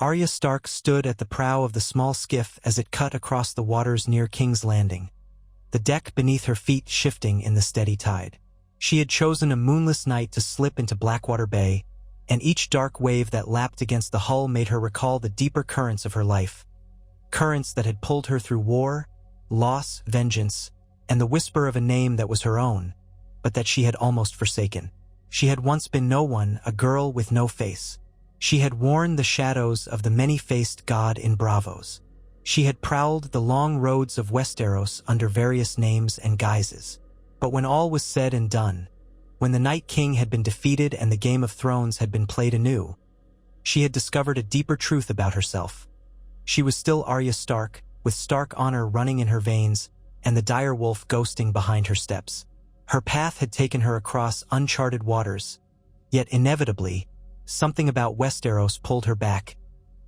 Arya Stark stood at the prow of the small skiff as it cut across the waters near King's Landing, the deck beneath her feet shifting in the steady tide. She had chosen a moonless night to slip into Blackwater Bay, and each dark wave that lapped against the hull made her recall the deeper currents of her life, currents that had pulled her through war, loss, vengeance, and the whisper of a name that was her own, but that she had almost forsaken. She had once been no one, a girl with no face. She had worn the shadows of the many-faced god in Bravos. She had prowled the long roads of Westeros under various names and guises. But when all was said and done, when the Night King had been defeated and the Game of Thrones had been played anew, she had discovered a deeper truth about herself. She was still Arya Stark, with Stark honor running in her veins and the dire wolf ghosting behind her steps. Her path had taken her across uncharted waters, yet inevitably, something about Westeros pulled her back,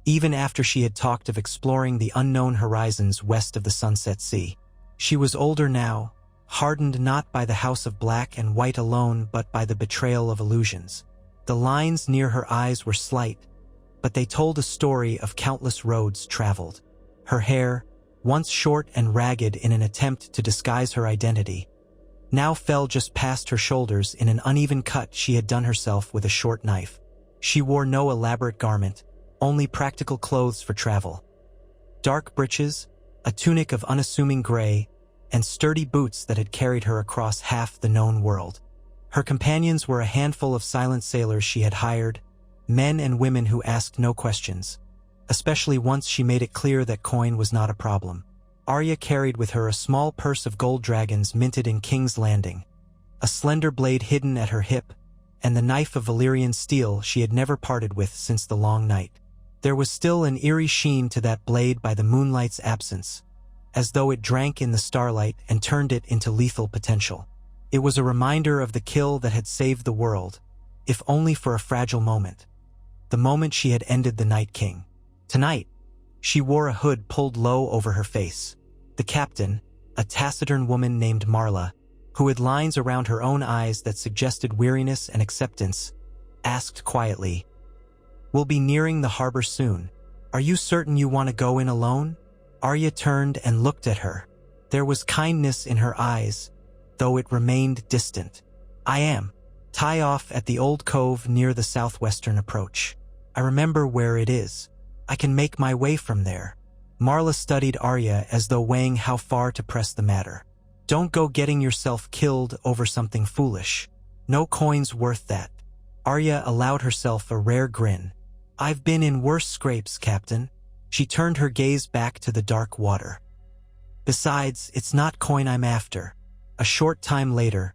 even after she had talked of exploring the unknown horizons west of the Sunset Sea. She was older now, hardened not by the House of Black and White alone but by the betrayal of illusions. The lines near her eyes were slight, but they told a story of countless roads traveled. Her hair, once short and ragged in an attempt to disguise her identity, now fell just past her shoulders in an uneven cut she had done herself with a short knife. She wore no elaborate garment, only practical clothes for travel. Dark breeches, a tunic of unassuming gray, and sturdy boots that had carried her across half the known world. Her companions were a handful of silent sailors she had hired, men and women who asked no questions, especially once she made it clear that coin was not a problem. Arya carried with her a small purse of gold dragons minted in King's Landing, a slender blade hidden at her hip, and the knife of Valyrian steel she had never parted with since the long night. There was still an eerie sheen to that blade by the moonlight's absence, as though it drank in the starlight and turned it into lethal potential. It was a reminder of the kill that had saved the world, if only for a fragile moment. The moment she had ended the Night King. Tonight, she wore a hood pulled low over her face. The captain, a taciturn woman named Marla, who had lines around her own eyes that suggested weariness and acceptance, asked quietly, "We'll be nearing the harbor soon. Are you certain you want to go in alone?" Arya turned and looked at her. There was kindness in her eyes, though it remained distant. "I am. Tie off at the old cove near the southwestern approach. I remember where it is. I can make my way from there." Marla studied Arya as though weighing how far to press the matter. "Don't go getting yourself killed over something foolish. No coin's worth that." Arya allowed herself a rare grin. "I've been in worse scrapes, Captain." She turned her gaze back to the dark water. "Besides, it's not coin I'm after." A short time later,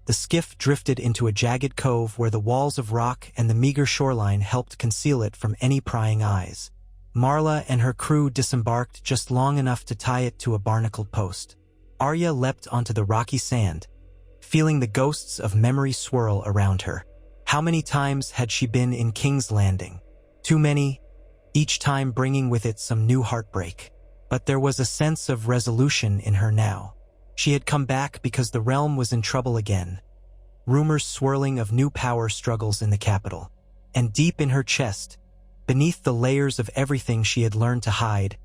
the skiff drifted into a jagged cove where the walls of rock and the meager shoreline helped conceal it from any prying eyes. Marla and her crew disembarked just long enough to tie it to a barnacled post. Arya leapt onto the rocky sand, feeling the ghosts of memory swirl around her. How many times had she been in King's Landing? Too many, each time bringing with it some new heartbreak. But there was a sense of resolution in her now. She had come back because the realm was in trouble again, rumors swirling of new power struggles in the capital. And deep in her chest, beneath the layers of everything she had learned to hide,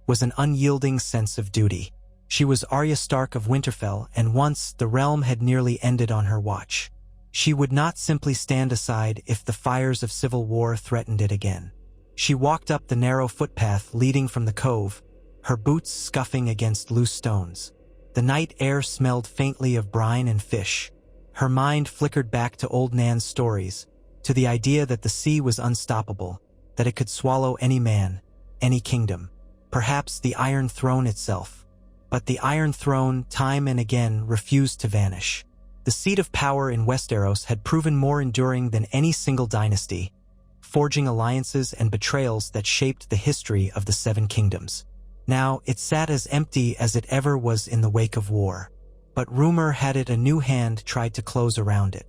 was an unyielding sense of duty. She was Arya Stark of Winterfell, and once the realm had nearly ended on her watch. She would not simply stand aside if the fires of civil war threatened it again. She walked up the narrow footpath leading from the cove, her boots scuffing against loose stones. The night air smelled faintly of brine and fish. Her mind flickered back to old Nan's stories, to the idea that the sea was unstoppable, that it could swallow any man, any kingdom, perhaps the Iron Throne itself. But the Iron Throne, time and again, refused to vanish. The seat of power in Westeros had proven more enduring than any single dynasty, forging alliances and betrayals that shaped the history of the Seven Kingdoms. Now, it sat as empty as it ever was in the wake of war. But rumor had it a new hand tried to close around it.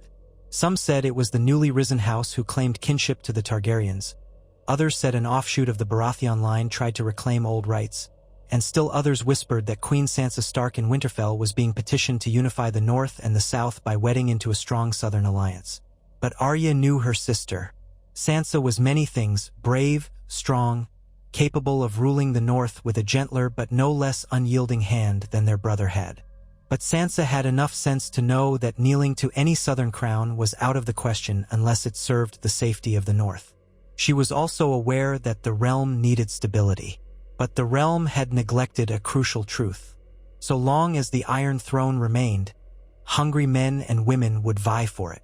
Some said it was the newly risen house who claimed kinship to the Targaryens. Others said an offshoot of the Baratheon line tried to reclaim old rights. And still others whispered that Queen Sansa Stark in Winterfell was being petitioned to unify the North and the South by wedding into a strong southern alliance. But Arya knew her sister. Sansa was many things, brave, strong, capable of ruling the North with a gentler but no less unyielding hand than their brother had. But Sansa had enough sense to know that kneeling to any southern crown was out of the question unless it served the safety of the North. She was also aware that the realm needed stability. But the realm had neglected a crucial truth. So long as the Iron Throne remained, hungry men and women would vie for it.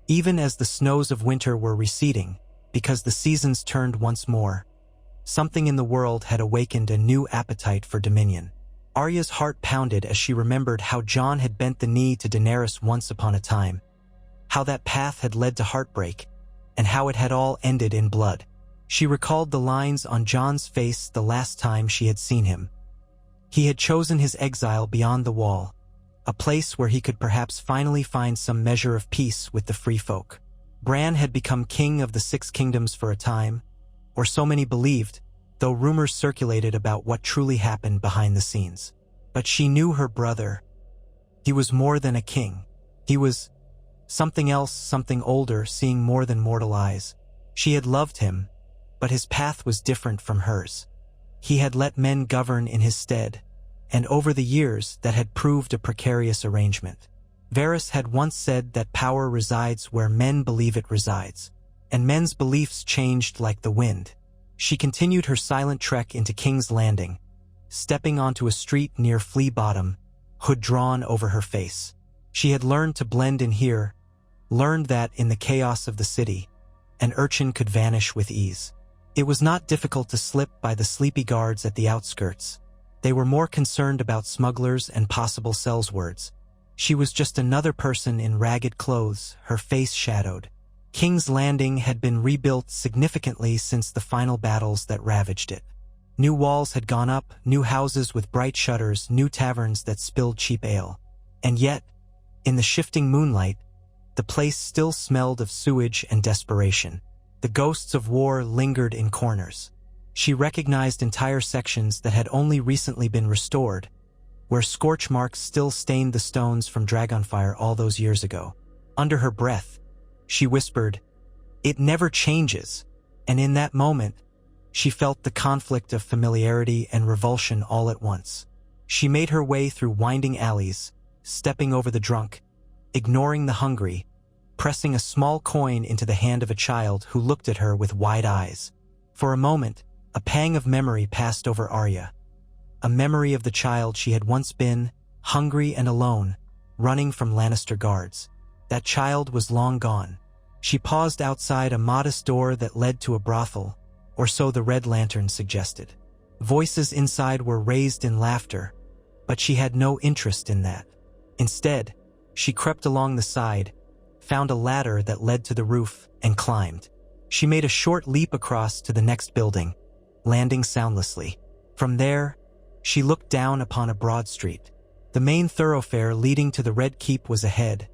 Even as the snows of winter were receding, because the seasons turned once more, something in the world had awakened a new appetite for dominion. Arya's heart pounded as she remembered how Jon had bent the knee to Daenerys once upon a time, how that path had led to heartbreak, and how it had all ended in blood. She recalled the lines on Jon's face the last time she had seen him. He had chosen his exile beyond the wall, a place where he could perhaps finally find some measure of peace with the free folk. Bran had become king of the Six Kingdoms for a time, or so many believed, though rumors circulated about what truly happened behind the scenes. But she knew her brother. He was more than a king. He was something else, something older, seeing more than mortal eyes. She had loved him, but his path was different from hers. He had let men govern in his stead, and over the years that had proved a precarious arrangement. Varys had once said that power resides where men believe it resides, and men's beliefs changed like the wind. She continued her silent trek into King's Landing, stepping onto a street near Flea Bottom, hood drawn over her face. She had learned to blend in here, learned that in the chaos of the city, an urchin could vanish with ease. It was not difficult to slip by the sleepy guards at the outskirts. They were more concerned about smugglers and possible sellswords. She was just another person in ragged clothes, her face shadowed. King's Landing had been rebuilt significantly since the final battles that ravaged it. New walls had gone up, new houses with bright shutters, new taverns that spilled cheap ale. And yet, in the shifting moonlight, the place still smelled of sewage and desperation. The ghosts of war lingered in corners. She recognized entire sections that had only recently been restored, where scorch marks still stained the stones from Dragonfire all those years ago. Under her breath, she whispered, "It never changes," and in that moment, she felt the conflict of familiarity and revulsion all at once. She made her way through winding alleys, stepping over the drunk, ignoring the hungry, pressing a small coin into the hand of a child who looked at her with wide eyes. For a moment, a pang of memory passed over Arya. A memory of the child she had once been, hungry and alone, running from Lannister guards. That child was long gone. She paused outside a modest door that led to a brothel, or so the red lantern suggested. Voices inside were raised in laughter, but she had no interest in that. Instead, she crept along the side, found a ladder that led to the roof, and climbed. She made a short leap across to the next building, landing soundlessly. From there, she looked down upon a broad street. The main thoroughfare leading to the Red Keep was ahead,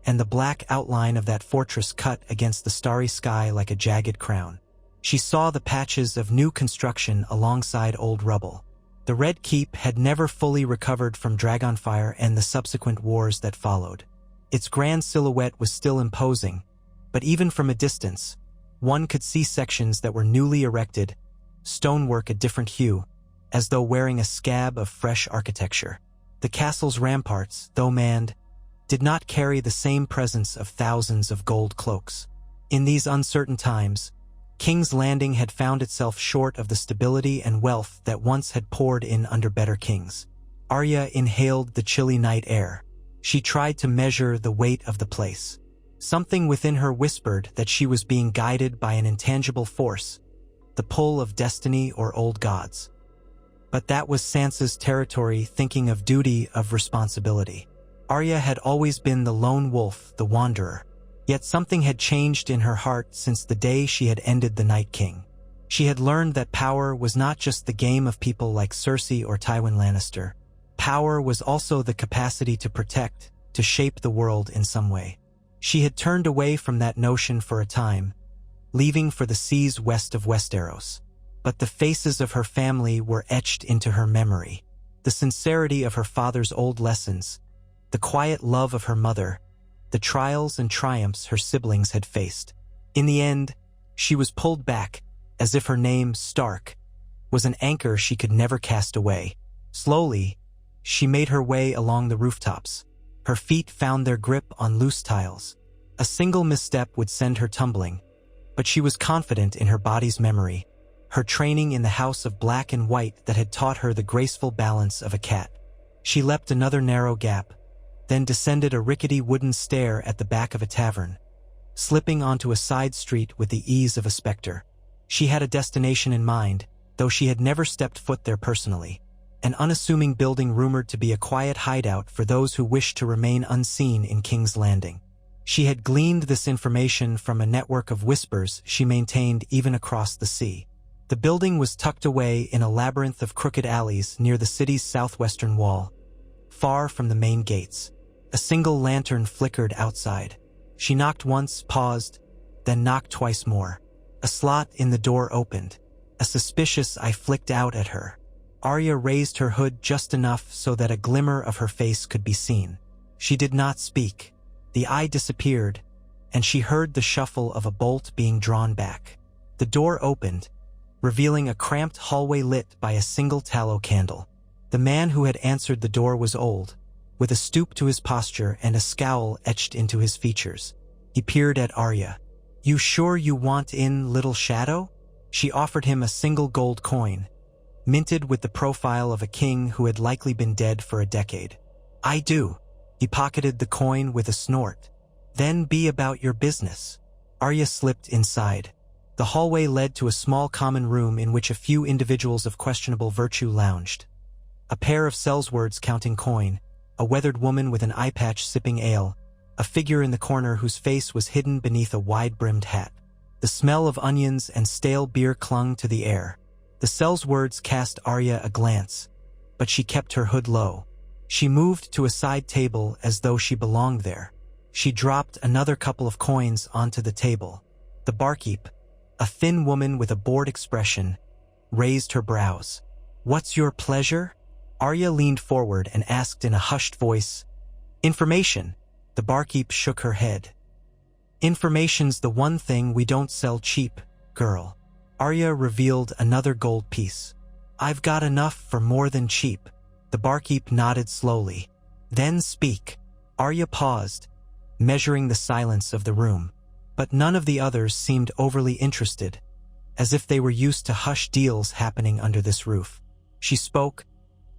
and the black outline of that fortress cut against the starry sky like a jagged crown. She saw the patches of new construction alongside old rubble. The Red Keep had never fully recovered from Dragonfire and the subsequent wars that followed. Its grand silhouette was still imposing, but even from a distance, one could see sections that were newly erected, stonework a different hue, as though wearing a scab of fresh architecture. The castle's ramparts, though manned, did not carry the same presence of thousands of gold cloaks. In these uncertain times, King's Landing had found itself short of the stability and wealth that once had poured in under better kings. Arya inhaled the chilly night air. She tried to measure the weight of the place. Something within her whispered that she was being guided by an intangible force, the pull of destiny or old gods. But that was Sansa's territory, thinking of duty, of responsibility. Arya had always been the lone wolf, the wanderer. Yet something had changed in her heart since the day she had ended the Night King. She had learned that power was not just the game of people like Cersei or Tywin Lannister. Power was also the capacity to protect, to shape the world in some way. She had turned away from that notion for a time, leaving for the seas west of Westeros. But the faces of her family were etched into her memory. The sincerity of her father's old lessons, the quiet love of her mother, the trials and triumphs her siblings had faced. In the end, she was pulled back, as if her name, Stark, was an anchor she could never cast away. Slowly, she made her way along the rooftops. Her feet found their grip on loose tiles. A single misstep would send her tumbling, but she was confident in her body's memory, her training in the house of black and white that had taught her the graceful balance of a cat. She leapt another narrow gap, then descended a rickety wooden stair at the back of a tavern, slipping onto a side street with the ease of a specter. She had a destination in mind, though she had never stepped foot there personally. An unassuming building rumored to be a quiet hideout for those who wished to remain unseen in King's Landing. She had gleaned this information from a network of whispers she maintained even across the sea. The building was tucked away in a labyrinth of crooked alleys near the city's southwestern wall, far from the main gates. A single lantern flickered outside. She knocked once, paused, then knocked twice more. A slot in the door opened. A suspicious eye flicked out at her. Arya raised her hood just enough so that a glimmer of her face could be seen. She did not speak. The eye disappeared, and she heard the shuffle of a bolt being drawn back. The door opened, revealing a cramped hallway lit by a single tallow candle. The man who had answered the door was old, with a stoop to his posture and a scowl etched into his features. He peered at Arya. "You sure you want in, little shadow?" She offered him a single gold coin, minted with the profile of a king who had likely been dead for a decade. "I do." He pocketed the coin with a snort. "Then be about your business." Arya slipped inside. The hallway led to a small common room in which a few individuals of questionable virtue lounged. A pair of sellswords counting coin, a weathered woman with an eye patch sipping ale, a figure in the corner whose face was hidden beneath a wide-brimmed hat. The smell of onions and stale beer clung to the air. The sellswords cast Arya a glance, but she kept her hood low. She moved to a side table as though she belonged there. She dropped another couple of coins onto the table. The barkeep, a thin woman with a bored expression, raised her brows. "What's your pleasure?" Arya leaned forward and asked in a hushed voice. "Information." The barkeep shook her head. "Information's the one thing we don't sell cheap, girl." Arya revealed another gold piece. "I've got enough for more than cheap." The barkeep nodded slowly. "Then speak." Arya paused, measuring the silence of the room. But none of the others seemed overly interested, as if they were used to hush deals happening under this roof. She spoke,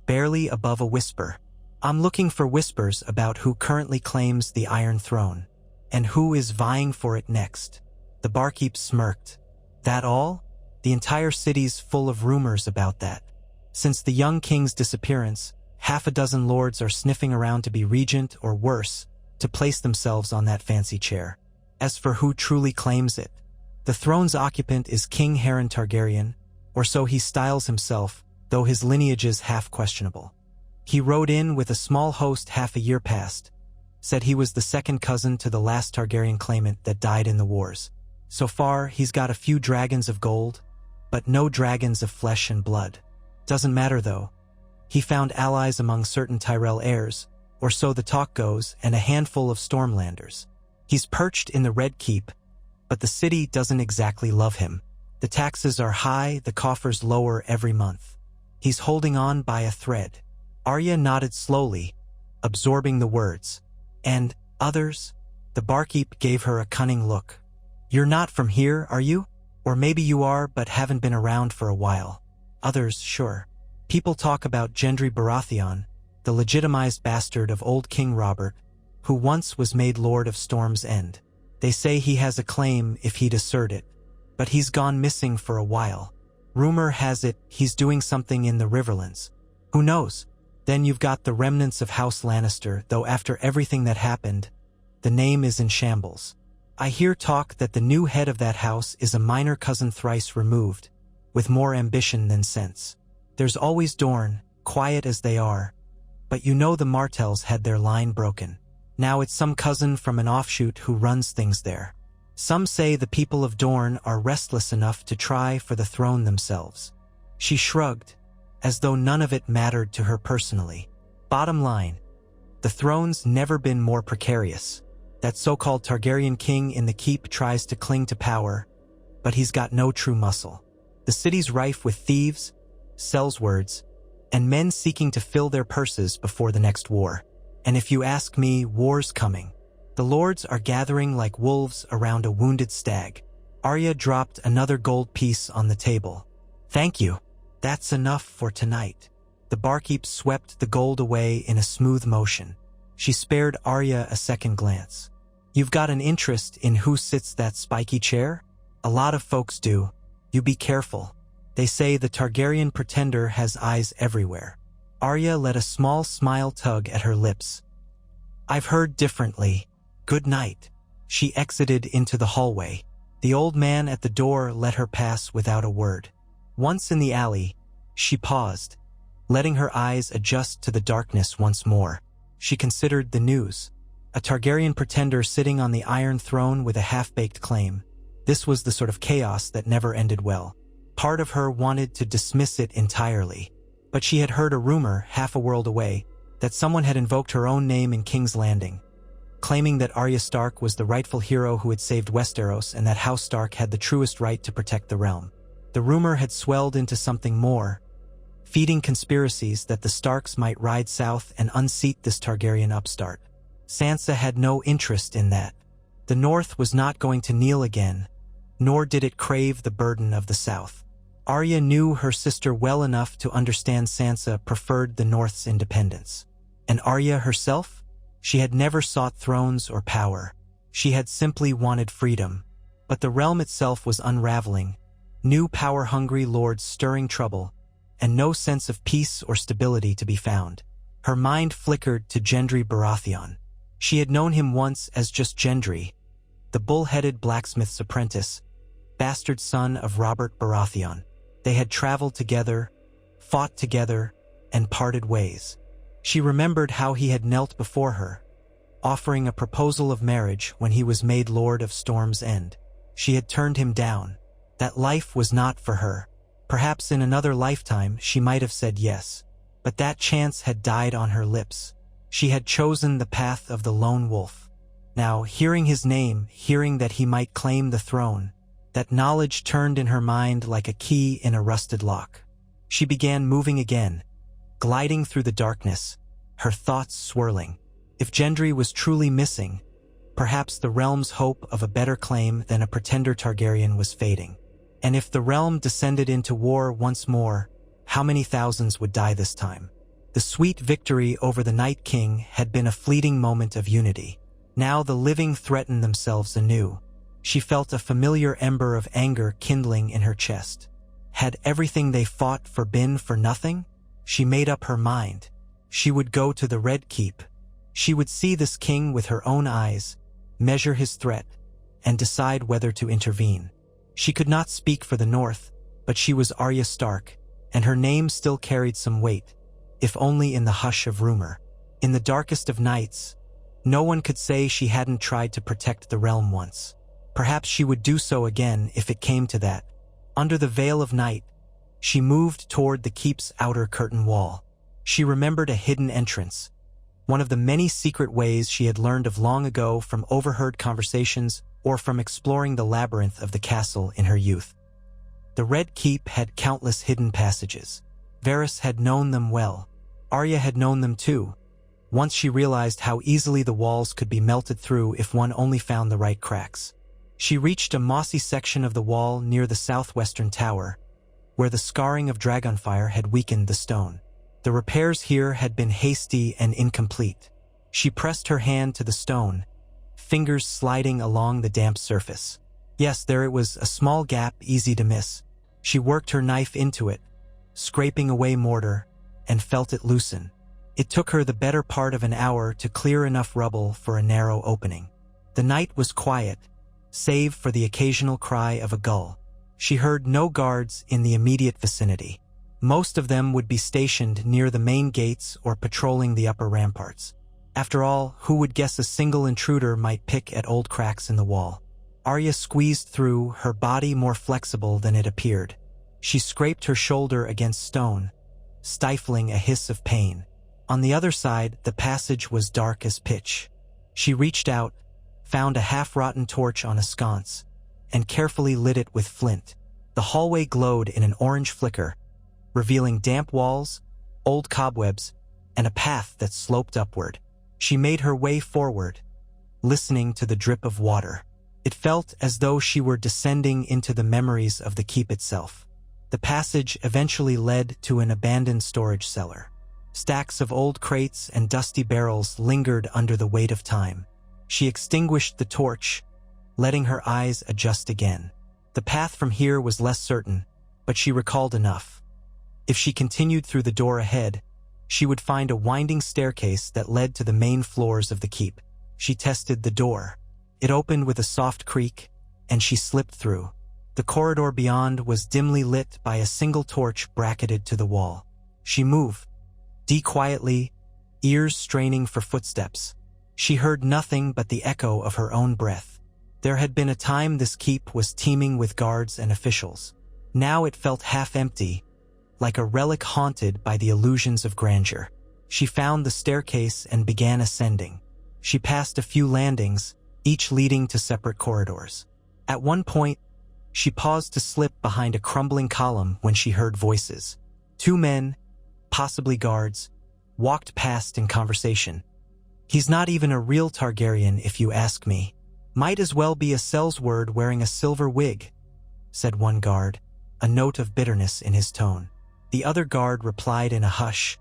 barely above a whisper. "I'm looking for whispers about who currently claims the Iron Throne, and who is vying for it next." The barkeep smirked. "That all? The entire city's full of rumors about that. Since the young king's disappearance, half a dozen lords are sniffing around to be regent or worse, to place themselves on that fancy chair. As for who truly claims it, the throne's occupant is King Harren Targaryen, or so he styles himself, though his lineage is half questionable. He rode in with a small host half a year past, said he was the second cousin to the last Targaryen claimant that died in the wars. So far, he's got a few dragons of gold, but no dragons of flesh and blood. Doesn't matter though. He found allies among certain Tyrell heirs, or so the talk goes, and a handful of Stormlanders. He's perched in the Red Keep, but the city doesn't exactly love him. The taxes are high, the coffers lower every month. He's holding on by a thread. Arya nodded slowly, absorbing the words. "And others?" The barkeep gave her a cunning look. "You're not from here, are you? Or maybe you are but haven't been around for a while." "Others, sure. People talk about Gendry Baratheon, the legitimized bastard of old King Robert, who once was made Lord of Storm's End. They say he has a claim if he'd assert it, but he's gone missing for a while. Rumor has it he's doing something in the Riverlands. Who knows? Then you've got the remnants of House Lannister, though after everything that happened, the name is in shambles. I hear talk that the new head of that house is a minor cousin thrice removed, with more ambition than sense. There's always Dorne, quiet as they are, but you know the Martells had their line broken. Now it's some cousin from an offshoot who runs things there. Some say the people of Dorne are restless enough to try for the throne themselves." She shrugged, as though none of it mattered to her personally. "Bottom line, the throne's never been more precarious. That so-called Targaryen king in the keep tries to cling to power, but he's got no true muscle. The city's rife with thieves, sellswords, and men seeking to fill their purses before the next war. And if you ask me, war's coming. The lords are gathering like wolves around a wounded stag. Arya dropped another gold piece on the table. Thank you. That's enough for tonight. The barkeep swept the gold away in a smooth motion. She spared Arya a second glance. You've got an interest in who sits that spiky chair? A lot of folks do. You be careful. They say the Targaryen pretender has eyes everywhere. Arya let a small smile tug at her lips. I've heard differently. Good night. She exited into the hallway. The old man at the door let her pass without a word. Once in the alley, she paused, letting her eyes adjust to the darkness once more. She considered the news. A Targaryen pretender sitting on the Iron Throne with a half-baked claim. This was the sort of chaos that never ended well. Part of her wanted to dismiss it entirely, but she had heard a rumor half a world away that someone had invoked her own name in King's Landing, claiming that Arya Stark was the rightful hero who had saved Westeros and that House Stark had the truest right to protect the realm. The rumor had swelled into something more, feeding conspiracies that the Starks might ride south and unseat this Targaryen upstart. Sansa had no interest in that. The North was not going to kneel again, nor did it crave the burden of the South. Arya knew her sister well enough to understand Sansa preferred the North's independence. And Arya herself? She had never sought thrones or power. She had simply wanted freedom. But the realm itself was unraveling, new power-hungry lords stirring trouble, and no sense of peace or stability to be found. Her mind flickered to Gendry Baratheon. She had known him once as just Gendry, the bull-headed blacksmith's apprentice, bastard son of Robert Baratheon. They had traveled together, fought together, and parted ways. She remembered how he had knelt before her, offering a proposal of marriage when he was made Lord of Storm's End. She had turned him down. That life was not for her. Perhaps in another lifetime she might have said yes, but that chance had died on her lips. She had chosen the path of the lone wolf. Now, hearing his name, hearing that he might claim the throne, that knowledge turned in her mind like a key in a rusted lock. She began moving again, gliding through the darkness, her thoughts swirling. If Gendry was truly missing, perhaps the realm's hope of a better claim than a pretender Targaryen was fading. And if the realm descended into war once more, how many thousands would die this time? The sweet victory over the Night King had been a fleeting moment of unity. Now the living threatened themselves anew. She felt a familiar ember of anger kindling in her chest. Had everything they fought for been for nothing? She made up her mind. She would go to the Red Keep. She would see this king with her own eyes, measure his threat, and decide whether to intervene. She could not speak for the North, but she was Arya Stark, and her name still carried some weight, if only in the hush of rumor. In the darkest of nights, no one could say she hadn't tried to protect the realm once. Perhaps she would do so again if it came to that. Under the veil of night, she moved toward the keep's outer curtain wall. She remembered a hidden entrance, one of the many secret ways she had learned of long ago from overheard conversations or from exploring the labyrinth of the castle in her youth. The Red Keep had countless hidden passages. Varys had known them well. Arya had known them too. Once she realized how easily the walls could be melted through if one only found the right cracks. She reached a mossy section of the wall near the southwestern tower, where the scarring of dragonfire had weakened the stone. The repairs here had been hasty and incomplete. She pressed her hand to the stone, fingers sliding along the damp surface. Yes, there it was, a small gap easy to miss. She worked her knife into it, scraping away mortar, and felt it loosen. It took her the better part of an hour to clear enough rubble for a narrow opening. The night was quiet, save for the occasional cry of a gull. She heard no guards in the immediate vicinity. Most of them would be stationed near the main gates or patrolling the upper ramparts. After all, who would guess a single intruder might pick at old cracks in the wall? Arya squeezed through, her body more flexible than it appeared. She scraped her shoulder against stone, stifling a hiss of pain. On the other side, the passage was dark as pitch. She reached out, found a half-rotten torch on a sconce, and carefully lit it with flint. The hallway glowed in an orange flicker, revealing damp walls, old cobwebs, and a path that sloped upward. She made her way forward, listening to the drip of water. It felt as though she were descending into the memories of the keep itself. The passage eventually led to an abandoned storage cellar. Stacks of old crates and dusty barrels lingered under the weight of time. She extinguished the torch, letting her eyes adjust again. The path from here was less certain, but she recalled enough. If she continued through the door ahead, she would find a winding staircase that led to the main floors of the keep. She tested the door. It opened with a soft creak, and she slipped through. The corridor beyond was dimly lit by a single torch bracketed to the wall. She moved, quietly, ears straining for footsteps. She heard nothing but the echo of her own breath. There had been a time this keep was teeming with guards and officials. Now it felt half-empty, like a relic haunted by the illusions of grandeur. She found the staircase and began ascending. She passed a few landings, each leading to separate corridors. At one point, she paused to slip behind a crumbling column when she heard voices. Two men, possibly guards, walked past in conversation. "He's not even a real Targaryen, if you ask me. Might as well be a sellsword wearing a silver wig," said one guard, a note of bitterness in his tone. The other guard replied in a hush,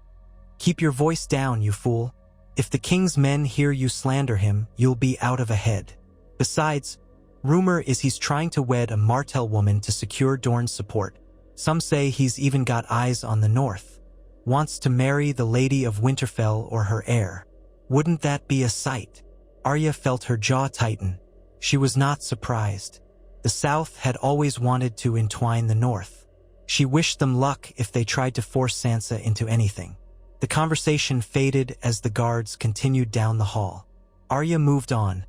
"Keep your voice down, you fool. If the king's men hear you slander him, you'll be out of a head. Besides, rumor is he's trying to wed a Martell woman to secure Dorne's support. Some say he's even got eyes on the north. Wants to marry the Lady of Winterfell or her heir. Wouldn't that be a sight?" Arya felt her jaw tighten. She was not surprised. The South had always wanted to entwine the North. She wished them luck if they tried to force Sansa into anything. The conversation faded as the guards continued down the hall. Arya moved on,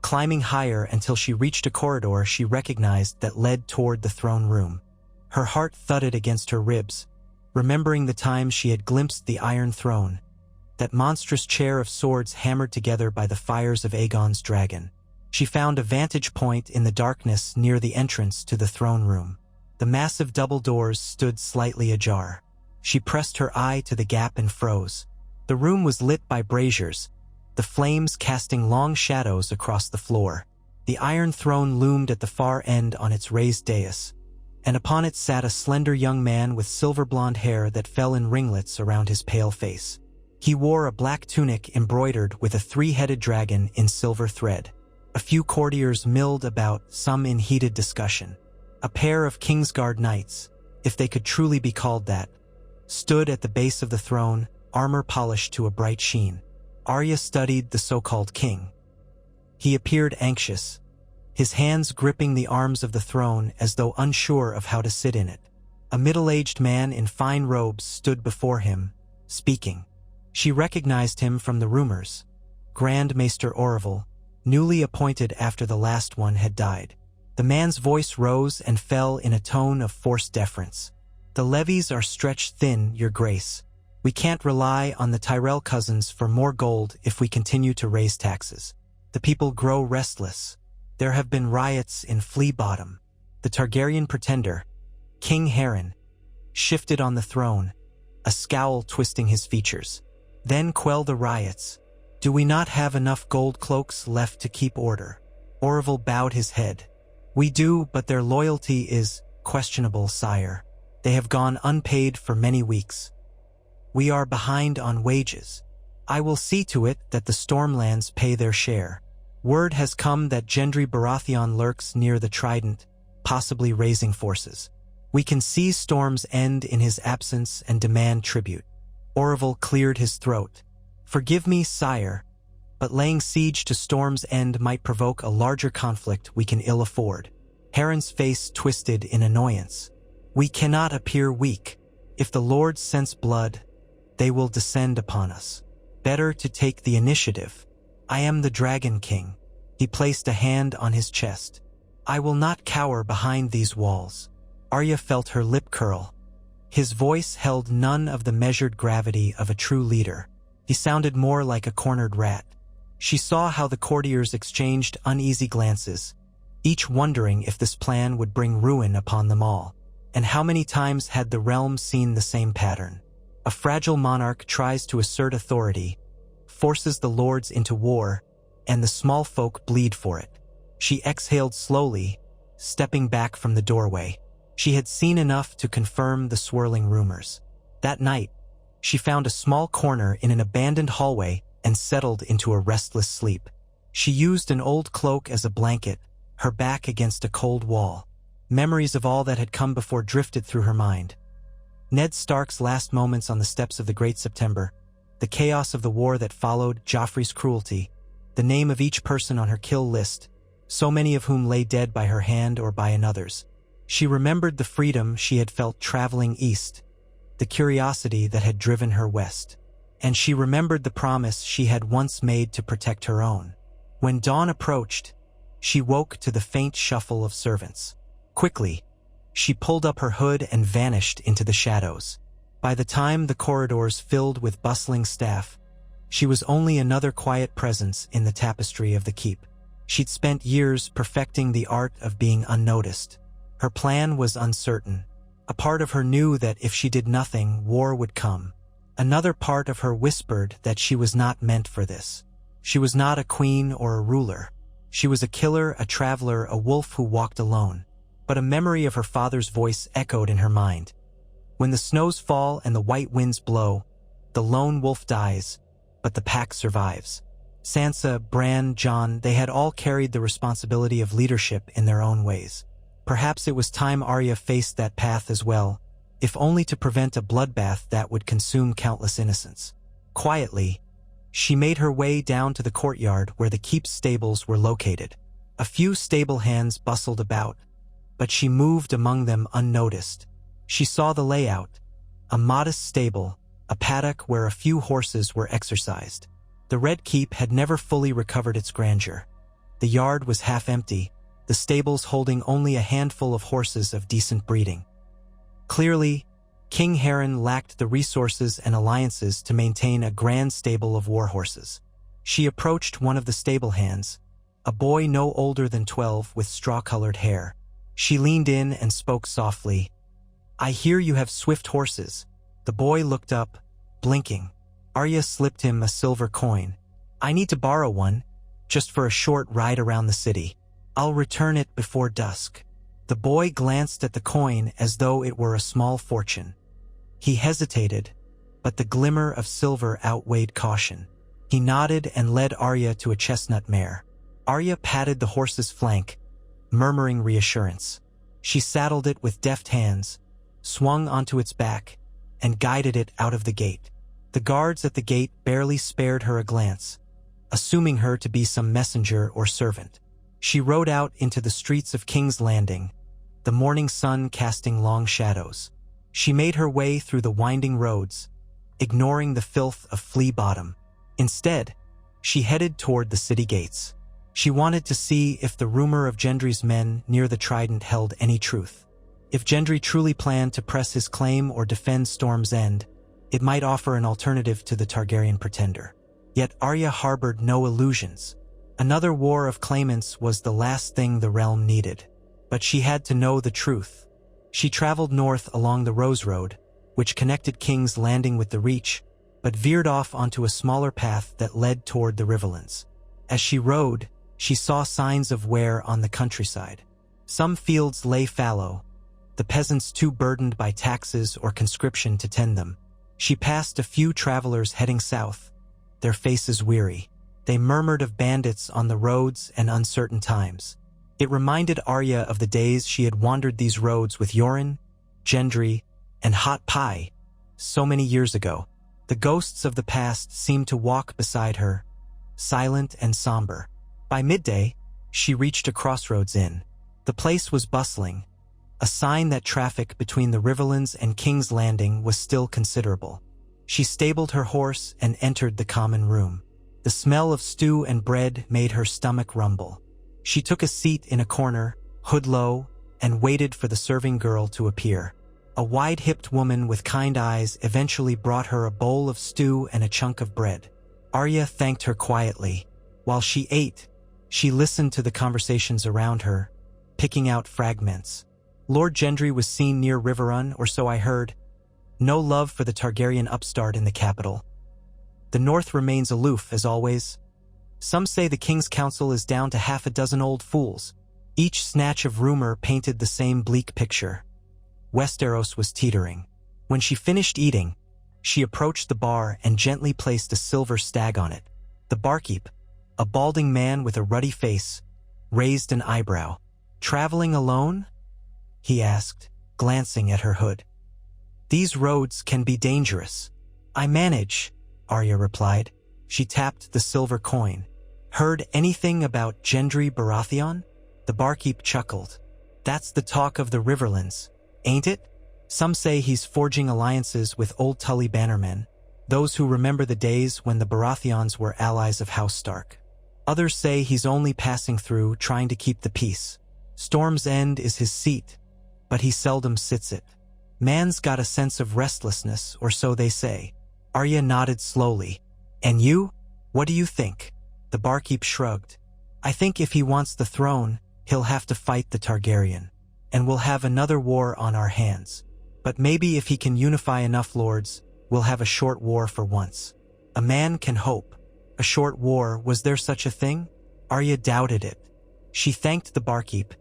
climbing higher until she reached a corridor she recognized that led toward the throne room. Her heart thudded against her ribs, remembering the time she had glimpsed the Iron Throne, that monstrous chair of swords hammered together by the fires of Aegon's dragon. She found a vantage point in the darkness near the entrance to the throne room. The massive double doors stood slightly ajar. She pressed her eye to the gap and froze. The room was lit by braziers, the flames casting long shadows across the floor. The Iron Throne loomed at the far end on its raised dais, and upon it sat a slender young man with silver blonde hair that fell in ringlets around his pale face. He wore a black tunic embroidered with a three-headed dragon in silver thread. A few courtiers milled about, some in heated discussion. A pair of Kingsguard knights, if they could truly be called that, stood at the base of the throne, armor polished to a bright sheen. Arya studied the so-called king. He appeared anxious, his hands gripping the arms of the throne as though unsure of how to sit in it. A middle-aged man in fine robes stood before him, speaking. She recognized him from the rumors. Grand Maester Orville, newly appointed after the last one had died. The man's voice rose and fell in a tone of forced deference. "The levies are stretched thin, your grace. We can't rely on the Tyrell cousins for more gold if we continue to raise taxes. The people grow restless. There have been riots in Flea Bottom." The Targaryen pretender, King Harren, shifted on the throne, a scowl twisting his features. "Then quell the riots. Do we not have enough gold cloaks left to keep order?" Orville bowed his head. "We do, but their loyalty is questionable, sire. They have gone unpaid for many weeks. We are behind on wages. I will see to it that the Stormlands pay their share. Word has come that Gendry Baratheon lurks near the Trident, possibly raising forces. We can seize Storm's End in his absence and demand tribute." Orville cleared his throat. "Forgive me, sire, but laying siege to Storm's End might provoke a larger conflict we can ill afford." Harren's face twisted in annoyance. "We cannot appear weak. If the lords sense blood, they will descend upon us. Better to take the initiative. I am the Dragon King." He placed a hand on his chest. "I will not cower behind these walls." Arya felt her lip curl. His voice held none of the measured gravity of a true leader. He sounded more like a cornered rat. She saw how the courtiers exchanged uneasy glances, each wondering if this plan would bring ruin upon them all. And how many times had the realm seen the same pattern? A fragile monarch tries to assert authority, forces the lords into war, and the small folk bleed for it. She exhaled slowly, stepping back from the doorway. She had seen enough to confirm the swirling rumors. That night, she found a small corner in an abandoned hallway and settled into a restless sleep. She used an old cloak as a blanket, her back against a cold wall. Memories of all that had come before drifted through her mind. Ned Stark's last moments on the steps of the Great September, the chaos of the war that followed, Joffrey's cruelty, the name of each person on her kill list, so many of whom lay dead by her hand or by another's. She remembered the freedom she had felt traveling east, the curiosity that had driven her west. And she remembered the promise she had once made to protect her own. When dawn approached, she woke to the faint shuffle of servants. Quickly, she pulled up her hood and vanished into the shadows. By the time the corridors filled with bustling staff, she was only another quiet presence in the tapestry of the keep. She'd spent years perfecting the art of being unnoticed. Her plan was uncertain. A part of her knew that if she did nothing, war would come. Another part of her whispered that she was not meant for this. She was not a queen or a ruler. She was a killer, a traveler, a wolf who walked alone. But a memory of her father's voice echoed in her mind. When the snows fall and the white winds blow, the lone wolf dies, but the pack survives. Sansa, Bran, Jon, they had all carried the responsibility of leadership in their own ways. Perhaps it was time Arya faced that path as well, if only to prevent a bloodbath that would consume countless innocents. Quietly, she made her way down to the courtyard where the keep's stables were located. A few stable hands bustled about, but she moved among them unnoticed. She saw the layout: a modest stable, a paddock where a few horses were exercised. The Red Keep had never fully recovered its grandeur. The yard was half empty, the stables holding only a handful of horses of decent breeding. Clearly, King Harren lacked the resources and alliances to maintain a grand stable of war horses. She approached one of the stable hands, a boy no older than 12 with straw-colored hair. She leaned in and spoke softly. "I hear you have swift horses." The boy looked up, blinking. Arya slipped him a silver coin. "I need to borrow one, just for a short ride around the city. I'll return it before dusk." The boy glanced at the coin as though it were a small fortune. He hesitated, but the glimmer of silver outweighed caution. He nodded and led Arya to a chestnut mare. Arya patted the horse's flank, murmuring reassurance. She saddled it with deft hands, swung onto its back, and guided it out of the gate. The guards at the gate barely spared her a glance, assuming her to be some messenger or servant. She rode out into the streets of King's Landing, the morning sun casting long shadows. She made her way through the winding roads, ignoring the filth of Flea Bottom. Instead, she headed toward the city gates. She wanted to see if the rumor of Gendry's men near the Trident held any truth. If Gendry truly planned to press his claim or defend Storm's End, it might offer an alternative to the Targaryen pretender. Yet Arya harbored no illusions. Another war of claimants was the last thing the realm needed. But she had to know the truth. She traveled north along the Rose Road, which connected King's Landing with the Reach, but veered off onto a smaller path that led toward the Riverlands. As she rode, she saw signs of wear on the countryside. Some fields lay fallow, the peasants too burdened by taxes or conscription to tend them. She passed a few travelers heading south, their faces weary. They murmured of bandits on the roads and uncertain times. It reminded Arya of the days she had wandered these roads with Yoren, Gendry, and Hot Pie, so many years ago. The ghosts of the past seemed to walk beside her, silent and somber. By midday, she reached a crossroads inn. The place was bustling, a sign that traffic between the Riverlands and King's Landing was still considerable. She stabled her horse and entered the common room. The smell of stew and bread made her stomach rumble. She took a seat in a corner, hood low, and waited for the serving girl to appear. A wide-hipped woman with kind eyes eventually brought her a bowl of stew and a chunk of bread. Arya thanked her quietly. While she ate, she listened to the conversations around her, picking out fragments. Lord Gendry was seen near Riverrun, or so I heard. No love for the Targaryen upstart in the capital. The North remains aloof, as always. Some say the King's Council is down to half a dozen old fools. Each snatch of rumor painted the same bleak picture. Westeros was teetering. When she finished eating, she approached the bar and gently placed a silver stag on it. The barkeep, a balding man with a ruddy face, raised an eyebrow. "Traveling alone?" he asked, glancing at her hood. "These roads can be dangerous." "I manage," Arya replied. She tapped the silver coin. "Heard anything about Gendry Baratheon?" The barkeep chuckled. "That's the talk of the Riverlands, ain't it? Some say he's forging alliances with old Tully bannermen, those who remember the days when the Baratheons were allies of House Stark. Others say he's only passing through, trying to keep the peace. Storm's End is his seat, but he seldom sits it. Man's got a sense of restlessness, or so they say." Arya nodded slowly. "And you? What do you think?" The barkeep shrugged. "I think if he wants the throne, he'll have to fight the Targaryen, and we'll have another war on our hands. But maybe if he can unify enough lords, we'll have a short war for once. A man can hope." A short war, was there such a thing? Arya doubted it. She thanked the barkeep,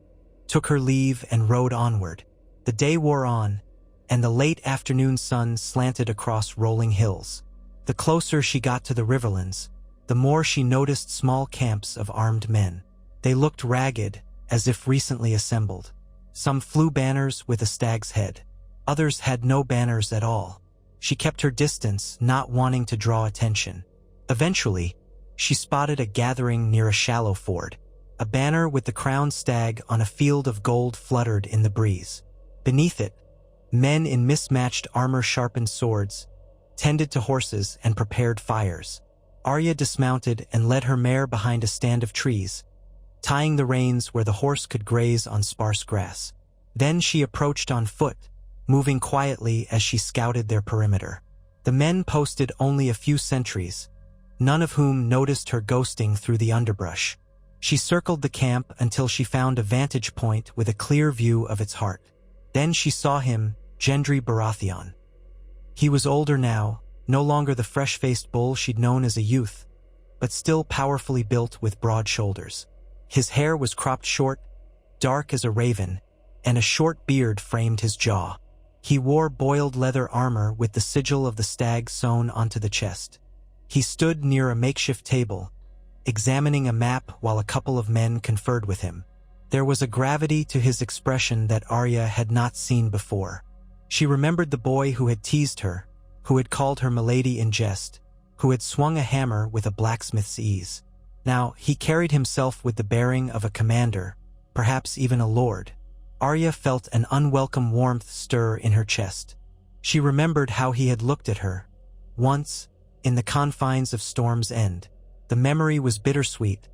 took her leave, and rode onward. The day wore on, and the late afternoon sun slanted across rolling hills. The closer she got to the Riverlands, the more she noticed small camps of armed men. They looked ragged, as if recently assembled. Some flew banners with a stag's head. Others had no banners at all. She kept her distance, not wanting to draw attention. Eventually, she spotted a gathering near a shallow ford. A banner with the crowned stag on a field of gold fluttered in the breeze. Beneath it, men in mismatched armor sharpened swords, tended to horses, and prepared fires. Arya dismounted and led her mare behind a stand of trees, tying the reins where the horse could graze on sparse grass. Then she approached on foot, moving quietly as she scouted their perimeter. The men posted only a few sentries, none of whom noticed her ghosting through the underbrush. She circled the camp until she found a vantage point with a clear view of its heart. Then she saw him, Gendry Baratheon. He was older now, no longer the fresh-faced bull she'd known as a youth, but still powerfully built with broad shoulders. His hair was cropped short, dark as a raven, and a short beard framed his jaw. He wore boiled leather armor with the sigil of the stag sewn onto the chest. He stood near a makeshift table, examining a map while a couple of men conferred with him. There was a gravity to his expression that Arya had not seen before. She remembered the boy who had teased her, who had called her milady in jest, who had swung a hammer with a blacksmith's ease. Now he carried himself with the bearing of a commander, perhaps even a lord. Arya felt an unwelcome warmth stir in her chest. She remembered how he had looked at her, once, in the confines of Storm's End. The memory was bittersweet,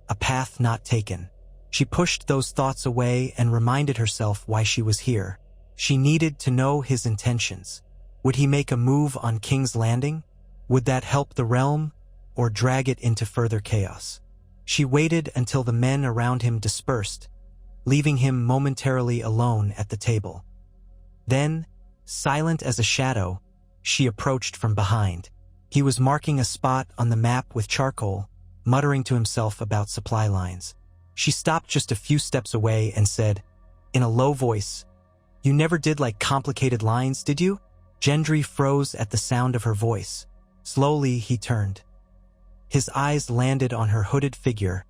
a path not taken. She pushed those thoughts away and reminded herself why she was here. She needed to know his intentions. Would he make a move on King's Landing? Would that help the realm, or drag it into further chaos? She waited until the men around him dispersed, leaving him momentarily alone at the table. Then, silent as a shadow, she approached from behind. He was marking a spot on the map with charcoal, muttering to himself about supply lines. She stopped just a few steps away and said, in a low voice, "You never did like complicated lines, did you?" Gendry froze at the sound of her voice. Slowly he turned. His eyes landed on her hooded figure,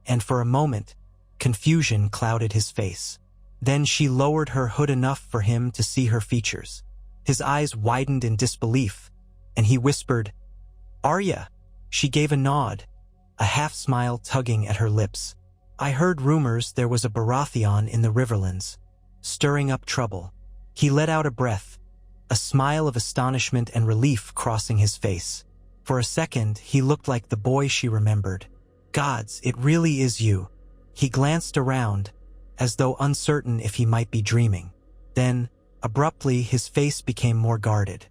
and for a moment, confusion clouded his face. Then she lowered her hood enough for him to see her features. His eyes widened in disbelief, and he whispered, "Arya." She gave a nod, a half-smile tugging at her lips. "I heard rumors there was a Baratheon in the Riverlands, stirring up trouble." He let out a breath, a smile of astonishment and relief crossing his face. For a second, he looked like the boy she remembered. "Gods, it really is you." He glanced around, as though uncertain if he might be dreaming. Then, abruptly, his face became more guarded.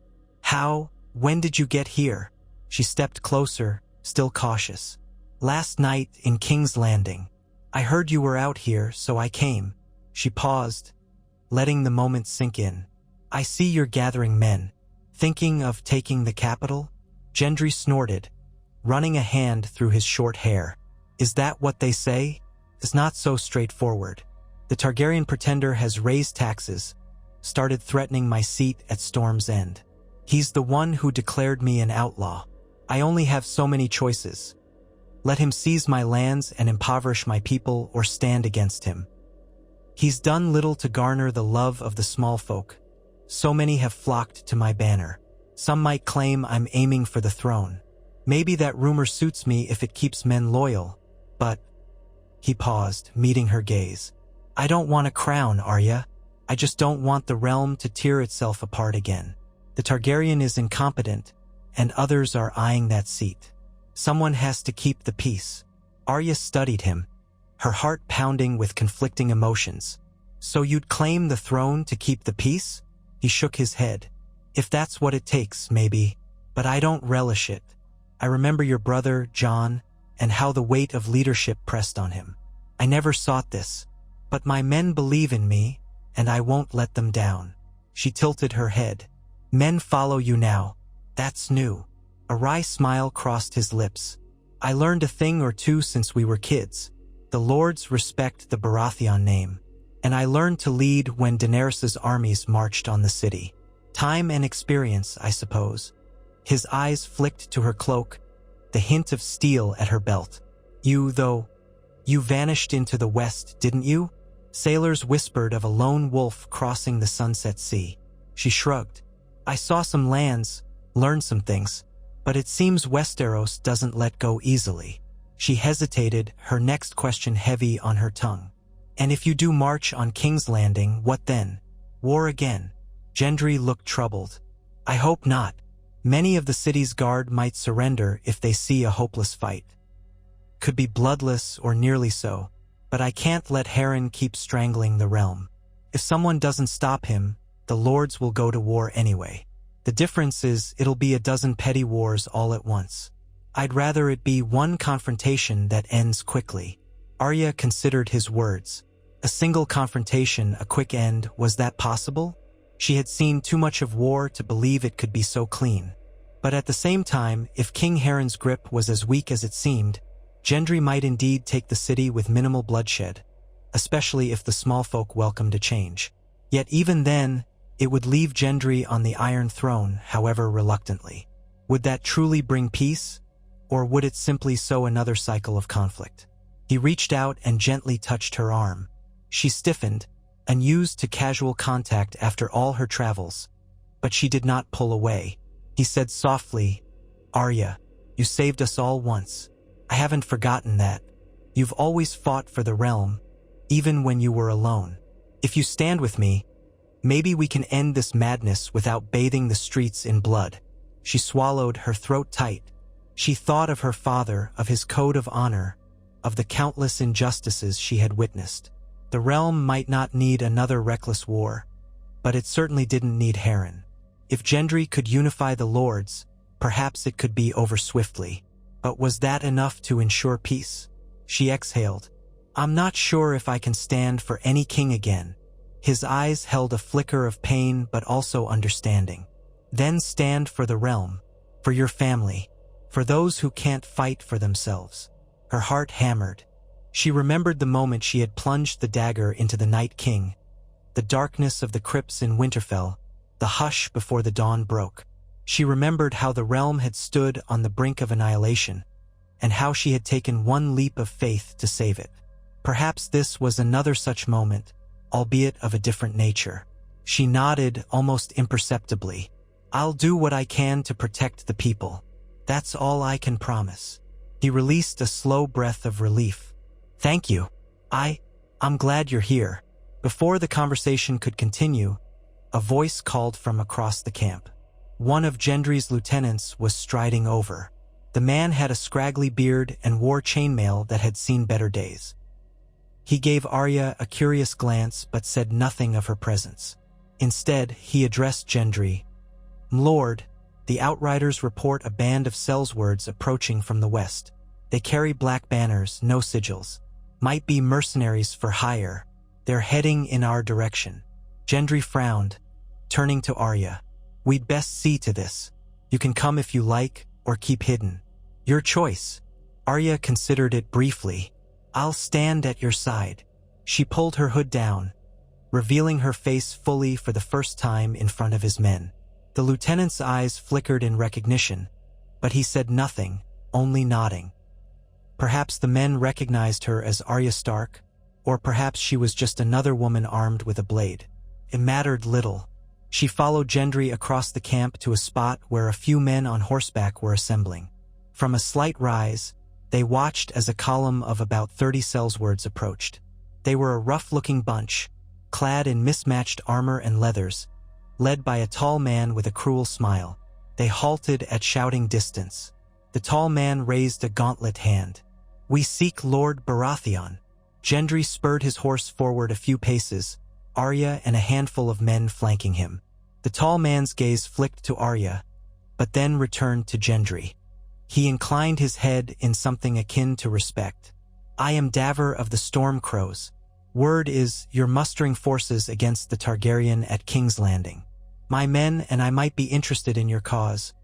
When did you get here?" She stepped closer, still cautious. "Last night in King's Landing. I heard you were out here, so I came." She paused, letting the moment sink in. I see you're gathering men. Thinking of taking the capital? Gendry snorted, running a hand through his short hair. Is that what they say? It's not so straightforward. The Targaryen pretender has raised taxes, started threatening my seat at Storm's End. He's the one who declared me an outlaw. I only have so many choices. Let him seize my lands and impoverish my people, or stand against him. He's done little to garner the love of the small folk. So many have flocked to my banner. Some might claim I'm aiming for the throne. Maybe that rumor suits me if it keeps men loyal, but... He paused, meeting her gaze. I don't want a crown, Arya. I just don't want the realm to tear itself apart again. The Targaryen is incompetent, and others are eyeing that seat. Someone has to keep the peace. Arya studied him, her heart pounding with conflicting emotions. So you'd claim the throne to keep the peace? He shook his head. If that's what it takes, maybe. But I don't relish it. I remember your brother, Jon, and how the weight of leadership pressed on him. I never sought this. But my men believe in me, and I won't let them down. She tilted her head. Men follow you now. That's new. A wry smile crossed his lips. I learned a thing or two since we were kids. The lords respect the Baratheon name. And I learned to lead when Daenerys's armies marched on the city. Time and experience, I suppose. His eyes flicked to her cloak, the hint of steel at her belt. You vanished into the west, didn't you? Sailors whispered of a lone wolf crossing the Sunset Sea. She shrugged. I saw some lands, learned some things, but it seems Westeros doesn't let go easily. She hesitated, her next question heavy on her tongue. And if you do march on King's Landing, what then? War again? Gendry looked troubled. I hope not. Many of the city's guard might surrender if they see a hopeless fight. Could be bloodless or nearly so, but I can't let Harren keep strangling the realm. If someone doesn't stop him, the lords will go to war anyway. The difference is it'll be a dozen petty wars all at once. I'd rather it be one confrontation that ends quickly. Arya considered his words. A single confrontation, a quick end, was that possible? She had seen too much of war to believe it could be so clean. But at the same time, if King Harren's grip was as weak as it seemed, Gendry might indeed take the city with minimal bloodshed, especially if the small folk welcomed a change. Yet even then, it would leave Gendry on the Iron Throne, however reluctantly. Would that truly bring peace? Or would it simply sow another cycle of conflict? He reached out and gently touched her arm. She stiffened, unused to casual contact after all her travels, but she did not pull away. He said softly, Arya, you saved us all once. I haven't forgotten that. You've always fought for the realm, even when you were alone. If you stand with me, maybe we can end this madness without bathing the streets in blood. She swallowed, her throat tight. She thought of her father, of his code of honor, of the countless injustices she had witnessed. The realm might not need another reckless war, but it certainly didn't need Harren. If Gendry could unify the lords, perhaps it could be over swiftly. But was that enough to ensure peace? She exhaled. I'm not sure if I can stand for any king again. His eyes held a flicker of pain but also understanding. Then stand for the realm, for your family, for those who can't fight for themselves. Her heart hammered. She remembered the moment she had plunged the dagger into the Night King, the darkness of the crypts in Winterfell, the hush before the dawn broke. She remembered how the realm had stood on the brink of annihilation, and how she had taken one leap of faith to save it. Perhaps this was another such moment, albeit of a different nature. She nodded almost imperceptibly. I'll do what I can to protect the people. That's all I can promise. He released a slow breath of relief. Thank you. I'm glad you're here. Before the conversation could continue, a voice called from across the camp. One of Gendry's lieutenants was striding over. The man had a scraggly beard and wore chainmail that had seen better days. He gave Arya a curious glance but said nothing of her presence. Instead, he addressed Gendry. Lord, the Outriders report a band of Sellswords approaching from the west. They carry black banners, no sigils. Might be mercenaries for hire. They're heading in our direction. Gendry frowned, turning to Arya. We'd best see to this. You can come if you like, or keep hidden. Your choice. Arya considered it briefly. I'll stand at your side. She pulled her hood down, revealing her face fully for the first time in front of his men. The lieutenant's eyes flickered in recognition, but he said nothing, only nodding. Perhaps the men recognized her as Arya Stark, or perhaps she was just another woman armed with a blade. It mattered little. She followed Gendry across the camp to a spot where a few men on horseback were assembling. From a slight rise, they watched as a column of about 30 sellswords approached. They were a rough-looking bunch, clad in mismatched armor and leathers, led by a tall man with a cruel smile. They halted at shouting distance. The tall man raised a gauntlet hand. We seek Lord Baratheon. Gendry spurred his horse forward a few paces, Arya and a handful of men flanking him. The tall man's gaze flicked to Arya, but then returned to Gendry. He inclined his head in something akin to respect. I am Davor of the Storm Crows. Word is you're mustering forces against the Targaryen at King's Landing. My men and I might be interested in your cause.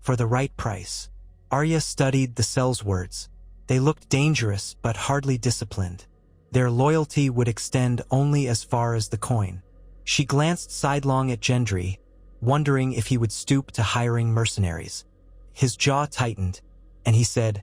For the right price. Arya studied the sellswords. They looked dangerous but hardly disciplined. Their loyalty would extend only as far as the coin. She glanced sidelong at Gendry, wondering if he would stoop to hiring mercenaries. His jaw tightened, and he said,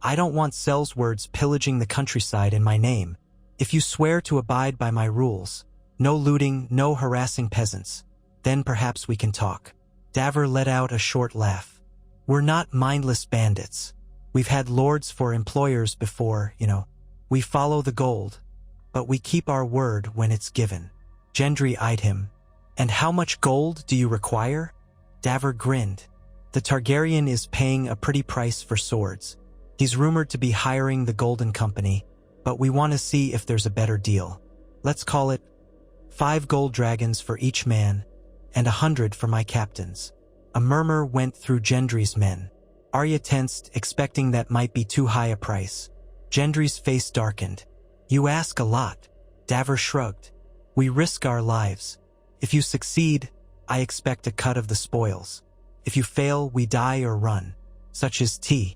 I don't want sellswords pillaging the countryside in my name. If you swear to abide by my rules, no looting, no harassing peasants, then perhaps we can talk. Davor let out a short laugh. We're not mindless bandits. We've had lords for employers before, We follow the gold, but we keep our word when it's given. Gendry eyed him. And how much gold do you require? Davor grinned. The Targaryen is paying a pretty price for swords. He's rumored to be hiring the Golden Company, but we want to see if there's a better deal. Let's call it 5 gold dragons for each man, and 100 for my captains. A murmur went through Gendry's men. Arya tensed, expecting that might be too high a price. Gendry's face darkened. You ask a lot. Davor shrugged. We risk our lives. If you succeed, I expect a cut of the spoils. If you fail, we die or run. Such is the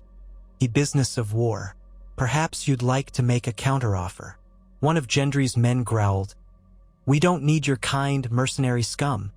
business of war. Perhaps you'd like to make a counteroffer. One of Gendry's men growled. We don't need your kind, mercenary scum.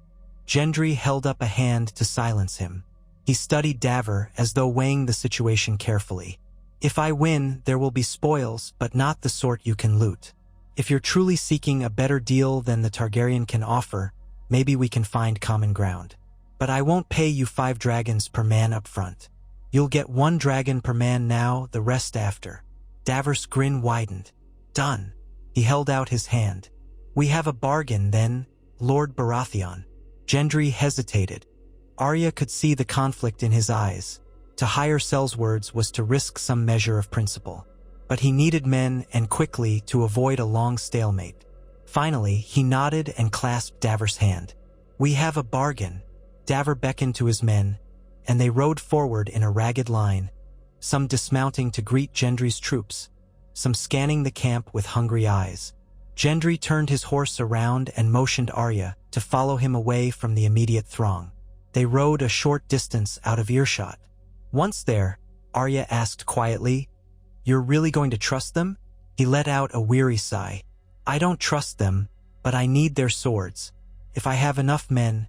Gendry held up a hand to silence him. He studied Davor as though weighing the situation carefully. If I win, there will be spoils, but not the sort you can loot. If you're truly seeking a better deal than the Targaryen can offer, maybe we can find common ground. But I won't pay you 5 dragons per man up front. You'll get 1 dragon per man now, the rest after. Davor's grin widened. Done. He held out his hand. We have a bargain, then, Lord Baratheon. Gendry hesitated. Arya could see the conflict in his eyes. To hire sellswords was to risk some measure of principle. But he needed men, and quickly, to avoid a long stalemate. Finally, he nodded and clasped Davor's hand. We have a bargain. Davor beckoned to his men, and they rode forward in a ragged line, some dismounting to greet Gendry's troops, some scanning the camp with hungry eyes. Gendry turned his horse around and motioned Arya to follow him away from the immediate throng. They rode a short distance out of earshot. Once there, Arya asked quietly, You're really going to trust them? He let out a weary sigh. I don't trust them, but I need their swords. If I have enough men,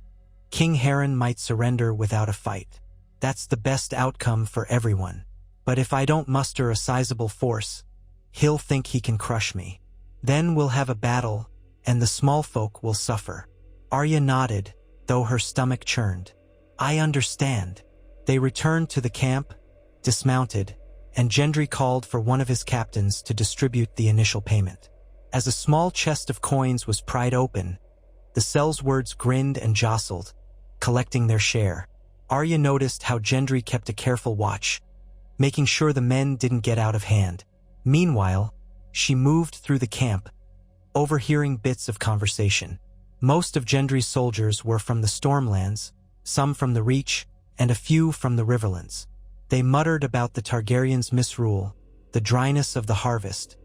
King Harren might surrender without a fight. That's the best outcome for everyone. But if I don't muster a sizable force, he'll think he can crush me. Then we'll have a battle, and the small folk will suffer. Arya nodded, though her stomach churned. I understand. They returned to the camp, dismounted, and Gendry called for one of his captains to distribute the initial payment. As a small chest of coins was pried open, the sellswords grinned and jostled, collecting their share. Arya noticed how Gendry kept a careful watch, making sure the men didn't get out of hand. Meanwhile, she moved through the camp, overhearing bits of conversation. Most of Gendry's soldiers were from the Stormlands, some from the Reach, and a few from the Riverlands. They muttered about the Targaryens' misrule, the dryness of the harvest,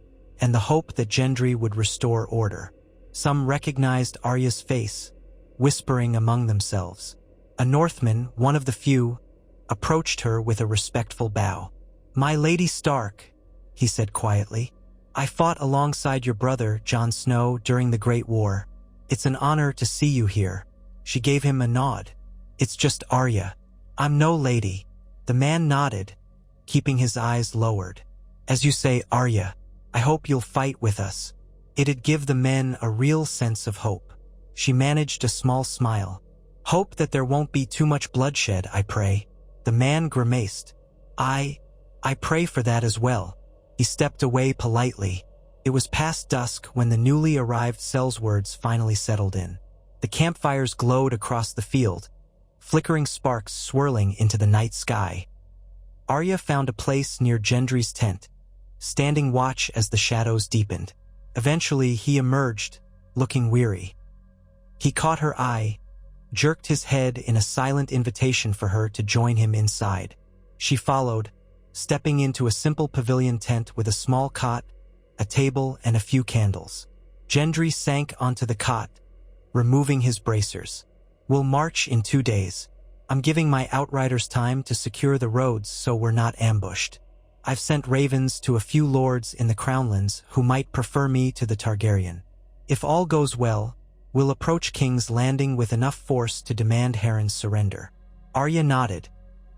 and the hope that Gendry would restore order. Some recognized Arya's face, whispering among themselves. A Northman, one of the few, approached her with a respectful bow. "My Lady Stark," he said quietly, "I fought alongside your brother, Jon Snow, during the Great War. It's an honor to see you here." She gave him a nod. "It's just Arya. I'm no lady." The man nodded, keeping his eyes lowered. "As you say, Arya, I hope you'll fight with us." It'd give the men a real sense of hope. She managed a small smile. "Hope that there won't be too much bloodshed, I pray." The man grimaced. I pray for that as well." He stepped away politely. It was past dusk when the newly arrived Sellswords finally settled in. The campfires glowed across the field, flickering sparks swirling into the night sky. Arya found a place near Gendry's tent, standing watch as the shadows deepened. Eventually, he emerged, looking weary. He caught her eye, jerked his head in a silent invitation for her to join him inside. She followed, stepping into a simple pavilion tent with a small cot, a table, and a few candles. Gendry sank onto the cot, removing his bracers. "We'll march in 2 days. I'm giving my outriders time to secure the roads so we're not ambushed. I've sent ravens to a few lords in the Crownlands who might prefer me to the Targaryen. If all goes well, we'll approach King's Landing with enough force to demand Harren's surrender." Arya nodded,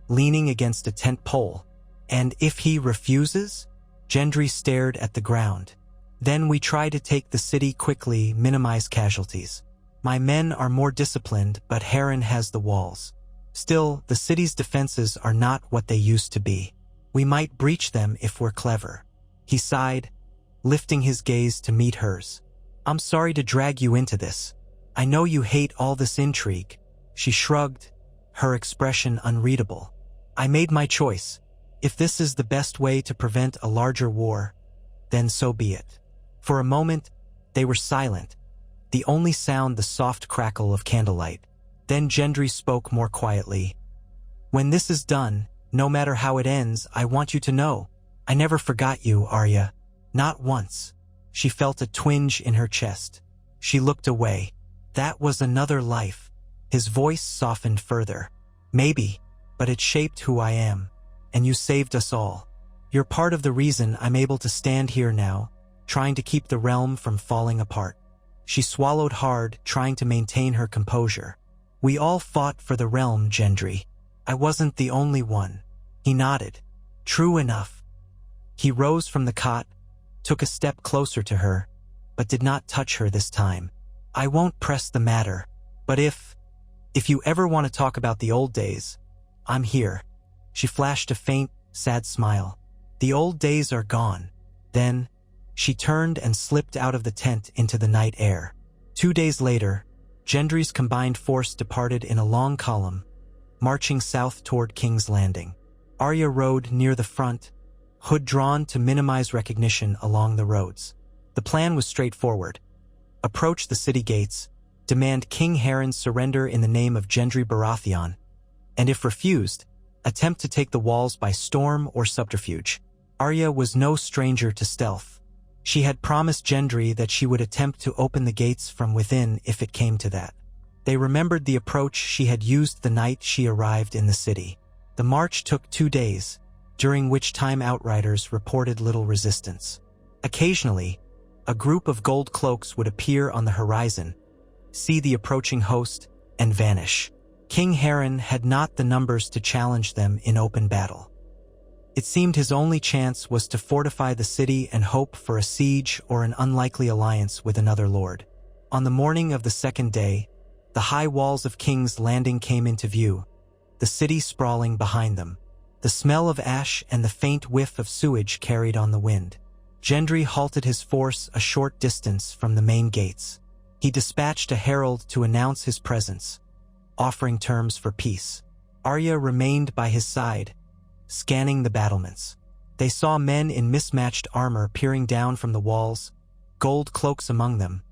leaning against a tent pole. "And if he refuses?" Gendry stared at the ground. "Then we try to take the city quickly, minimize casualties. My men are more disciplined, but Harren has the walls. Still, the city's defenses are not what they used to be. We might breach them if we're clever." He sighed, lifting his gaze to meet hers. "I'm sorry to drag you into this. I know you hate all this intrigue." She shrugged, her expression unreadable. "I made my choice. If this is the best way to prevent a larger war, then so be it." For a moment, they were silent, the only sound the soft crackle of candlelight. Then Gendry spoke more quietly. "When this is done, no matter how it ends, I want you to know, I never forgot you, Arya. Not once." She felt a twinge in her chest. She looked away. "That was another life." His voice softened further. "Maybe, but it shaped who I am. And you saved us all. You're part of the reason I'm able to stand here now, trying to keep the realm from falling apart." She swallowed hard, trying to maintain her composure. "We all fought for the realm, Gendry. I wasn't the only one." He nodded. "True enough." He rose from the cot, took a step closer to her, but did not touch her this time. "I won't press the matter, but if you ever want to talk about the old days, I'm here." She flashed a faint, sad smile. "The old days are gone." Then, she turned and slipped out of the tent into the night air. 2 days later, Gendry's combined force departed in a long column, marching south toward King's Landing. Arya rode near the front, hood drawn to minimize recognition along the roads. The plan was straightforward. Approach the city gates, demand King Harren's surrender in the name of Gendry Baratheon, and if refused, attempt to take the walls by storm or subterfuge. Arya was no stranger to stealth. She had promised Gendry that she would attempt to open the gates from within if it came to that. They remembered the approach she had used the night she arrived in the city. The march took 2 days, during which time outriders reported little resistance. Occasionally, a group of gold cloaks would appear on the horizon, see the approaching host, and vanish. King Harren had not the numbers to challenge them in open battle. It seemed his only chance was to fortify the city and hope for a siege or an unlikely alliance with another lord. On the morning of the second day, the high walls of King's Landing came into view, the city sprawling behind them. The smell of ash and the faint whiff of sewage carried on the wind. Gendry halted his force a short distance from the main gates. He dispatched a herald to announce his presence, offering terms for peace. Arya remained by his side, scanning the battlements. They saw men in mismatched armor peering down from the walls, gold cloaks among them,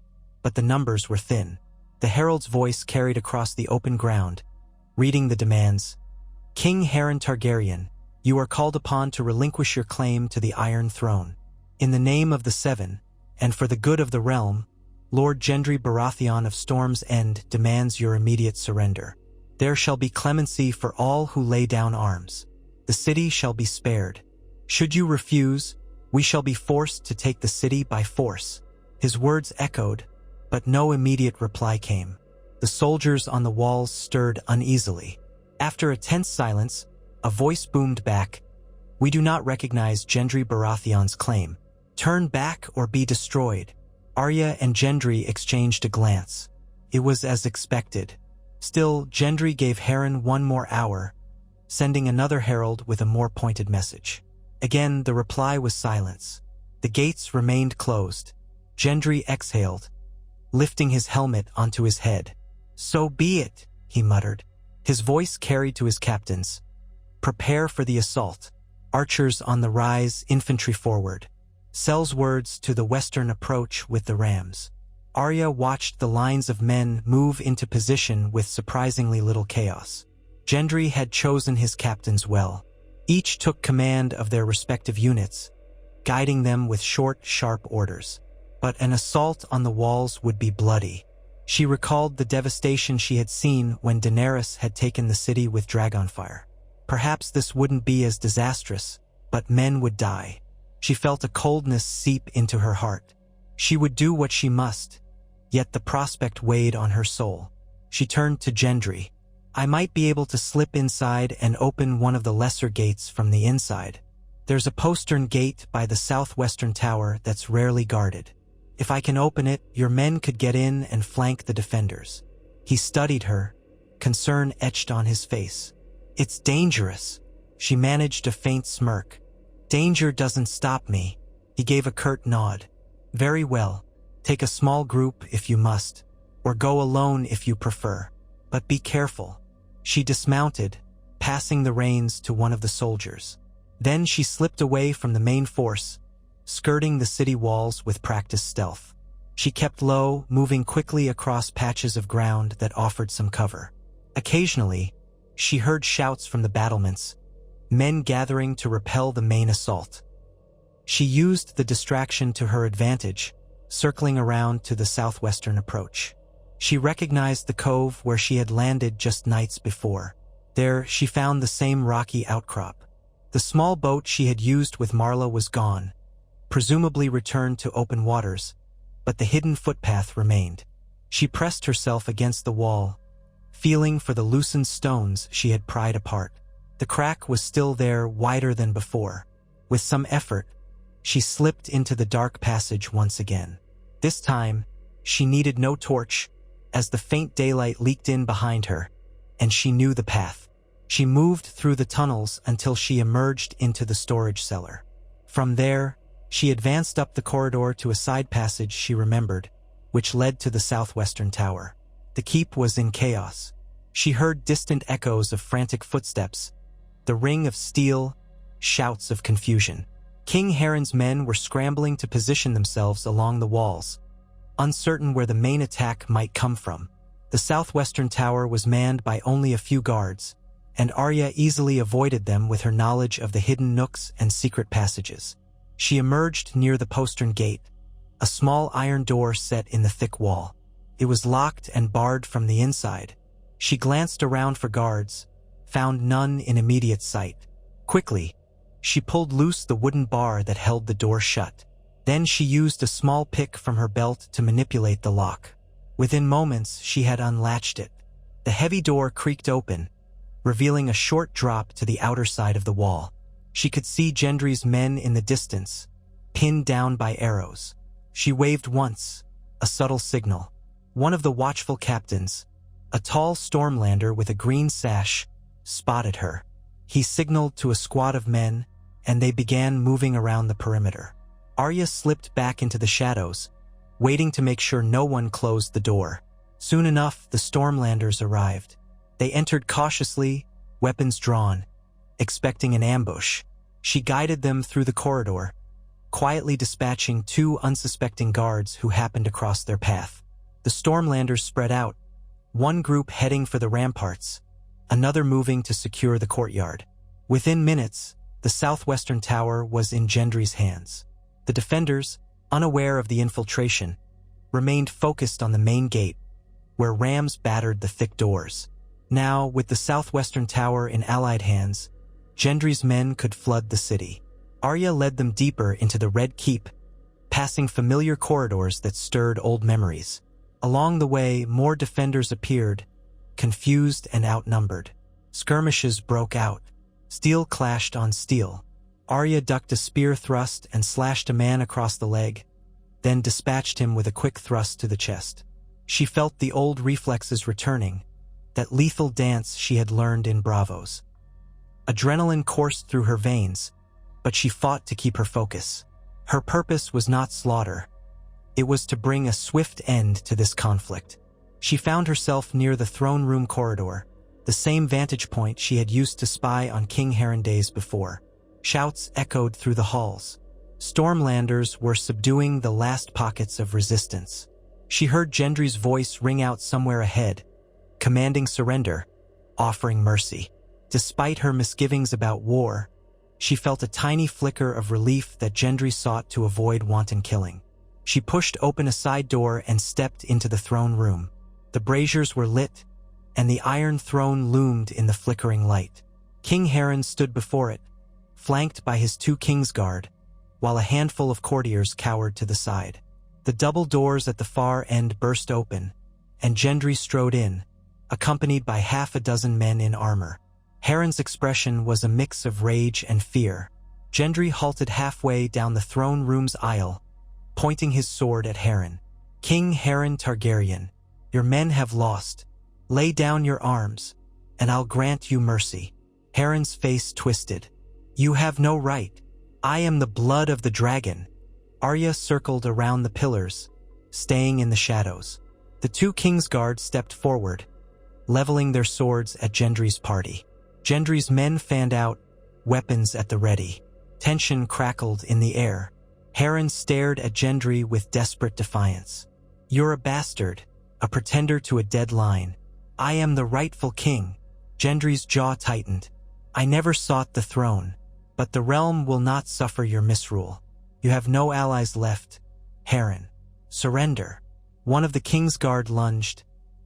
but the numbers were thin. The herald's voice carried across the open ground, reading the demands. "King Harren Targaryen, you are called upon to relinquish your claim to the Iron Throne. In the name of the Seven, and for the good of the realm, Lord Gendry Baratheon of Storm's End demands your immediate surrender. There shall be clemency for all who lay down arms. The city shall be spared. Should you refuse, we shall be forced to take the city by force." His words echoed, but no immediate reply came. The soldiers on the walls stirred uneasily. After a tense silence, a voice boomed back, "We do not recognize Gendry Baratheon's claim. Turn back or be destroyed." Arya and Gendry exchanged a glance. It was as expected. Still, Gendry gave Harren one more hour, sending another herald with a more pointed message. Again, the reply was silence. The gates remained closed. Gendry exhaled, lifting his helmet onto his head. "So be it," he muttered. His voice carried to his captains. "Prepare for the assault. Archers on the rise, infantry forward." Sel's words to the western approach with the rams. Arya watched the lines of men move into position with surprisingly little chaos. Gendry had chosen his captains well. Each took command of their respective units, guiding them with short, sharp orders. But an assault on the walls would be bloody. She recalled the devastation she had seen when Daenerys had taken the city with dragonfire. Perhaps this wouldn't be as disastrous, but men would die. She felt a coldness seep into her heart. She would do what she must, yet the prospect weighed on her soul. She turned to Gendry. "I might be able to slip inside and open one of the lesser gates from the inside. There's a postern gate by the southwestern tower that's rarely guarded. If I can open it, your men could get in and flank the defenders." He studied her, concern etched on his face. "It's dangerous." She managed a faint smirk. "Danger doesn't stop me." He gave a curt nod. "Very well. Take a small group if you must, or go alone if you prefer. But be careful." She dismounted, passing the reins to one of the soldiers. Then she slipped away from the main force, skirting the city walls with practiced stealth. She kept low, moving quickly across patches of ground that offered some cover. Occasionally, she heard shouts from the battlements, men gathering to repel the main assault. She used the distraction to her advantage, circling around to the southwestern approach. She recognized the cove where she had landed just nights before. There, she found the same rocky outcrop. The small boat she had used with Marla was gone, presumably returned to open waters, but the hidden footpath remained. She pressed herself against the wall, feeling for the loosened stones she had pried apart. The crack was still there, wider than before. With some effort, she slipped into the dark passage once again. This time, she needed no torch, as the faint daylight leaked in behind her, and she knew the path. She moved through the tunnels until she emerged into the storage cellar. From there, she advanced up the corridor to a side passage she remembered, which led to the southwestern tower. The keep was in chaos. She heard distant echoes of frantic footsteps, the ring of steel, shouts of confusion. King Harren's men were scrambling to position themselves along the walls, uncertain where the main attack might come from. The southwestern tower was manned by only a few guards, and Arya easily avoided them with her knowledge of the hidden nooks and secret passages. She emerged near the postern gate, a small iron door set in the thick wall. It was locked and barred from the inside. She glanced around for guards, found none in immediate sight. Quickly, she pulled loose the wooden bar that held the door shut. Then she used a small pick from her belt to manipulate the lock. Within moments, she had unlatched it. The heavy door creaked open, revealing a short drop to the outer side of the wall. She could see Gendry's men in the distance, pinned down by arrows. She waved once, a subtle signal. One of the watchful captains, a tall Stormlander with a green sash, spotted her. He signaled to a squad of men, and they began moving around the perimeter. Arya slipped back into the shadows, waiting to make sure no one closed the door. Soon enough, the Stormlanders arrived. They entered cautiously, weapons drawn, expecting an ambush. She guided them through the corridor, quietly dispatching 2 unsuspecting guards who happened to cross their path. The Stormlanders spread out, one group heading for the ramparts, another moving to secure the courtyard. Within minutes, the southwestern tower was in Gendry's hands. The defenders, unaware of the infiltration, remained focused on the main gate, where rams battered the thick doors. Now, with the southwestern tower in allied hands, Gendry's men could flood the city. Arya led them deeper into the Red Keep, passing familiar corridors that stirred old memories. Along the way, more defenders appeared, confused and outnumbered. Skirmishes broke out. Steel clashed on steel. Arya ducked a spear thrust and slashed a man across the leg, then dispatched him with a quick thrust to the chest. She felt the old reflexes returning, that lethal dance she had learned in Bravos. Adrenaline coursed through her veins, but she fought to keep her focus. Her purpose was not slaughter. It was to bring a swift end to this conflict. She found herself near the throne room corridor, the same vantage point she had used to spy on King Harren days before. Shouts echoed through the halls. Stormlanders were subduing the last pockets of resistance. She heard Gendry's voice ring out somewhere ahead, commanding surrender, offering mercy. Despite her misgivings about war, she felt a tiny flicker of relief that Gendry sought to avoid wanton killing. She pushed open a side door and stepped into the throne room. The braziers were lit, and the Iron Throne loomed in the flickering light. King Harren stood before it, flanked by his 2 Kingsguard, while a handful of courtiers cowered to the side. The double doors at the far end burst open, and Gendry strode in, accompanied by half a dozen men in armor. Harren's expression was a mix of rage and fear. Gendry halted halfway down the throne room's aisle, pointing his sword at Harren. "King Harren Targaryen, your men have lost. Lay down your arms, and I'll grant you mercy." Harren's face twisted. "You have no right. I am the blood of the dragon." Arya circled around the pillars, staying in the shadows. The 2 Kingsguard stepped forward, leveling their swords at Gendry's party. Gendry's men fanned out, weapons at the ready. Tension crackled in the air. Harren stared at Gendry with desperate defiance. "You're a bastard, a pretender to a dead line. I am the rightful king." Gendry's jaw tightened. "I never sought the throne, but the realm will not suffer your misrule. You have no allies left, Harren. Surrender." One of the Kingsguard lunged,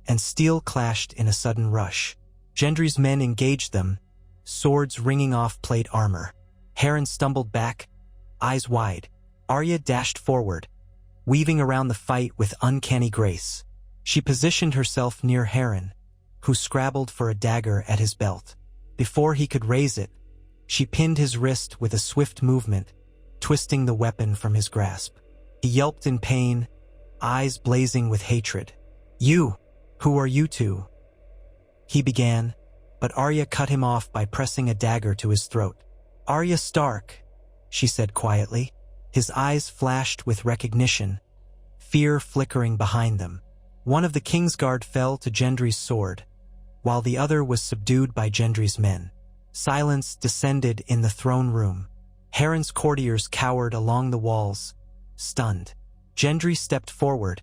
and steel clashed in a sudden rush. Gendry's men engaged them, swords ringing off plate armor. Harren stumbled back, eyes wide. Arya dashed forward, weaving around the fight with uncanny grace. She positioned herself near Harren, who scrabbled for a dagger at his belt. Before he could raise it, she pinned his wrist with a swift movement, twisting the weapon from his grasp. He yelped in pain, eyes blazing with hatred. "You! Who are you two?" he began, but Arya cut him off by pressing a dagger to his throat. "Arya Stark," she said quietly. His eyes flashed with recognition, fear flickering behind them. One of the Kingsguard fell to Gendry's sword, while the other was subdued by Gendry's men. Silence descended in the throne room. Harren's courtiers cowered along the walls, stunned. Gendry stepped forward,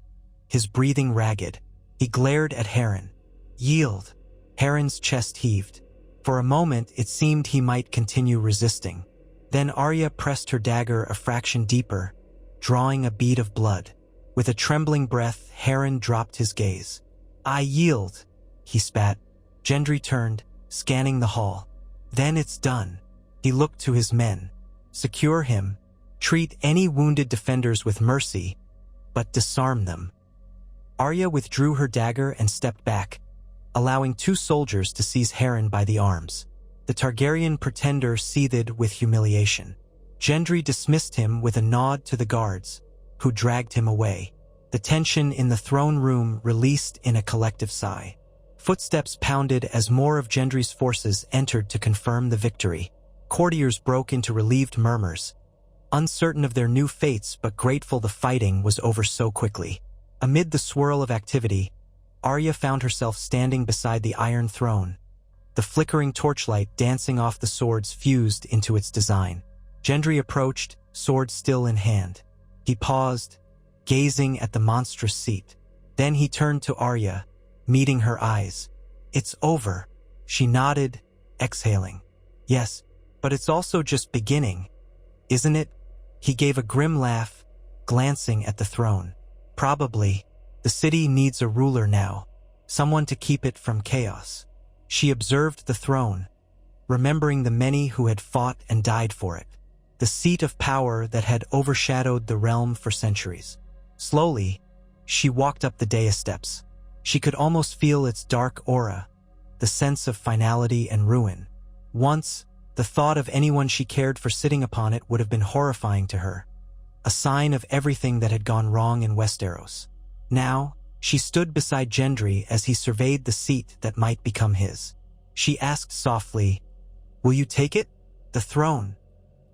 his breathing ragged. He glared at Harren. "Yield." Harren's chest heaved. For a moment it seemed he might continue resisting. Then Arya pressed her dagger a fraction deeper, drawing a bead of blood. With a trembling breath, Harren dropped his gaze. "I yield," he spat. Gendry turned, scanning the hall. "Then it's done." He looked to his men. "Secure him. Treat any wounded defenders with mercy, but disarm them." Arya withdrew her dagger and stepped back, allowing 2 soldiers to seize Harren by the arms. The Targaryen pretender seethed with humiliation. Gendry dismissed him with a nod to the guards, who dragged him away. The tension in the throne room released in a collective sigh. Footsteps pounded as more of Gendry's forces entered to confirm the victory. Courtiers broke into relieved murmurs, uncertain of their new fates but grateful the fighting was over so quickly. Amid the swirl of activity, Arya found herself standing beside the Iron Throne, the flickering torchlight dancing off the swords fused into its design. Gendry approached, sword still in hand. He paused, gazing at the monstrous seat. Then he turned to Arya, meeting her eyes. "It's over." She nodded, exhaling. "Yes, but it's also just beginning, isn't it?" He gave a grim laugh, glancing at the throne. Probably, the city needs a ruler now, someone to keep it from chaos. She observed the throne, remembering the many who had fought and died for it, the seat of power that had overshadowed the realm for centuries. Slowly, she walked up the dais steps. She could almost feel its dark aura, the sense of finality and ruin. Once, the thought of anyone she cared for sitting upon it would have been horrifying to her, a sign of everything that had gone wrong in Westeros. Now, she stood beside Gendry as he surveyed the seat that might become his. She asked softly, "Will you take it?" "The throne."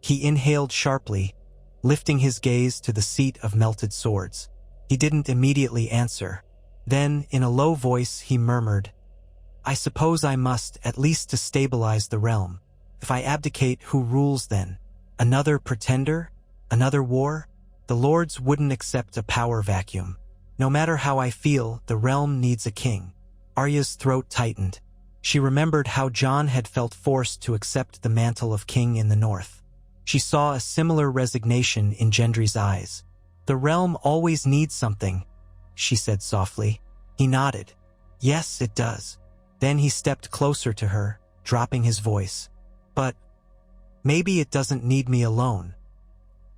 He inhaled sharply, lifting his gaze to the seat of melted swords. He didn't immediately answer. Then, in a low voice, he murmured, "I suppose I must, at least to stabilize the realm. If I abdicate, who rules then? Another pretender? Another war? The lords wouldn't accept a power vacuum. No matter how I feel, the realm needs a king." Arya's throat tightened. She remembered how Jon had felt forced to accept the mantle of king in the north. She saw a similar resignation in Gendry's eyes. "The realm always needs something," she said softly. He nodded. "Yes, it does." Then he stepped closer to her, dropping his voice. "But maybe it doesn't need me alone."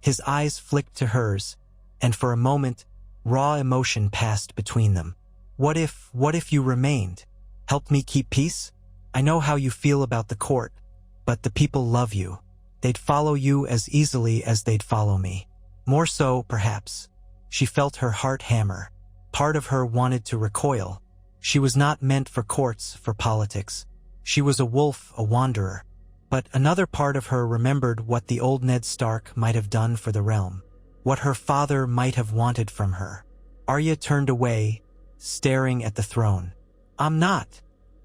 His eyes flicked to hers, and for a moment, raw emotion passed between them. What if you remained? Helped me keep peace? I know how you feel about the court, but the people love you. They'd follow you as easily as they'd follow me. More so, perhaps." She felt her heart hammer. Part of her wanted to recoil. She was not meant for courts, for politics. She was a wolf, a wanderer. But another part of her remembered what the old Ned Stark might have done for the realm, what her father might have wanted from her. Arya turned away, staring at the throne. "I'm not,"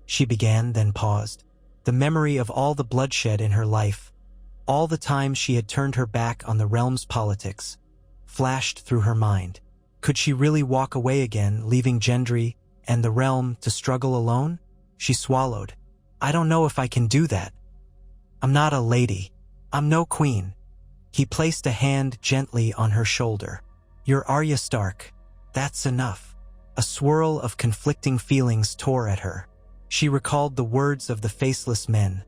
she began, then paused. The memory of all the bloodshed in her life, all the times she had turned her back on the realm's politics, flashed through her mind. Could she really walk away again, leaving Gendry and the realm to struggle alone? She swallowed. "I don't know if I can do that. I'm not a lady. I'm no queen." He placed a hand gently on her shoulder. "You're Arya Stark. That's enough." A swirl of conflicting feelings tore at her. She recalled the words of the faceless men,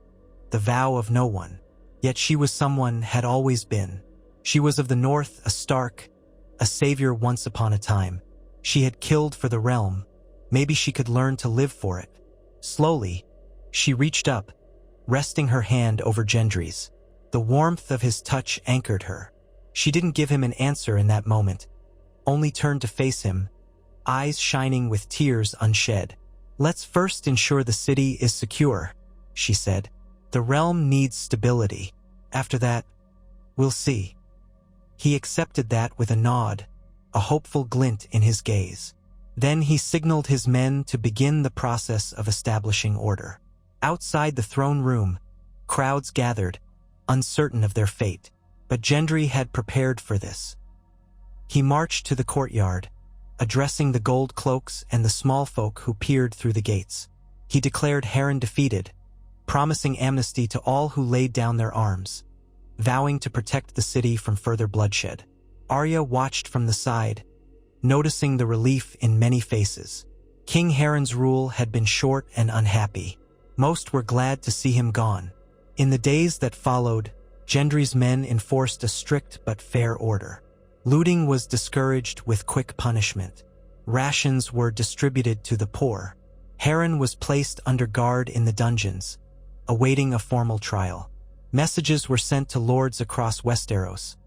the vow of no one. Yet she was someone, had always been. She was of the North, a Stark, a savior once upon a time. She had killed for the realm. Maybe she could learn to live for it. Slowly, she reached up, resting her hand over Gendry's. The warmth of his touch anchored her. She didn't give him an answer in that moment, only turned to face him, eyes shining with tears unshed. "Let's first ensure the city is secure," she said. "The realm needs stability. After that, we'll see." He accepted that with a nod, a hopeful glint in his gaze. Then he signaled his men to begin the process of establishing order. Outside the throne room, crowds gathered, uncertain of their fate. But Gendry had prepared for this. He marched to the courtyard, addressing the gold cloaks and the small folk who peered through the gates. He declared Harren defeated, promising amnesty to all who laid down their arms, vowing to protect the city from further bloodshed. Arya watched from the side, noticing the relief in many faces. King Harren's rule had been short and unhappy. Most were glad to see him gone. In the days that followed, Gendry's men enforced a strict but fair order. Looting was discouraged with quick punishment. Rations were distributed to the poor. Harren was placed under guard in the dungeons, awaiting a formal trial. Messages were sent to lords across Westeros,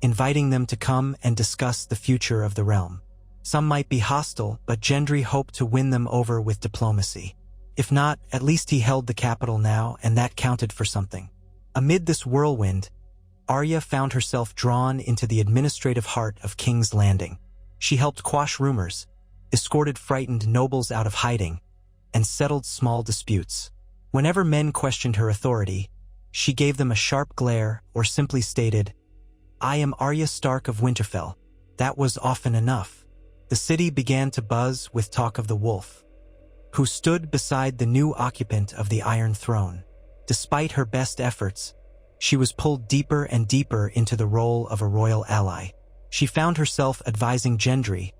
inviting them to come and discuss the future of the realm. Some might be hostile, but Gendry hoped to win them over with diplomacy. If not, at least he held the capital now, and that counted for something. Amid this whirlwind, Arya found herself drawn into the administrative heart of King's Landing. She helped quash rumors, escorted frightened nobles out of hiding, and settled small disputes. Whenever men questioned her authority, she gave them a sharp glare or simply stated, "I am Arya Stark of Winterfell." That was often enough. The city began to buzz with talk of the wolf, who stood beside the new occupant of the Iron Throne. Despite her best efforts, She was pulled deeper and deeper into the role of a royal ally. She found herself advising Gendry,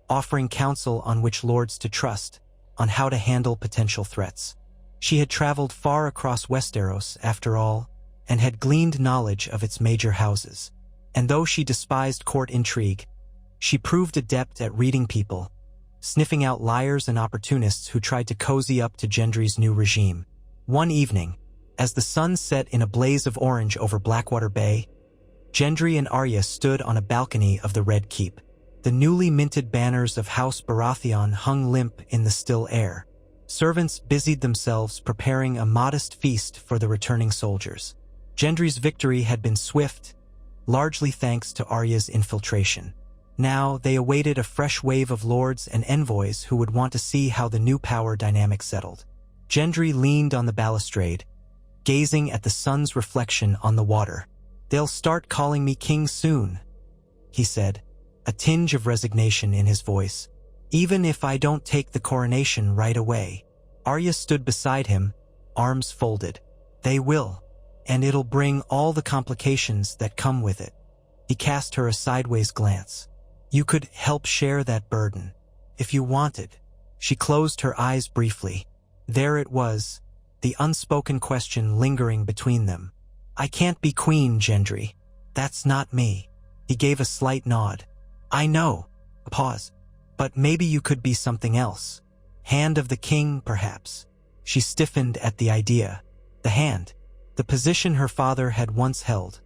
offering counsel on which lords to trust, on how to handle potential threats. She had traveled far across Westeros, after all, and had gleaned knowledge of its major houses. And though she despised court intrigue, she proved adept at reading people, sniffing out liars and opportunists who tried to cozy up to Gendry's new regime. One evening, as the sun set in a blaze of orange over Blackwater Bay, Gendry and Arya stood on a balcony of the Red Keep. The newly minted banners of House Baratheon hung limp in the still air. Servants busied themselves preparing a modest feast for the returning soldiers. Gendry's victory had been swift, largely thanks to Arya's infiltration. Now they awaited a fresh wave of lords and envoys who would want to see how the new power dynamic settled. Gendry leaned on the balustrade, gazing at the sun's reflection on the water. "They'll start calling me king soon," he said, a tinge of resignation in his voice. "Even if I don't take the coronation right away." Arya stood beside him, arms folded. "They will, and it'll bring all the complications that come with it." He cast her a sideways glance. "You could help share that burden, if you wanted." She closed her eyes briefly. There it was, the unspoken question lingering between them. "I can't be queen, Gendry. That's not me." He gave a slight nod. "I know." A pause. "But maybe you could be something else. Hand of the king, perhaps." She stiffened at the idea. The hand. The position her father had once held.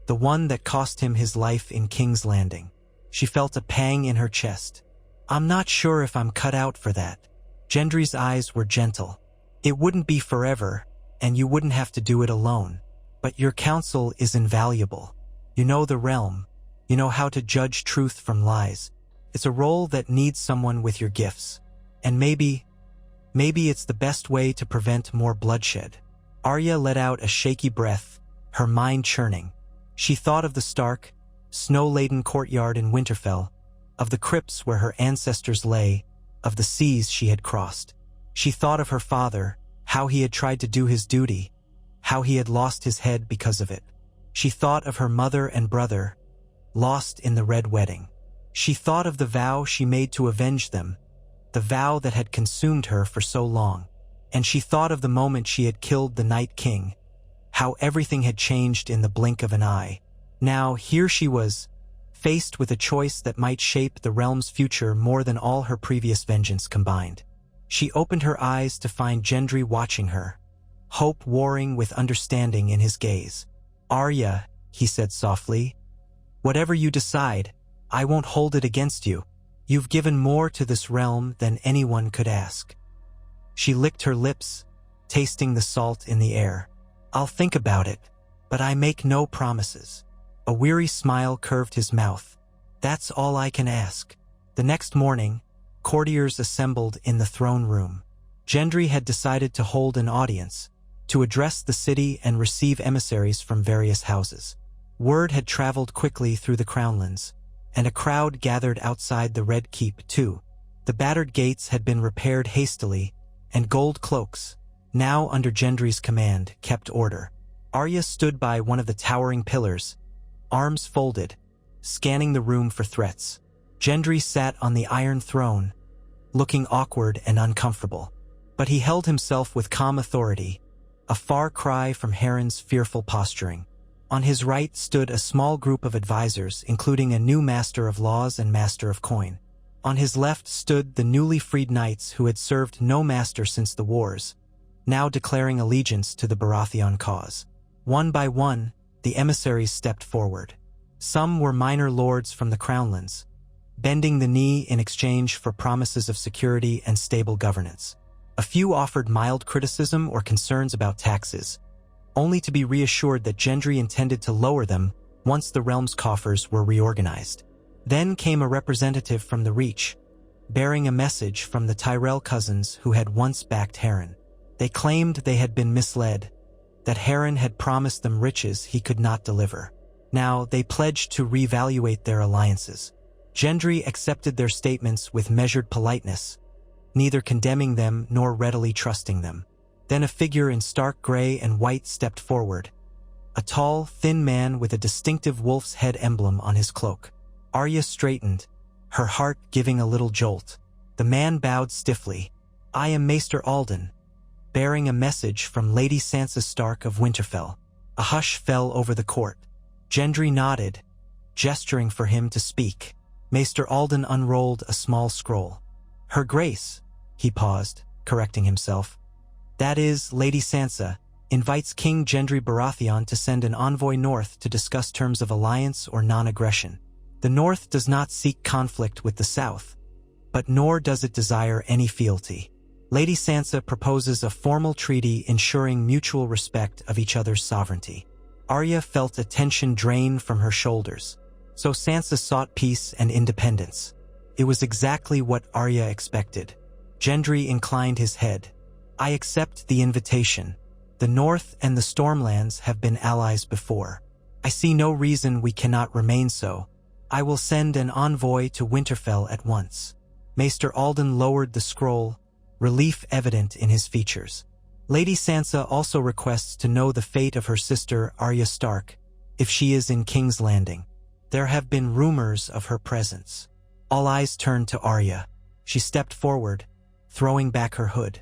The one that cost him his life in King's Landing. She felt a pang in her chest. "I'm not sure if I'm cut out for that." Gendry's eyes were gentle. "It wouldn't be forever, and you wouldn't have to do it alone. But your counsel is invaluable. You know the realm. You know how to judge truth from lies. It's a role that needs someone with your gifts. And maybe it's the best way to prevent more bloodshed." Arya let out a shaky breath, her mind churning. She thought of the stark, snow-laden courtyard in Winterfell, of the crypts where her ancestors lay, of the seas she had crossed. She thought of her father, how he had tried to do his duty, how he had lost his head because of it. She thought of her mother and brother, lost in the Red Wedding. She thought of the vow she made to avenge them, the vow that had consumed her for so long. And she thought of the moment she had killed the Night King, how everything had changed in the blink of an eye. Now here she was, faced with a choice that might shape the realm's future more than all her previous vengeance combined. She opened her eyes to find Gendry watching her, hope warring with understanding in his gaze. "Arya," he said softly, "whatever you decide, I won't hold it against you. You've given more to this realm than anyone could ask." She licked her lips, tasting the salt in the air. "I'll think about it, but I make no promises." A weary smile curved his mouth. "That's all I can ask." The next morning, courtiers assembled in the throne room. Gendry had decided to hold an audience, to address the city and receive emissaries from various houses. Word had traveled quickly through the Crownlands, and a crowd gathered outside the Red Keep too. The battered gates had been repaired hastily, and gold cloaks, now under Gendry's command, kept order. Arya stood by one of the towering pillars, arms folded, scanning the room for threats. Gendry sat on the Iron Throne, looking awkward and uncomfortable. But he held himself with calm authority, a far cry from Harren's fearful posturing. On his right stood a small group of advisors, including a new Master of Laws and Master of Coin. On his left stood the newly freed knights who had served no master since the wars, now declaring allegiance to the Baratheon cause. One by one, the emissaries stepped forward. Some were minor lords from the Crownlands, bending the knee in exchange for promises of security and stable governance. A few offered mild criticism or concerns about taxes, only to be reassured that Gendry intended to lower them once the realm's coffers were reorganized. Then came a representative from the Reach, bearing a message from the Tyrell cousins who had once backed Harren. They claimed they had been misled, that Harren had promised them riches he could not deliver. Now they pledged to reevaluate their alliances. Gendry accepted their statements with measured politeness, neither condemning them nor readily trusting them. Then a figure in stark gray and white stepped forward, a tall, thin man with a distinctive wolf's head emblem on his cloak. Arya straightened, her heart giving a little jolt. The man bowed stiffly. "I am Maester Alden, bearing a message from Lady Sansa Stark of Winterfell." A hush fell over the court. Gendry nodded, gesturing for him to speak. Maester Alden unrolled a small scroll. "Her Grace," he paused, correcting himself. "That is, Lady Sansa invites King Gendry Baratheon to send an envoy north to discuss terms of alliance or non-aggression. The North does not seek conflict with the South, but nor does it desire any fealty. Lady Sansa proposes a formal treaty ensuring mutual respect of each other's sovereignty." Arya felt a tension drain from her shoulders. So Sansa sought peace and independence. It was exactly what Arya expected. Gendry inclined his head. "I accept the invitation. The North and the Stormlands have been allies before. I see no reason we cannot remain so. I will send an envoy to Winterfell at once." Maester Alden lowered the scroll, relief evident in his features. "Lady Sansa also requests to know the fate of her sister Arya Stark, if she is in King's Landing. There have been rumors of her presence." All eyes turned to Arya. She stepped forward, throwing back her hood.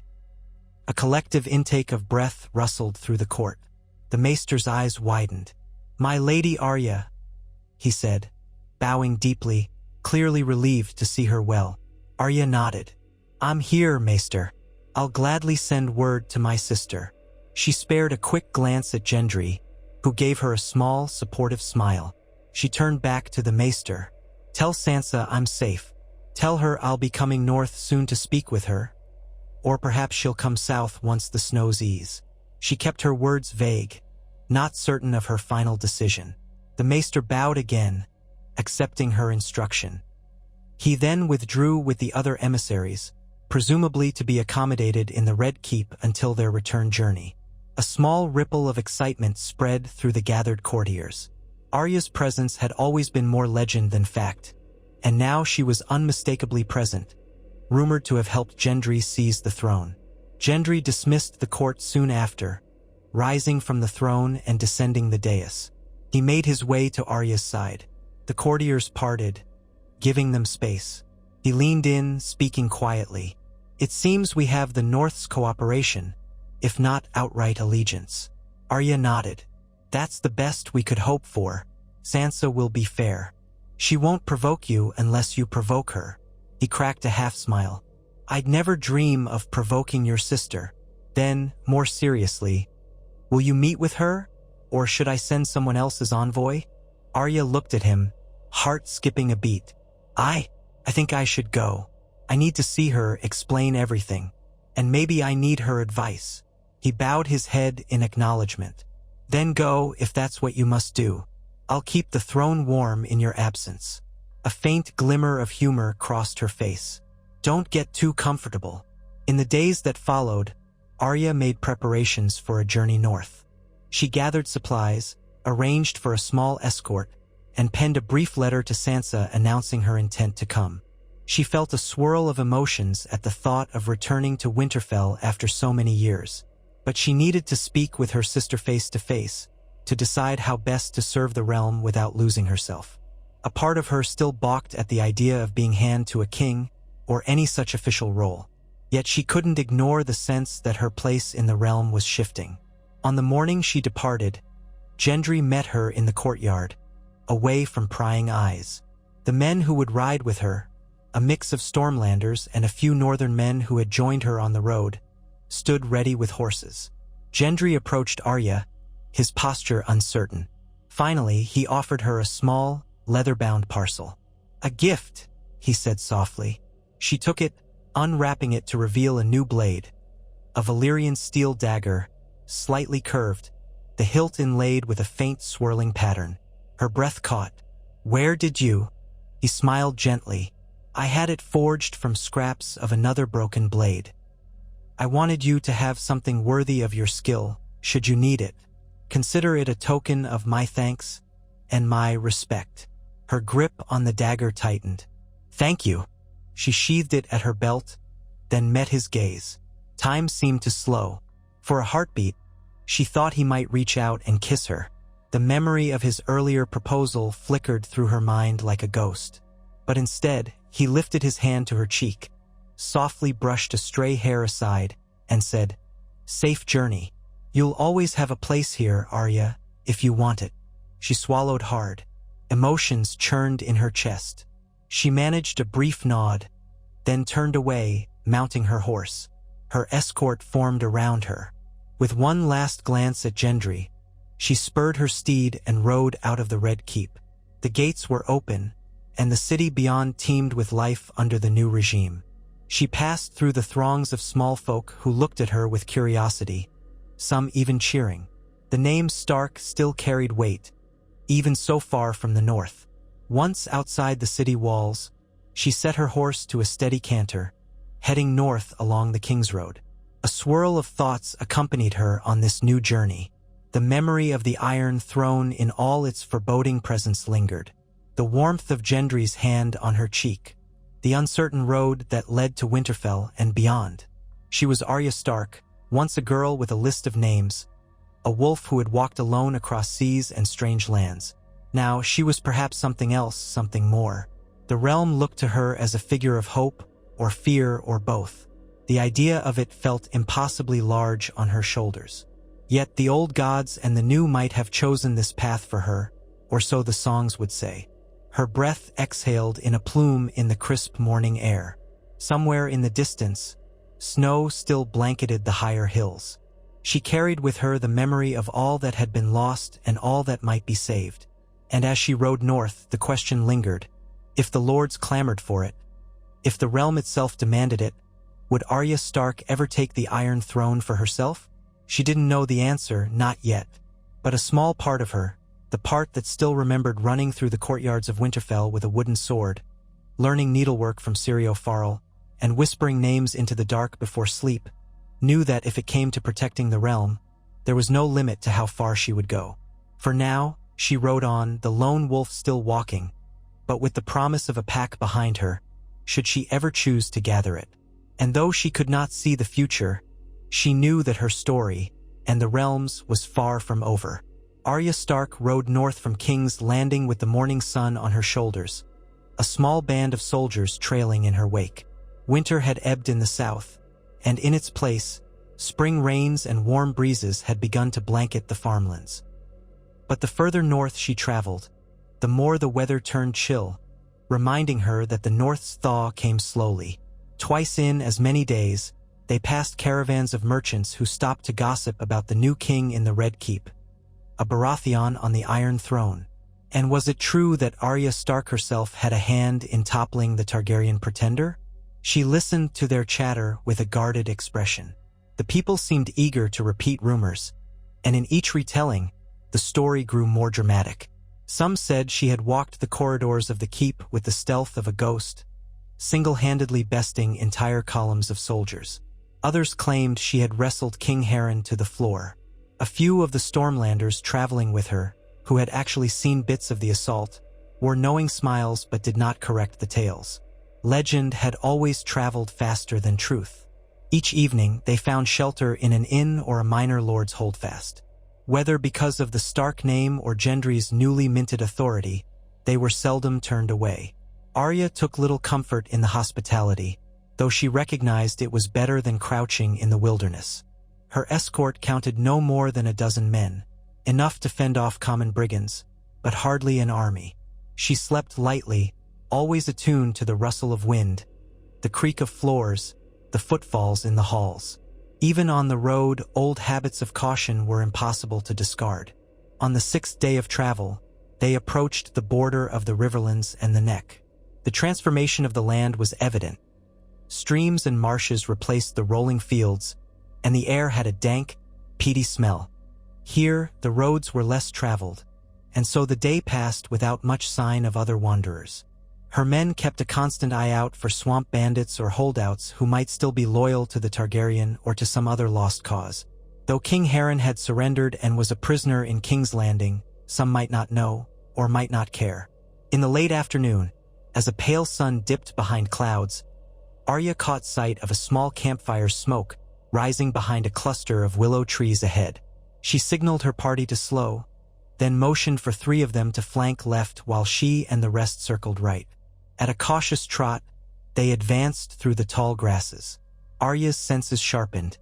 A collective intake of breath rustled through the court. The maester's eyes widened. "My Lady Arya," he said, bowing deeply, clearly relieved to see her well. Arya nodded. "I'm here, Maester. I'll gladly send word to my sister." She spared a quick glance at Gendry, who gave her a small, supportive smile. She turned back to the Maester. "Tell Sansa I'm safe. Tell her I'll be coming north soon to speak with her. Or perhaps she'll come south once the snows ease." She kept her words vague, not certain of her final decision. The Maester bowed again, accepting her instruction. He then withdrew with the other emissaries, presumably to be accommodated in the Red Keep until their return journey. A small ripple of excitement spread through the gathered courtiers. Arya's presence had always been more legend than fact, and now she was unmistakably present, rumored to have helped Gendry seize the throne. Gendry dismissed the court soon after, rising from the throne and descending the dais. He made his way to Arya's side. The courtiers parted, giving them space. He leaned in, speaking quietly. "It seems we have the North's cooperation, if not outright allegiance." Arya nodded. "That's the best we could hope for. Sansa will be fair. She won't provoke you unless you provoke her." He cracked a half-smile. "I'd never dream of provoking your sister." Then, more seriously, "Will you meet with her, or should I send someone else as envoy?" Arya looked at him, heart skipping a beat. I think I should go. I need to see her, explain everything. And maybe I need her advice." He bowed his head in acknowledgement. "Then go, if that's what you must do. I'll keep the throne warm in your absence." A faint glimmer of humor crossed her face. "Don't get too comfortable." In the days that followed, Arya made preparations for a journey north. She gathered supplies, arranged for a small escort, and penned a brief letter to Sansa announcing her intent to come. She felt a swirl of emotions at the thought of returning to Winterfell after so many years, but she needed to speak with her sister face to face, to decide how best to serve the realm without losing herself. A part of her still balked at the idea of being hand to a king, or any such official role. Yet she couldn't ignore the sense that her place in the realm was shifting. On the morning she departed, Gendry met her in the courtyard, away from prying eyes. The men who would ride with her, a mix of Stormlanders and a few northern men who had joined her on the road, stood ready with horses. Gendry approached Arya, his posture uncertain. Finally, he offered her a small, leather-bound parcel. "A gift," he said softly. She took it, unwrapping it to reveal a new blade, a Valyrian steel dagger, slightly curved, the hilt inlaid with a faint swirling pattern. Her breath caught. "Where did you?" He smiled gently. "I had it forged from scraps of another broken blade. I wanted you to have something worthy of your skill, should you need it. Consider it a token of my thanks and my respect." Her grip on the dagger tightened. "Thank you." She sheathed it at her belt, then met his gaze. Time seemed to slow. For a heartbeat, she thought he might reach out and kiss her. The memory of his earlier proposal flickered through her mind like a ghost. But instead, he lifted his hand to her cheek, softly brushed a stray hair aside, and said, "Safe journey. You'll always have a place here, Arya, if you want it." She swallowed hard. Emotions churned in her chest. She managed a brief nod, then turned away, mounting her horse. Her escort formed around her. With one last glance at Gendry, she spurred her steed and rode out of the Red Keep. The gates were open, and the city beyond teemed with life under the new regime. She passed through the throngs of small folk who looked at her with curiosity, some even cheering. The name Stark still carried weight, even so far from the north. Once outside the city walls, she set her horse to a steady canter, heading north along the King's Road. A swirl of thoughts accompanied her on this new journey. The memory of the Iron Throne in all its foreboding presence lingered. The warmth of Gendry's hand on her cheek. The uncertain road that led to Winterfell and beyond. She was Arya Stark, once a girl with a list of names, a wolf who had walked alone across seas and strange lands. Now she was perhaps something else, something more. The realm looked to her as a figure of hope, or fear, or both. The idea of it felt impossibly large on her shoulders. Yet the old gods and the new might have chosen this path for her, or so the songs would say. Her breath exhaled in a plume in the crisp morning air. Somewhere in the distance, snow still blanketed the higher hills. She carried with her the memory of all that had been lost and all that might be saved. And as she rode north, the question lingered. If the lords clamored for it, if the realm itself demanded it, would Arya Stark ever take the Iron Throne for herself? She didn't know the answer, not yet. But a small part of her, the part that still remembered running through the courtyards of Winterfell with a wooden sword, learning needlework from Syrio Farrell, and whispering names into the dark before sleep, knew that if it came to protecting the realm, there was no limit to how far she would go. For now, she rode on, the lone wolf still walking, but with the promise of a pack behind her, should she ever choose to gather it. And though she could not see the future, she knew that her story, and the realms, was far from over. Arya Stark rode north from King's Landing with the morning sun on her shoulders, a small band of soldiers trailing in her wake. Winter had ebbed in the south, and in its place, spring rains and warm breezes had begun to blanket the farmlands. But the further north she traveled, the more the weather turned chill, reminding her that the north's thaw came slowly. Twice in as many days, they passed caravans of merchants who stopped to gossip about the new king in the Red Keep, a Baratheon on the Iron Throne. And was it true that Arya Stark herself had a hand in toppling the Targaryen pretender? She listened to their chatter with a guarded expression. The people seemed eager to repeat rumors, and in each retelling, the story grew more dramatic. Some said she had walked the corridors of the keep with the stealth of a ghost, single-handedly besting entire columns of soldiers. Others claimed she had wrestled King Harren to the floor. A few of the Stormlanders traveling with her, who had actually seen bits of the assault, wore knowing smiles but did not correct the tales. Legend had always traveled faster than truth. Each evening, they found shelter in an inn or a minor lord's holdfast. Whether because of the Stark name or Gendry's newly minted authority, they were seldom turned away. Arya took little comfort in the hospitality, though she recognized it was better than crouching in the wilderness. Her escort counted no more than a dozen men, enough to fend off common brigands, but hardly an army. She slept lightly, always attuned to the rustle of wind, the creak of floors, the footfalls in the halls. Even on the road, old habits of caution were impossible to discard. On the 6th day of travel, they approached the border of the Riverlands and the Neck. The transformation of the land was evident. Streams and marshes replaced the rolling fields, and the air had a dank, peaty smell. Here, the roads were less traveled, and so the day passed without much sign of other wanderers. Her men kept a constant eye out for swamp bandits or holdouts who might still be loyal to the Targaryen or to some other lost cause. Though King Harren had surrendered and was a prisoner in King's Landing, some might not know or might not care. In the late afternoon, as a pale sun dipped behind clouds, Arya caught sight of a small campfire's smoke rising behind a cluster of willow trees ahead. She signaled her party to slow, then motioned for 3 of them to flank left while she and the rest circled right. At a cautious trot, they advanced through the tall grasses. Arya's senses sharpened.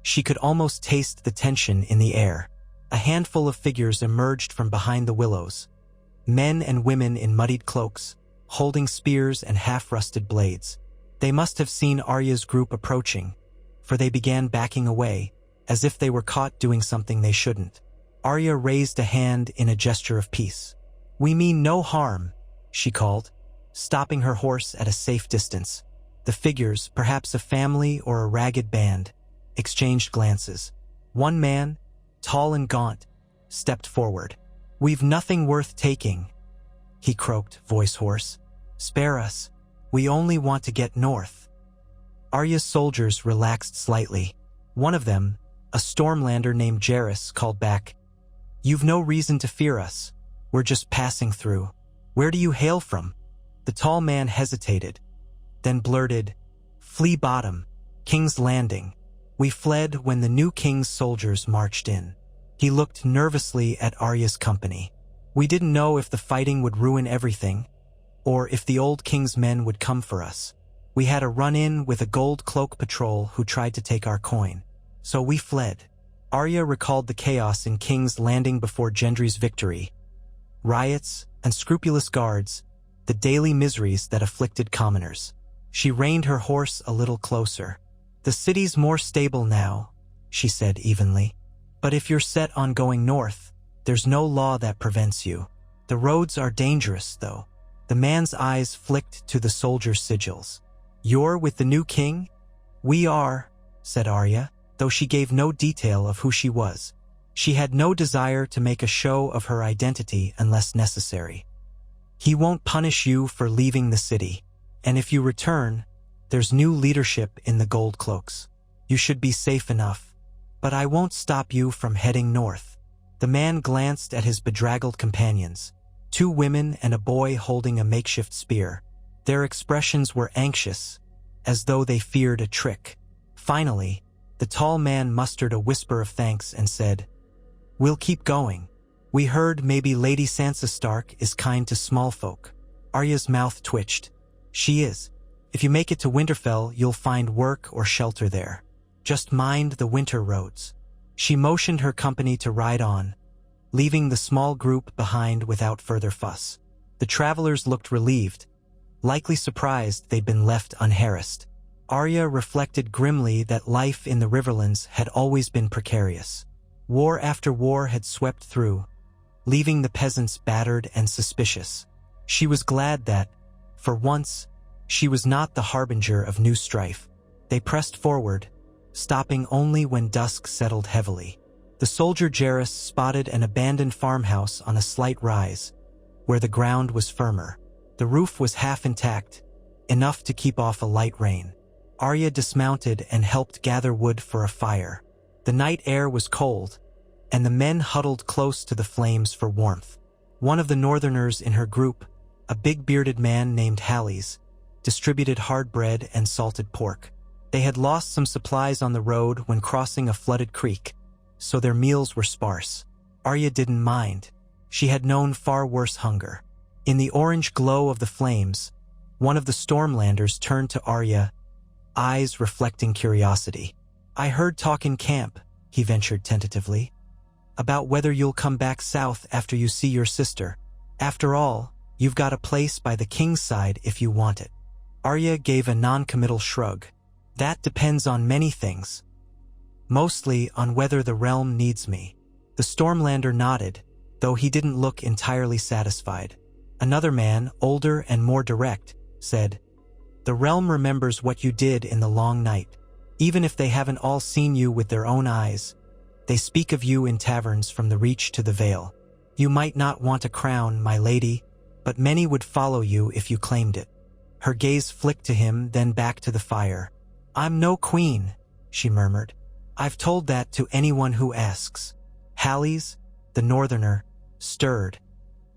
She could almost taste the tension in the air. A handful of figures emerged from behind the willows. Men and women in muddied cloaks, holding spears and half-rusted blades. They must have seen Arya's group approaching, for they began backing away, as if they were caught doing something they shouldn't. Arya raised a hand in a gesture of peace. "We mean no harm," she called, stopping her horse at a safe distance. The figures, perhaps a family or a ragged band, exchanged glances. One man, tall and gaunt, stepped forward. "We've nothing worth taking," he croaked, voice hoarse. "Spare us. We only want to get north." Arya's soldiers relaxed slightly. One of them, a Stormlander named Jairus, called back, "You've no reason to fear us. We're just passing through. Where do you hail from?" The tall man hesitated, then blurted, "Flea Bottom, King's Landing. We fled when the new king's soldiers marched in." He looked nervously at Arya's company. "We didn't know if the fighting would ruin everything, or if the old king's men would come for us. We had a run-in with a gold cloak patrol who tried to take our coin. So we fled." Arya recalled the chaos in King's Landing before Gendry's victory. Riots, unscrupulous guards, the daily miseries that afflicted commoners. She reined her horse a little closer. "The city's more stable now," she said evenly. "But if you're set on going north, there's no law that prevents you. The roads are dangerous, though." The man's eyes flicked to the soldiers' sigils. "You're with the new king?" "We are," said Arya, though she gave no detail of who she was. She had no desire to make a show of her identity unless necessary. "He won't punish you for leaving the city. And if you return, there's new leadership in the Gold Cloaks. You should be safe enough. But I won't stop you from heading north." The man glanced at his bedraggled companions, 2 women and a boy holding a makeshift spear. Their expressions were anxious, as though they feared a trick. Finally, the tall man mustered a whisper of thanks and said, "We'll keep going. We heard maybe Lady Sansa Stark is kind to small folk." Arya's mouth twitched. "She is. If you make it to Winterfell, you'll find work or shelter there. Just mind the winter roads." She motioned her company to ride on, leaving the small group behind without further fuss. The travelers looked relieved, likely surprised they'd been left unharassed. Arya reflected grimly that life in the Riverlands had always been precarious. War after war had swept through, leaving the peasants battered and suspicious. She was glad that, for once, she was not the harbinger of new strife. They pressed forward, stopping only when dusk settled heavily. The soldier Jairus spotted an abandoned farmhouse on a slight rise, where the ground was firmer. The roof was half intact, enough to keep off a light rain. Arya dismounted and helped gather wood for a fire. The night air was cold, and the men huddled close to the flames for warmth. One of the northerners in her group, a big bearded man named Halleys, distributed hard bread and salted pork. They had lost some supplies on the road when crossing a flooded creek, so their meals were sparse. Arya didn't mind. She had known far worse hunger. In the orange glow of the flames, one of the Stormlanders turned to Arya, eyes reflecting curiosity. "I heard talk in camp," he ventured tentatively, "about whether you'll come back south after you see your sister. After all, you've got a place by the king's side if you want it." Arya gave a non-committal shrug. "That depends on many things. Mostly on whether the realm needs me." The Stormlander nodded, though he didn't look entirely satisfied. Another man, older and more direct, said, "The realm remembers what you did in the long night. Even if they haven't all seen you with their own eyes, they speak of you in taverns from the Reach to the Vale. You might not want a crown, my lady, but many would follow you if you claimed it." Her gaze flicked to him, then back to the fire. "I'm no queen," she murmured. "I've told that to anyone who asks." Halleys, the northerner, stirred,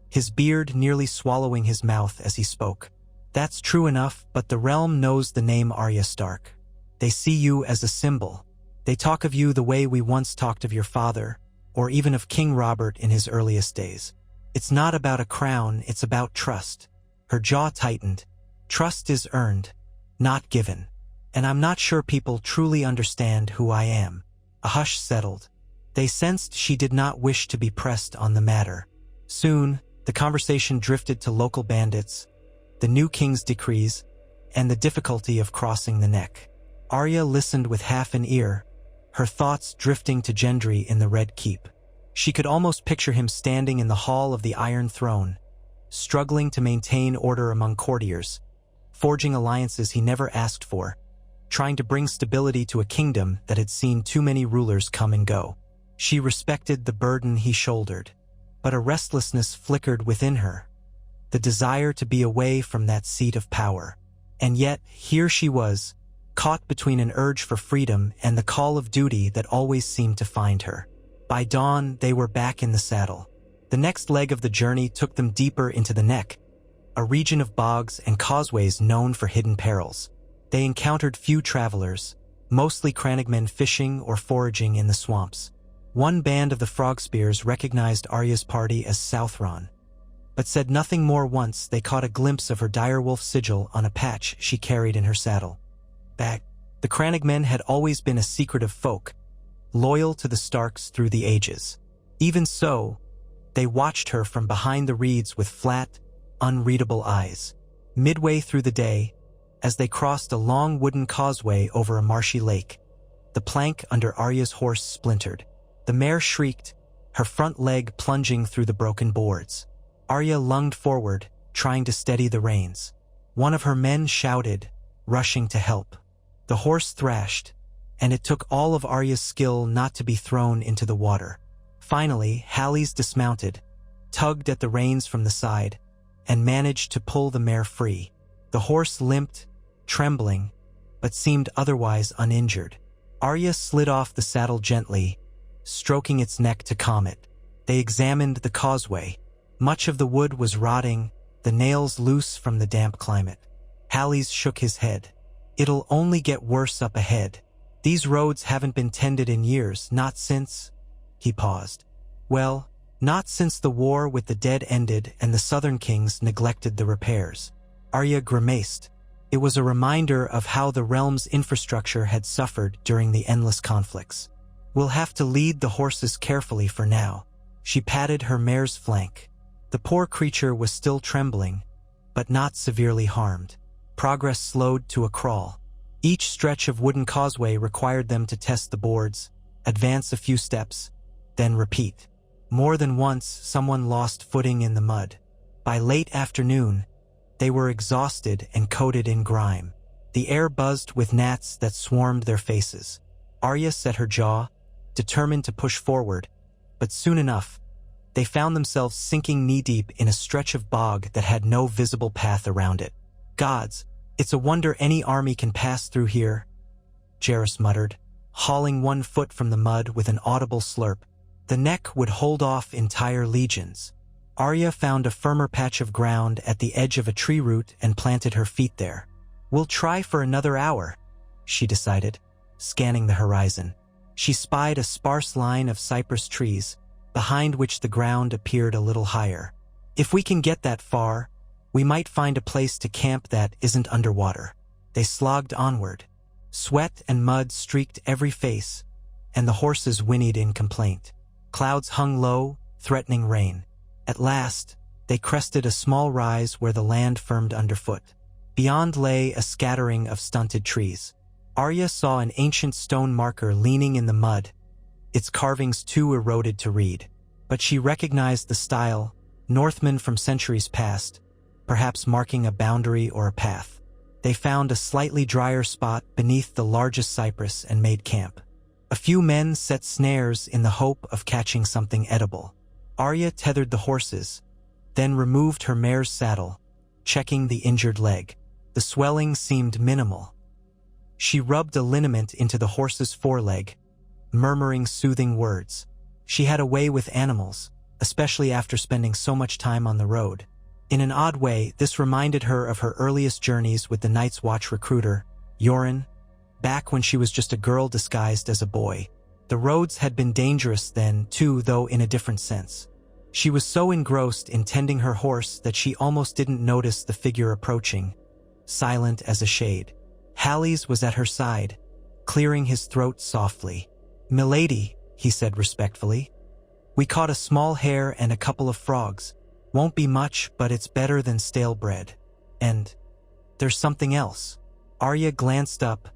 his beard nearly swallowing his mouth as he spoke. "That's true enough, but the realm knows the name Arya Stark. They see you as a symbol. They talk of you the way we once talked of your father, or even of King Robert in his earliest days. It's not about a crown, it's about trust. Her jaw tightened. Trust is earned, not given. And I'm not sure people truly understand who I am. A hush settled. They sensed she did not wish to be pressed on the matter. Soon, the conversation drifted to local bandits, the new king's decrees, and the difficulty of crossing the neck. Arya listened with half an ear, her thoughts drifting to Gendry in the Red Keep. She could almost picture him standing in the hall of the Iron Throne, struggling to maintain order among courtiers, forging alliances he never asked for, trying to bring stability to a kingdom that had seen too many rulers come and go. She respected the burden he shouldered, but a restlessness flickered within her, the desire to be away from that seat of power. And yet, here she was, caught between an urge for freedom and the call of duty that always seemed to find her. By dawn, they were back in the saddle. The next leg of the journey took them deeper into the neck, a region of bogs and causeways known for hidden perils. They encountered few travelers, mostly crannogmen fishing or foraging in the swamps. One band of the Frogspears recognized Arya's party as Southron, but said nothing more once they caught a glimpse of her direwolf sigil on a patch she carried in her saddle. Back, the crannogmen had always been a secretive folk, loyal to the Starks through the ages. Even so, they watched her from behind the reeds with flat, unreadable eyes. Midway through the day, as they crossed a long wooden causeway over a marshy lake, the plank under Arya's horse splintered. The mare shrieked, her front leg plunging through the broken boards. Arya lunged forward, trying to steady the reins. One of her men shouted, rushing to help. The horse thrashed, and it took all of Arya's skill not to be thrown into the water. Finally, Hallease dismounted, tugged at the reins from the side, and managed to pull the mare free. The horse limped, trembling, but seemed otherwise uninjured. Arya slid off the saddle gently, stroking its neck to calm it. They examined the causeway. Much of the wood was rotting, the nails loose from the damp climate. Hallease shook his head. It'll only get worse up ahead. These roads haven't been tended in years, not since... He paused. Well, not since the war with the dead ended and the Southern kings neglected the repairs. Arya grimaced. It was a reminder of how the realm's infrastructure had suffered during the endless conflicts. We'll have to lead the horses carefully for now. She patted her mare's flank. The poor creature was still trembling, but not severely harmed. Progress slowed to a crawl. Each stretch of wooden causeway required them to test the boards, advance a few steps, then repeat. More than once, someone lost footing in the mud. By late afternoon, they were exhausted and coated in grime. The air buzzed with gnats that swarmed their faces. Arya set her jaw, determined to push forward, but soon enough, they found themselves sinking knee-deep in a stretch of bog that had no visible path around it. Gods, it's a wonder any army can pass through here, Jairus muttered, hauling one foot from the mud with an audible slurp. The neck would hold off entire legions. Arya found a firmer patch of ground at the edge of a tree root and planted her feet there. We'll try for another hour, she decided, scanning the horizon. She spied a sparse line of cypress trees, behind which the ground appeared a little higher. If we can get that far, we might find a place to camp that isn't underwater. They slogged onward. Sweat and mud streaked every face, and the horses whinnied in complaint. Clouds hung low, threatening rain. At last, they crested a small rise where the land firmed underfoot. Beyond lay a scattering of stunted trees. Arya saw an ancient stone marker leaning in the mud, its carvings too eroded to read. But she recognized the style, Northmen from centuries past, perhaps marking a boundary or a path. They found a slightly drier spot beneath the largest cypress and made camp. A few men set snares in the hope of catching something edible. Arya tethered the horses, then removed her mare's saddle, checking the injured leg. The swelling seemed minimal. She rubbed a liniment into the horse's foreleg, murmuring soothing words. She had a way with animals, especially after spending so much time on the road. In an odd way, this reminded her of her earliest journeys with the Night's Watch recruiter, Yoren, back when she was just a girl disguised as a boy. The roads had been dangerous then, too, though in a different sense. She was so engrossed in tending her horse that she almost didn't notice the figure approaching, silent as a shade. Hally's was at her side, clearing his throat softly. "Milady," he said respectfully. "We caught a small hare and a couple of frogs. Won't be much, but it's better than stale bread. And there's something else." Arya glanced up,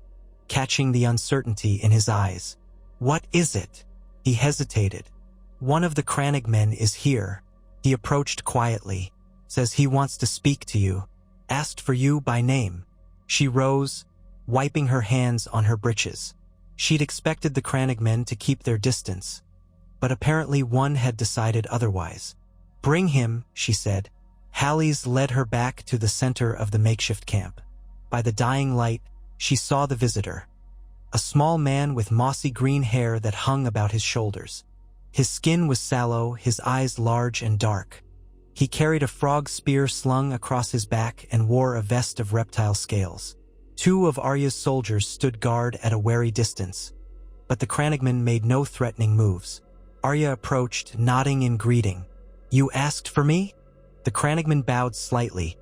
catching the uncertainty in his eyes. "What is it?" He hesitated. "One of the Crannog men is here." He approached quietly. "Says he wants to speak to you. Asked for you by name." She rose, wiping her hands on her breeches. She'd expected the Crannog men to keep their distance, but apparently one had decided otherwise. "Bring him," she said. Hally's led her back to the center of the makeshift camp. By the dying light, she saw the visitor. A small man with mossy green hair that hung about his shoulders. His skin was sallow, his eyes large and dark. He carried a frog spear slung across his back and wore a vest of reptile scales. 2 of Arya's soldiers stood guard at a wary distance, but the Crannogman made no threatening moves. Arya approached, nodding in greeting. "You asked for me?" The Crannogman bowed slightly,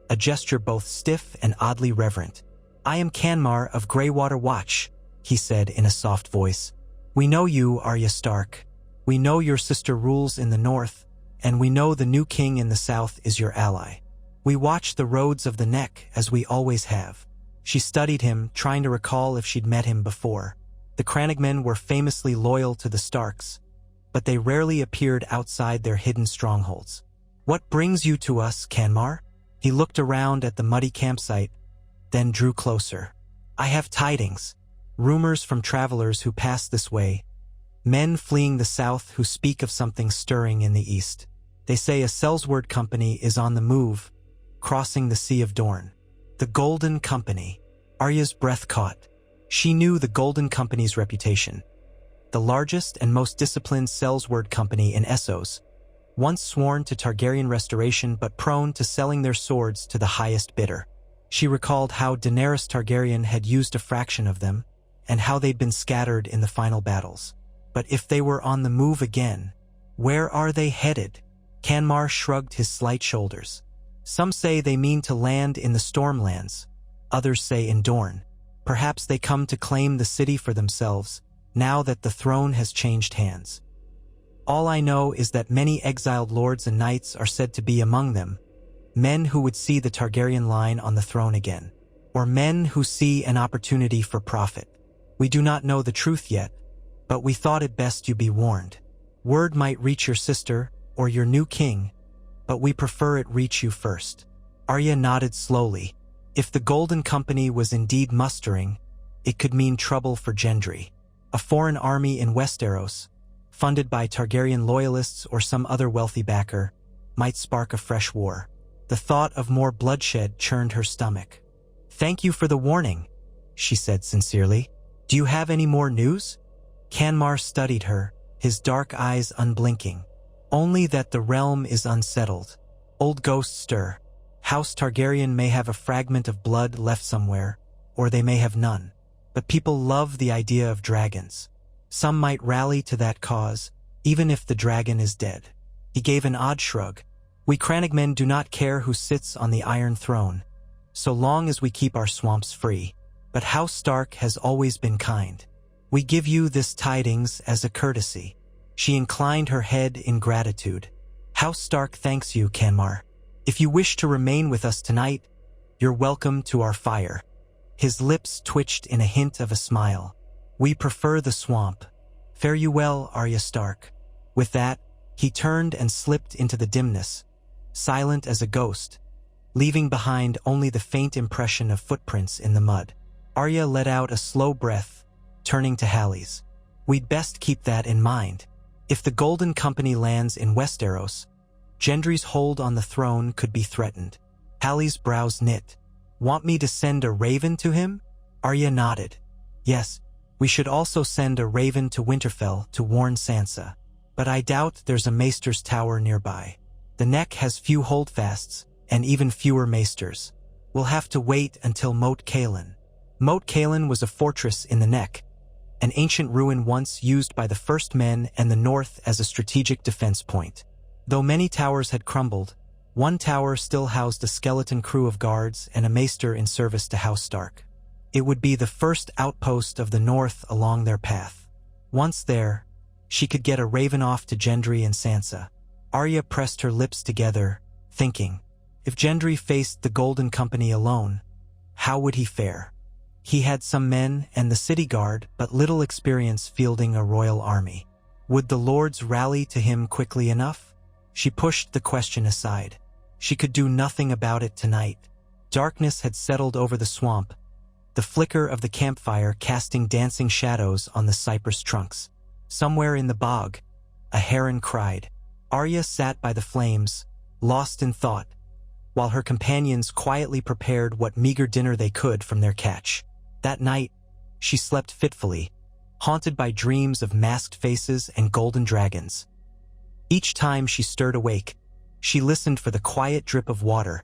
a gesture both stiff and oddly reverent. "I am Canmar of Greywater Watch," he said in a soft voice. "We know you, Arya Stark. We know your sister rules in the north, and we know the new king in the south is your ally. We watch the roads of the Neck as we always have." She studied him, trying to recall if she'd met him before. The Crannogmen were famously loyal to the Starks, but they rarely appeared outside their hidden strongholds. "What brings you to us, Canmar?" He looked around at the muddy campsite, then drew closer. "I have tidings. Rumors from travelers who pass this way. Men fleeing the south who speak of something stirring in the east. They say a Sellsword company is on the move, crossing the Sea of Dorne." The Golden Company. Arya's breath caught. She knew the Golden Company's reputation. The largest and most disciplined Sellsword company in Essos, once sworn to Targaryen restoration but prone to selling their swords to the highest bidder. She recalled how Daenerys Targaryen had used a fraction of them, and how they'd been scattered in the final battles. But if they were on the move again, where are they headed? Canmar shrugged his slight shoulders. "Some say they mean to land in the Stormlands, others say in Dorne. Perhaps they come to claim the city for themselves, now that the throne has changed hands. All I know is that many exiled lords and knights are said to be among them, men who would see the Targaryen line on the throne again, or men who see an opportunity for profit. We do not know the truth yet, but we thought it best you be warned. Word might reach your sister or your new king, but we prefer it reach you first." Arya nodded slowly. If the Golden Company was indeed mustering, it could mean trouble for Gendry. A foreign army in Westeros, funded by Targaryen loyalists or some other wealthy backer, might spark a fresh war. The thought of more bloodshed churned her stomach. "Thank you for the warning," she said sincerely. "Do you have any more news?" Canmar studied her, his dark eyes unblinking. "Only that the realm is unsettled. Old ghosts stir. House Targaryen may have a fragment of blood left somewhere, or they may have none. But people love the idea of dragons. Some might rally to that cause, even if the dragon is dead." He gave an odd shrug. "We Crannogmen do not care who sits on the Iron Throne, so long as we keep our swamps free. But House Stark has always been kind. We give you this tidings as a courtesy." She inclined her head in gratitude. "House Stark thanks you, Canmar. If you wish to remain with us tonight, you're welcome to our fire." His lips twitched in a hint of a smile. "We prefer the swamp. Fare you well, Arya Stark." With that, he turned and slipped into the dimness, silent as a ghost, leaving behind only the faint impression of footprints in the mud. Arya let out a slow breath, turning to Hally's. "We'd best keep that in mind. If the Golden Company lands in Westeros, Gendry's hold on the throne could be threatened." Hally's brows knit. "Want me to send a raven to him?" Arya nodded. "Yes, we should also send a raven to Winterfell to warn Sansa. But I doubt there's a maester's tower nearby. The Neck has few holdfasts, and even fewer maesters. We'll have to wait until Moat Cailin." Moat Cailin was a fortress in the Neck, an ancient ruin once used by the First Men and the North as a strategic defense point. Though many towers had crumbled, one tower still housed a skeleton crew of guards and a maester in service to House Stark. It would be the first outpost of the North along their path. Once there, she could get a raven off to Gendry and Sansa. Arya pressed her lips together, thinking, if Gendry faced the Golden Company alone, how would he fare? He had some men and the city guard, but little experience fielding a royal army. Would the lords rally to him quickly enough? She pushed the question aside. She could do nothing about it tonight. Darkness had settled over the swamp, the flicker of the campfire casting dancing shadows on the cypress trunks. Somewhere in the bog, a heron cried. Arya sat by the flames, lost in thought, while her companions quietly prepared what meager dinner they could from their catch. That night, she slept fitfully, haunted by dreams of masked faces and golden dragons. Each time she stirred awake, she listened for the quiet drip of water,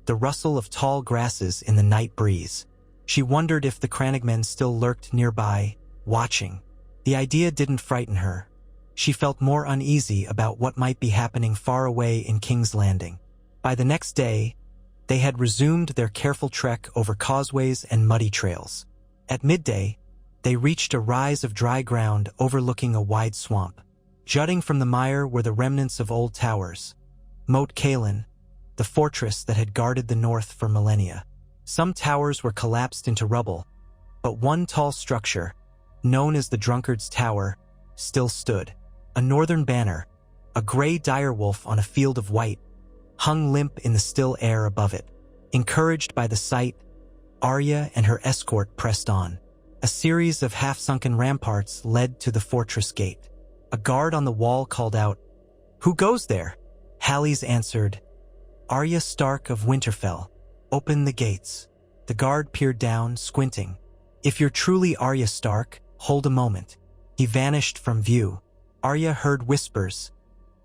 the rustle of tall grasses in the night breeze. She wondered if the crannogmen still lurked nearby, watching. The idea didn't frighten her. She felt more uneasy about what might be happening far away in King's Landing. By the next day, they had resumed their careful trek over causeways and muddy trails. At midday, they reached a rise of dry ground overlooking a wide swamp. Jutting from the mire were the remnants of old towers. Moat Cailin, the fortress that had guarded the north for millennia. Some towers were collapsed into rubble, but one tall structure, known as the Drunkard's Tower, still stood. A northern banner, a gray direwolf on a field of white, hung limp in the still air above it. Encouraged by the sight, Arya and her escort pressed on. A series of half-sunken ramparts led to the fortress gate. A guard on the wall called out, "Who goes there?" Halleys answered, "Arya Stark of Winterfell. Open the gates." The guard peered down, squinting. "If you're truly Arya Stark, hold a moment." He vanished from view. Arya heard whispers,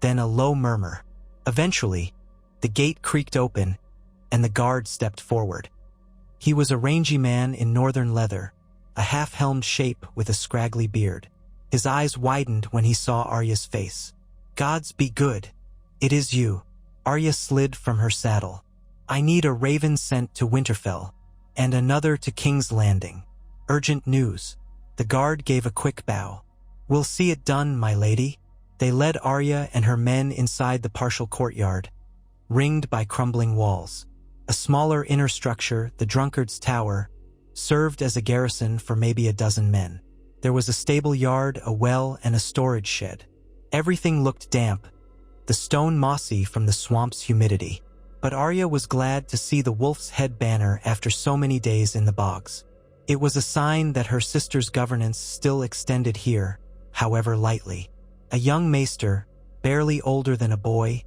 then a low murmur. Eventually, the gate creaked open, and the guard stepped forward. He was a rangy man in northern leather, a half-helmed shape with a scraggly beard. His eyes widened when he saw Arya's face. "Gods be good. It is you." Arya slid from her saddle. "I need a raven sent to Winterfell, and another to King's Landing. Urgent news." The guard gave a quick bow. "We'll see it done, my lady." They led Arya and her men inside the partial courtyard, ringed by crumbling walls. A smaller inner structure, the Drunkard's Tower, served as a garrison for maybe a dozen men. There was a stable yard, a well, and a storage shed. Everything looked damp, the stone mossy from the swamp's humidity. But Arya was glad to see the wolf's head banner after so many days in the bogs. It was a sign that her sister's governance still extended here, however lightly. A young maester, barely older than a boy,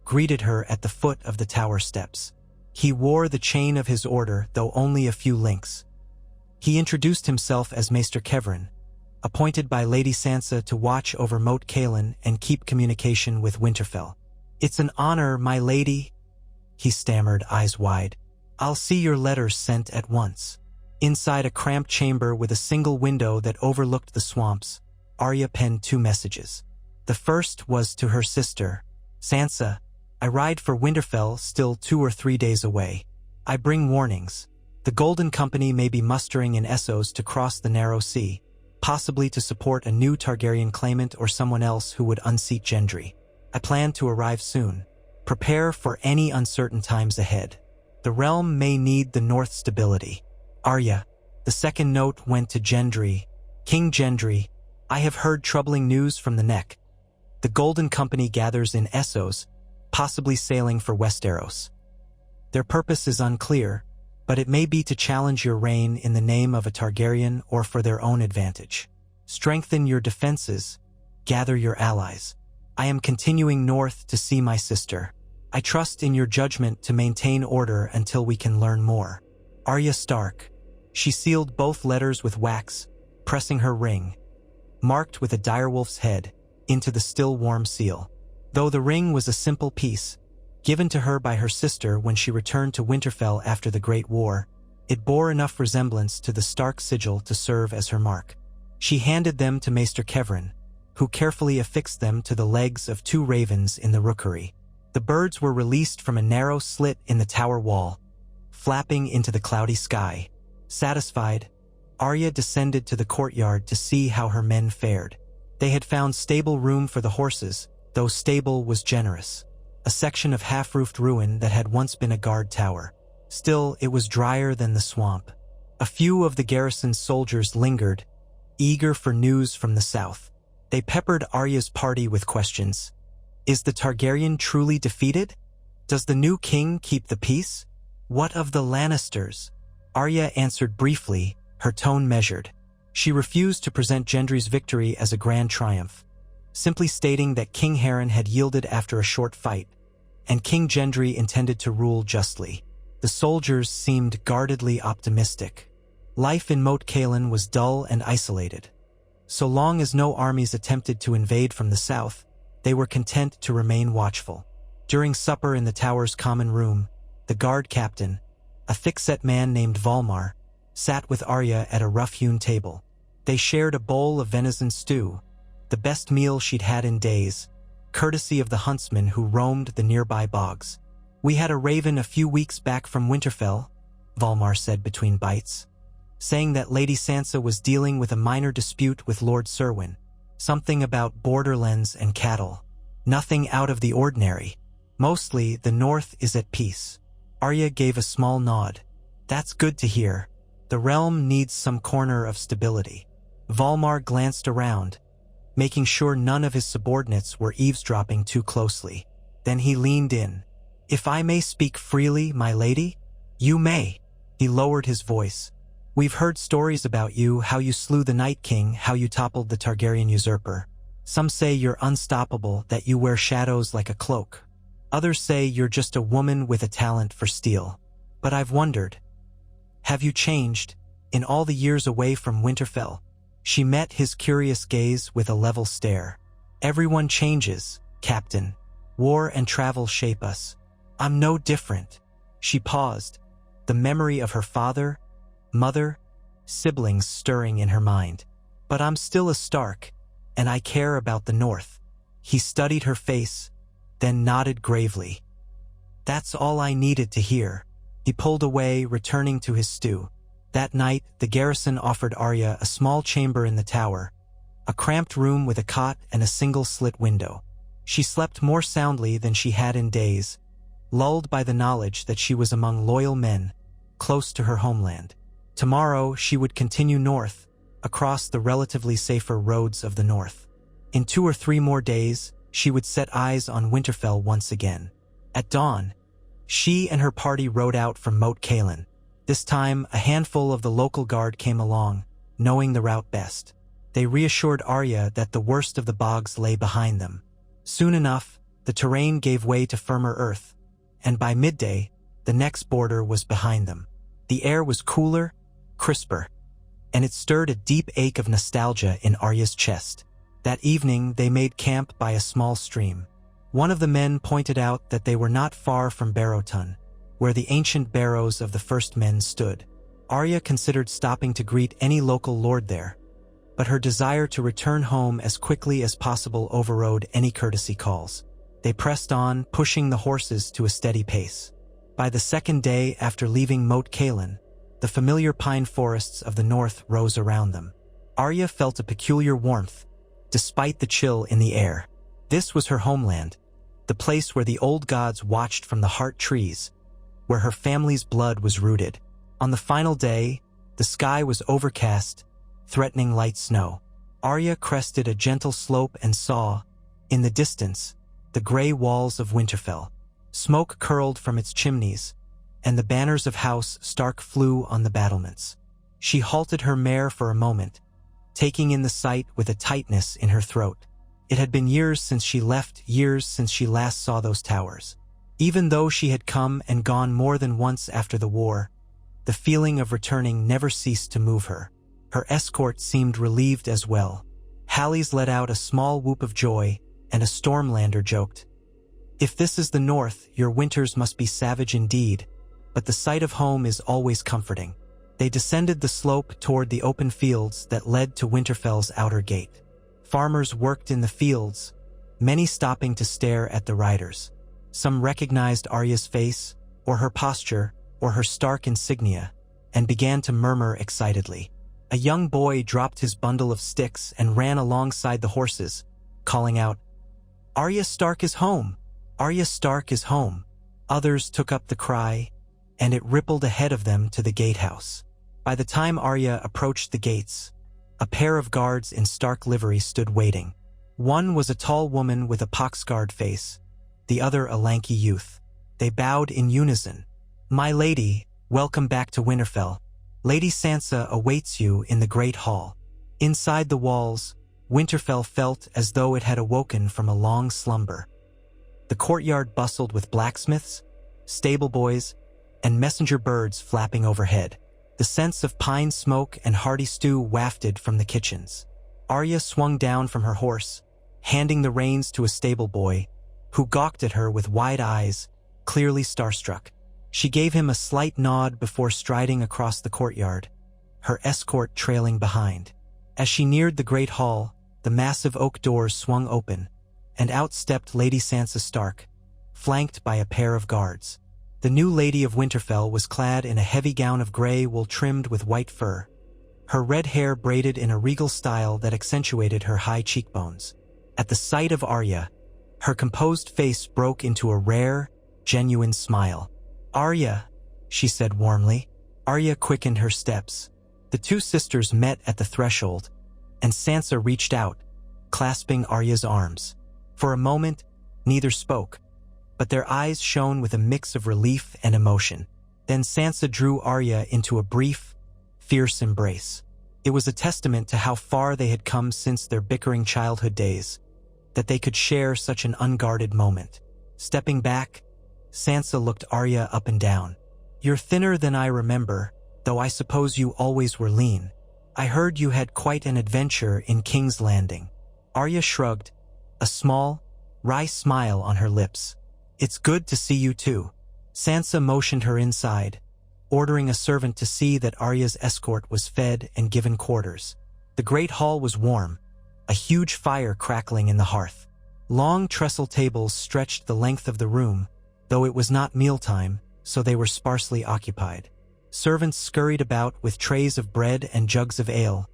greeted her at the foot of the tower steps. He wore the chain of his order, though only a few links. He introduced himself as Maester Kevrin, appointed by Lady Sansa to watch over Moat Cailin and keep communication with Winterfell. "It's an honor, my lady," he stammered, eyes wide. "I'll see your letters sent at once." Inside a cramped chamber with a single window that overlooked the swamps, Arya penned 2 messages. The first was to her sister, "Sansa, I ride for Winterfell, still 2 or 3 days away. I bring warnings. The Golden Company may be mustering in Essos to cross the narrow sea, possibly to support a new Targaryen claimant or someone else who would unseat Gendry. I plan to arrive soon. Prepare for any uncertain times ahead. The realm may need the North stability. Arya." The second note went to Gendry. "King Gendry, I have heard troubling news from the Neck. The Golden Company gathers in Essos, possibly sailing for Westeros. Their purpose is unclear, but it may be to challenge your reign in the name of a Targaryen or for their own advantage. Strengthen your defenses, gather your allies. I am continuing north to see my sister. I trust in your judgment to maintain order until we can learn more. Arya Stark." She sealed both letters with wax, pressing her ring, marked with a direwolf's head, into the still warm seal. Though the ring was a simple piece, given to her by her sister when she returned to Winterfell after the Great War, it bore enough resemblance to the Stark sigil to serve as her mark. She handed them to Maester Kevrin, who carefully affixed them to the legs of 2 ravens in the rookery. The birds were released from a narrow slit in the tower wall, flapping into the cloudy sky. Satisfied, Arya descended to the courtyard to see how her men fared. They had found stable room for the horses, though stable was generous. A section of half-roofed ruin that had once been a guard tower. Still, it was drier than the swamp. A few of the garrison's soldiers lingered, eager for news from the south. They peppered Arya's party with questions. Is the Targaryen truly defeated? Does the new king keep the peace? What of the Lannisters? Arya answered briefly, her tone measured. She refused to present Gendry's victory as a grand triumph, simply stating that King Harren had yielded after a short fight, and King Gendry intended to rule justly. The soldiers seemed guardedly optimistic. Life in Moat Cailin was dull and isolated. So long as no armies attempted to invade from the south, they were content to remain watchful. During supper in the tower's common room, the guard captain, a thick-set man named Volmar, sat with Arya at a rough-hewn table. They shared a bowl of venison stew, the best meal she'd had in days, courtesy of the huntsmen who roamed the nearby bogs. "We had a raven a few weeks back from Winterfell," Volmar said between bites, saying that Lady Sansa was dealing with a minor dispute with Lord Serwyn, something about borderlands and cattle. Nothing out of the ordinary. Mostly, the north is at peace. Arya gave a small nod. That's good to hear. The realm needs some corner of stability. Volmar glanced around, making sure none of his subordinates were eavesdropping too closely. Then he leaned in. "If I may speak freely, my lady?" "You may." He lowered his voice. "We've heard stories about you, how you slew the Night King, how you toppled the Targaryen usurper. Some say you're unstoppable, that you wear shadows like a cloak. Others say you're just a woman with a talent for steel. But I've wondered, have you changed, in all the years away from Winterfell?" She met his curious gaze with a level stare. "Everyone changes, Captain. War and travel shape us. I'm no different." She paused, the memory of her father, mother, siblings stirring in her mind. "But I'm still a Stark, and I care about the North." He studied her face, then nodded gravely. "That's all I needed to hear." He pulled away, returning to his stew. That night, the garrison offered Arya a small chamber in the tower, a cramped room with a cot and a single slit window. She slept more soundly than she had in days, lulled by the knowledge that she was among loyal men, close to her homeland. Tomorrow, she would continue north, across the relatively safer roads of the north. In 2 or 3 more days, she would set eyes on Winterfell once again. At dawn, she and her party rode out from Moat Cailin. This time, a handful of the local guard came along, knowing the route best. They reassured Arya that the worst of the bogs lay behind them. Soon enough, the terrain gave way to firmer earth, and by midday, the next border was behind them. The air was cooler, crisper, and it stirred a deep ache of nostalgia in Arya's chest. That evening, they made camp by a small stream. One of the men pointed out that they were not far from Barrowton, where the ancient barrows of the first men stood. Arya considered stopping to greet any local lord there, but her desire to return home as quickly as possible overrode any courtesy calls. They pressed on, pushing the horses to a steady pace. By the second day after leaving Moat Cailin, the familiar pine forests of the north rose around them. Arya felt a peculiar warmth, despite the chill in the air. This was her homeland, the place where the old gods watched from the heart trees, where her family's blood was rooted. On the final day, the sky was overcast, threatening light snow. Arya crested a gentle slope and saw, in the distance, the gray walls of Winterfell. Smoke curled from its chimneys, and the banners of House Stark flew on the battlements. She halted her mare for a moment, taking in the sight with a tightness in her throat. It had been years since she left, years since she last saw those towers. Even though she had come and gone more than once after the war, the feeling of returning never ceased to move her. Her escort seemed relieved as well. Halleys let out a small whoop of joy, and a Stormlander joked, "If this is the north, your winters must be savage indeed, but the sight of home is always comforting." They descended the slope toward the open fields that led to Winterfell's outer gate. Farmers worked in the fields, many stopping to stare at the riders. Some recognized Arya's face, or her posture, or her Stark insignia, and began to murmur excitedly. A young boy dropped his bundle of sticks and ran alongside the horses, calling out, "Arya Stark is home! Arya Stark is home!" Others took up the cry, and it rippled ahead of them to the gatehouse. By the time Arya approached the gates, a pair of guards in Stark livery stood waiting. One was a tall woman with a pox-scarred face, the other a lanky youth. They bowed in unison. "My lady, welcome back to Winterfell. Lady Sansa awaits you in the Great Hall." Inside the walls, Winterfell felt as though it had awoken from a long slumber. The courtyard bustled with blacksmiths, stable boys, and messenger birds flapping overhead. The scents of pine smoke and hearty stew wafted from the kitchens. Arya swung down from her horse, handing the reins to a stable boy, who gawked at her with wide eyes, clearly starstruck. She gave him a slight nod before striding across the courtyard, her escort trailing behind. As she neared the great hall, the massive oak doors swung open, and out stepped Lady Sansa Stark, flanked by a pair of guards. The new Lady of Winterfell was clad in a heavy gown of gray wool trimmed with white fur, her red hair braided in a regal style that accentuated her high cheekbones. At the sight of Arya, her composed face broke into a rare, genuine smile. "Arya," she said warmly. Arya quickened her steps. The two sisters met at the threshold, and Sansa reached out, clasping Arya's arms. For a moment, neither spoke, but their eyes shone with a mix of relief and emotion. Then Sansa drew Arya into a brief, fierce embrace. It was a testament to how far they had come since their bickering childhood days, that they could share such an unguarded moment. Stepping back, Sansa looked Arya up and down. "You're thinner than I remember, though I suppose you always were lean. I heard you had quite an adventure in King's Landing." Arya shrugged, a small, wry smile on her lips. "It's good to see you too." Sansa motioned her inside, ordering a servant to see that Arya's escort was fed and given quarters. The great hall was warm, a huge fire crackling in the hearth. Long trestle tables stretched the length of the room, though it was not mealtime, so they were sparsely occupied. Servants scurried about with trays of bread and jugs of ale,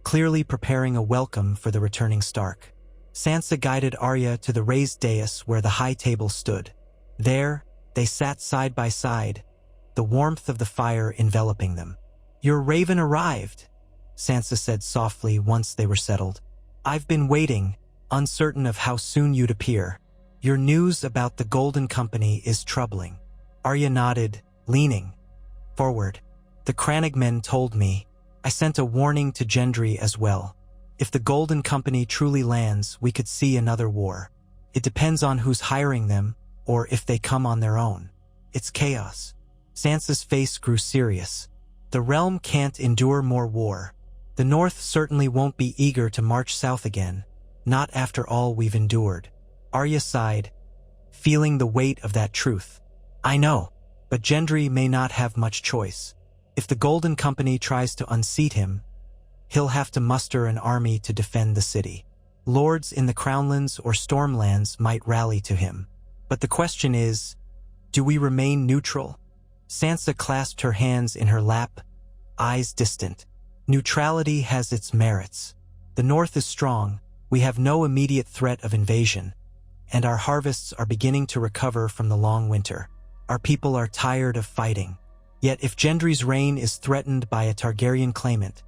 clearly preparing a welcome for the returning Stark. Sansa guided Arya to the raised dais where the high table stood. There, they sat side by side, the warmth of the fire enveloping them. "Your raven arrived," Sansa said softly once they were settled. "I've been waiting, uncertain of how soon you'd appear. Your news about the Golden Company is troubling." Arya nodded, leaning forward. "The Crannogmen told me. I sent a warning to Gendry as well. If the Golden Company truly lands, we could see another war. It depends on who's hiring them, or if they come on their own. It's chaos." Sansa's face grew serious. "The realm can't endure more war. The North certainly won't be eager to march south again, not after all we've endured." Arya sighed, feeling the weight of that truth. "I know, but Gendry may not have much choice. If the Golden Company tries to unseat him, he'll have to muster an army to defend the city. Lords in the Crownlands or Stormlands might rally to him. But the question is, do we remain neutral?" Sansa clasped her hands in her lap, eyes distant. "Neutrality has its merits. The North is strong, we have no immediate threat of invasion, and our harvests are beginning to recover from the long winter. Our people are tired of fighting. Yet if Gendry's reign is threatened by a Targaryen claimant,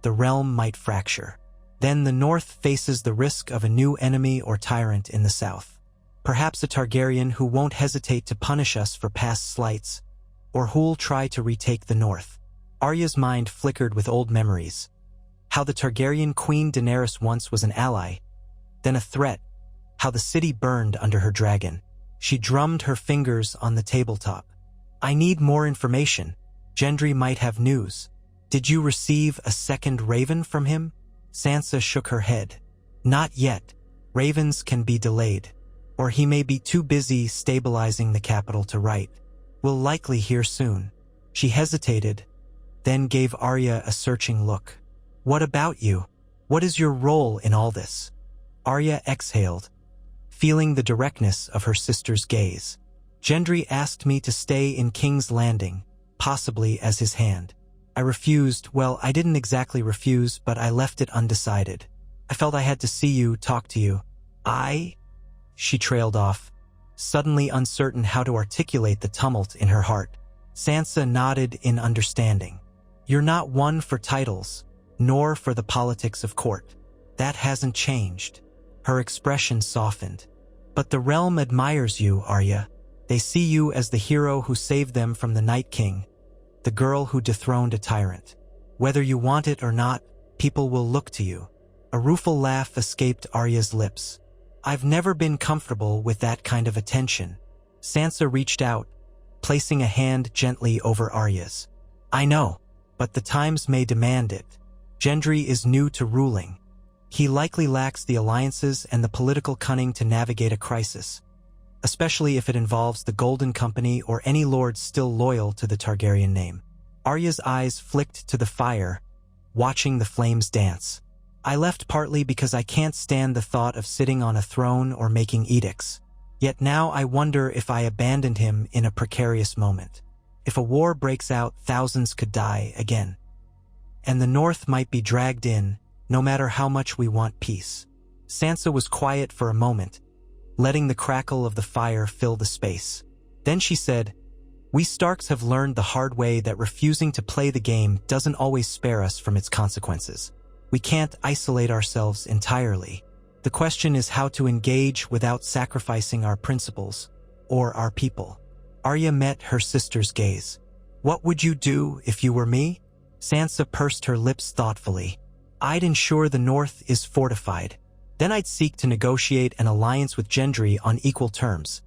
the realm might fracture. Then the North faces the risk of a new enemy or tyrant in the South. Perhaps a Targaryen who won't hesitate to punish us for past slights, or who'll try to retake the North." Arya's mind flickered with old memories. How the Targaryen Queen Daenerys once was an ally, then a threat, how the city burned under her dragon. She drummed her fingers on the tabletop. "I need more information. Gendry might have news. Did you receive a second raven from him?" Sansa shook her head. "Not yet. Ravens can be delayed, or he may be too busy stabilizing the capital to write. We'll likely hear soon." She hesitated, then gave Arya a searching look. "What about you? What is your role in all this?" Arya exhaled, feeling the directness of her sister's gaze. "Gendry asked me to stay in King's Landing, possibly as his hand. I refused. Well, I didn't exactly refuse, but I left it undecided. I felt I had to see you, talk to you. She trailed off, suddenly uncertain how to articulate the tumult in her heart. Sansa nodded in understanding. "You're not one for titles, nor for the politics of court. That hasn't changed." Her expression softened. "But the realm admires you, Arya. They see you as the hero who saved them from the Night King, the girl who dethroned a tyrant. Whether you want it or not, people will look to you." A rueful laugh escaped Arya's lips. "I've never been comfortable with that kind of attention." Sansa reached out, placing a hand gently over Arya's. "I know, but the times may demand it. Gendry is new to ruling. He likely lacks the alliances and the political cunning to navigate a crisis, especially if it involves the Golden Company or any lord still loyal to the Targaryen name." Arya's eyes flicked to the fire, watching the flames dance. "I left partly because I can't stand the thought of sitting on a throne or making edicts. Yet now I wonder if I abandoned him in a precarious moment. If a war breaks out, thousands could die again. And the North might be dragged in, no matter how much we want peace." Sansa was quiet for a moment, letting the crackle of the fire fill the space. Then she said, "We Starks have learned the hard way that refusing to play the game doesn't always spare us from its consequences. We can't isolate ourselves entirely. The question is how to engage without sacrificing our principles or our people." Arya met her sister's gaze. "What would you do if you were me?" Sansa pursed her lips thoughtfully. "I'd ensure the North is fortified. Then I'd seek to negotiate an alliance with Gendry on equal terms.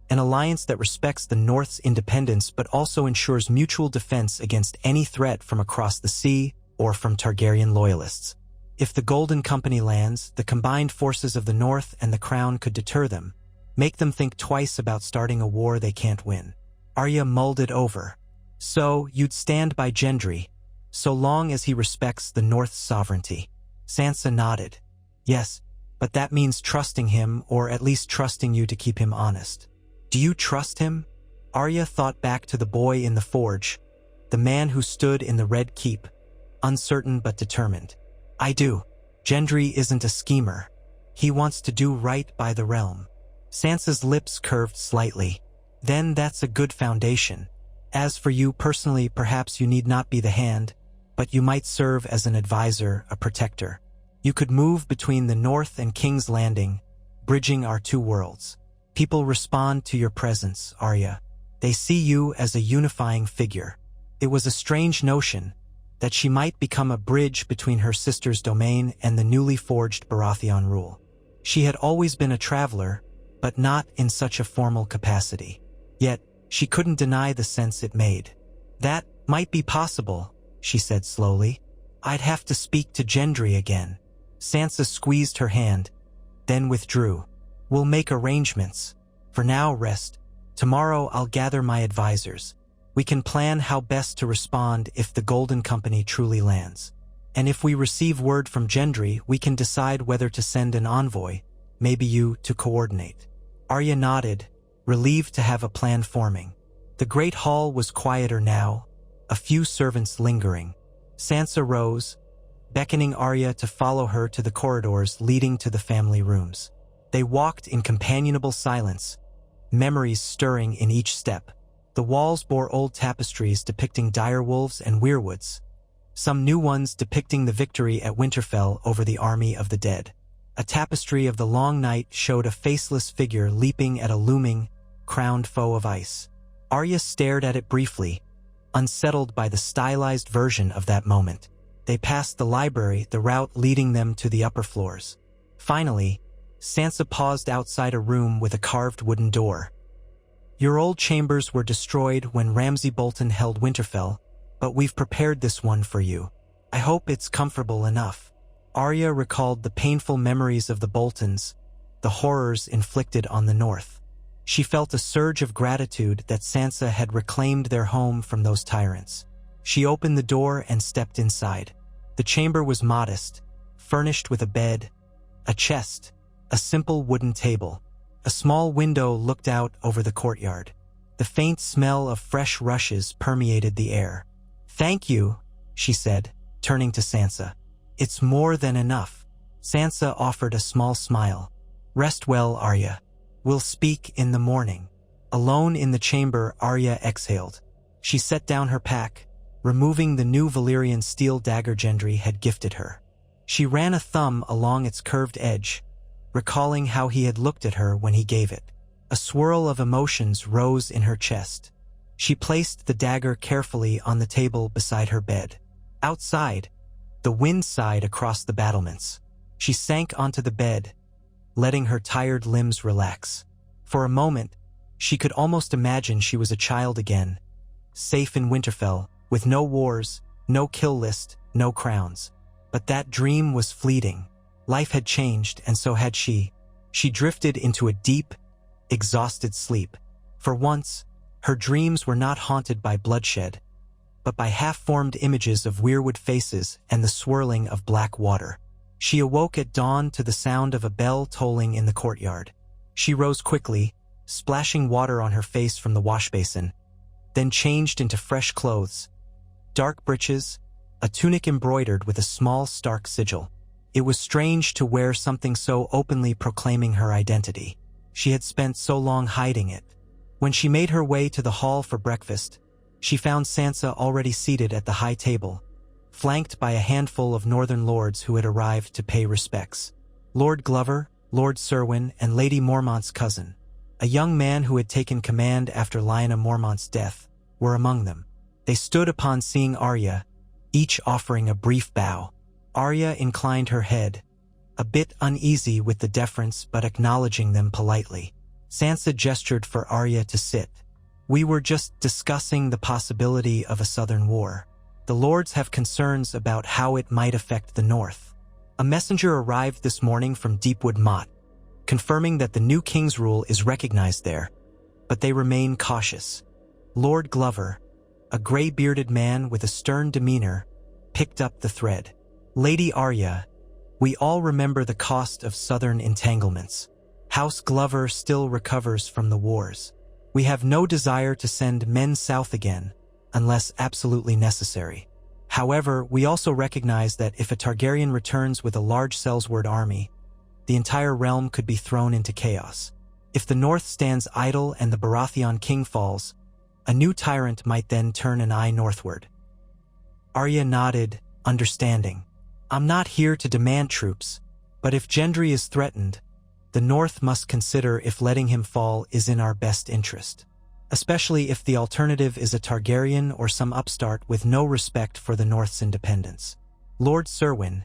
An alliance that respects the North's independence but also ensures mutual defense against any threat from across the sea or from Targaryen loyalists. If the Golden Company lands, the combined forces of the North and the Crown could deter them, make them think twice about starting a war they can't win." Arya mulled it over. "So, you'd stand by Gendry, so long as he respects the North's sovereignty?" Sansa nodded. "Yes, but that means trusting him, or at least trusting you to keep him honest." "Do you trust him?" Arya thought back to the boy in the forge, the man who stood in the Red Keep, uncertain but determined. "I do. Gendry isn't a schemer. He wants to do right by the realm." Sansa's lips curved slightly. "Then that's a good foundation. As for you personally, perhaps you need not be the hand, but you might serve as an advisor, a protector. You could move between the North and King's Landing, bridging our two worlds. People respond to your presence, Arya. They see you as a unifying figure." It was a strange notion, that she might become a bridge between her sister's domain and the newly forged Baratheon rule. She had always been a traveler, but not in such a formal capacity. Yet, she couldn't deny the sense it made. "That might be possible," she said slowly. "I'd have to speak to Gendry again." Sansa squeezed her hand, then withdrew. "We'll make arrangements. For now, rest. Tomorrow I'll gather my advisors. We can plan how best to respond if the Golden Company truly lands. And if we receive word from Gendry, we can decide whether to send an envoy, maybe you, to coordinate." Arya nodded, relieved to have a plan forming. The great hall was quieter now, a few servants lingering. Sansa rose, beckoning Arya to follow her to the corridors leading to the family rooms. They walked in companionable silence, memories stirring in each step. The walls bore old tapestries depicting direwolves and weirwoods, some new ones depicting the victory at Winterfell over the army of the dead. A tapestry of the long night showed a faceless figure leaping at a looming, crowned foe of ice. Arya stared at it briefly, unsettled by the stylized version of that moment. They passed the library, the route leading them to the upper floors. Finally, Sansa paused outside a room with a carved wooden door. "Your old chambers were destroyed when Ramsay Bolton held Winterfell, but we've prepared this one for you. I hope it's comfortable enough." Arya recalled the painful memories of the Boltons, the horrors inflicted on the North. She felt a surge of gratitude that Sansa had reclaimed their home from those tyrants. She opened the door and stepped inside. The chamber was modest, furnished with a bed, a chest, a simple wooden table. A small window looked out over the courtyard. The faint smell of fresh rushes permeated the air. "Thank you," she said, turning to Sansa. "It's more than enough." Sansa offered a small smile. "Rest well, Arya. We'll speak in the morning." Alone in the chamber, Arya exhaled. She set down her pack, removing the new Valyrian steel dagger Gendry had gifted her. She ran a thumb along its curved edge, recalling how he had looked at her when he gave it. A swirl of emotions rose in her chest. She placed the dagger carefully on the table beside her bed. Outside, the wind sighed across the battlements. She sank onto the bed, letting her tired limbs relax. For a moment, she could almost imagine she was a child again, safe in Winterfell, with no wars, no kill list, no crowns. But that dream was fleeting. Life had changed, and so had she. She drifted into a deep, exhausted sleep. For once, her dreams were not haunted by bloodshed, but by half-formed images of weirwood faces and the swirling of black water. She awoke at dawn to the sound of a bell tolling in the courtyard. She rose quickly, splashing water on her face from the washbasin, then changed into fresh clothes, dark breeches, a tunic embroidered with a small stark sigil. It was strange to wear something so openly proclaiming her identity. She had spent so long hiding it. When she made her way to the hall for breakfast, she found Sansa already seated at the high table, flanked by a handful of northern lords who had arrived to pay respects. Lord Glover, Lord Serwyn, and Lady Mormont's cousin, a young man who had taken command after Lyanna Mormont's death, were among them. They stood upon seeing Arya, each offering a brief bow. Arya inclined her head, a bit uneasy with the deference but acknowledging them politely. Sansa gestured for Arya to sit. "We were just discussing the possibility of a southern war. The lords have concerns about how it might affect the north. A messenger arrived this morning from Deepwood Motte, confirming that the new king's rule is recognized there, but they remain cautious." Lord Glover, a gray-bearded man with a stern demeanor, picked up the thread. "Lady Arya, we all remember the cost of southern entanglements. House Glover still recovers from the wars. We have no desire to send men south again, unless absolutely necessary. However, we also recognize that if a Targaryen returns with a large Sellsword army, the entire realm could be thrown into chaos. If the north stands idle and the Baratheon king falls, a new tyrant might then turn an eye northward." Arya nodded, understanding. "I'm not here to demand troops, but if Gendry is threatened, the North must consider if letting him fall is in our best interest, especially if the alternative is a Targaryen or some upstart with no respect for the North's independence." Lord Serwyn,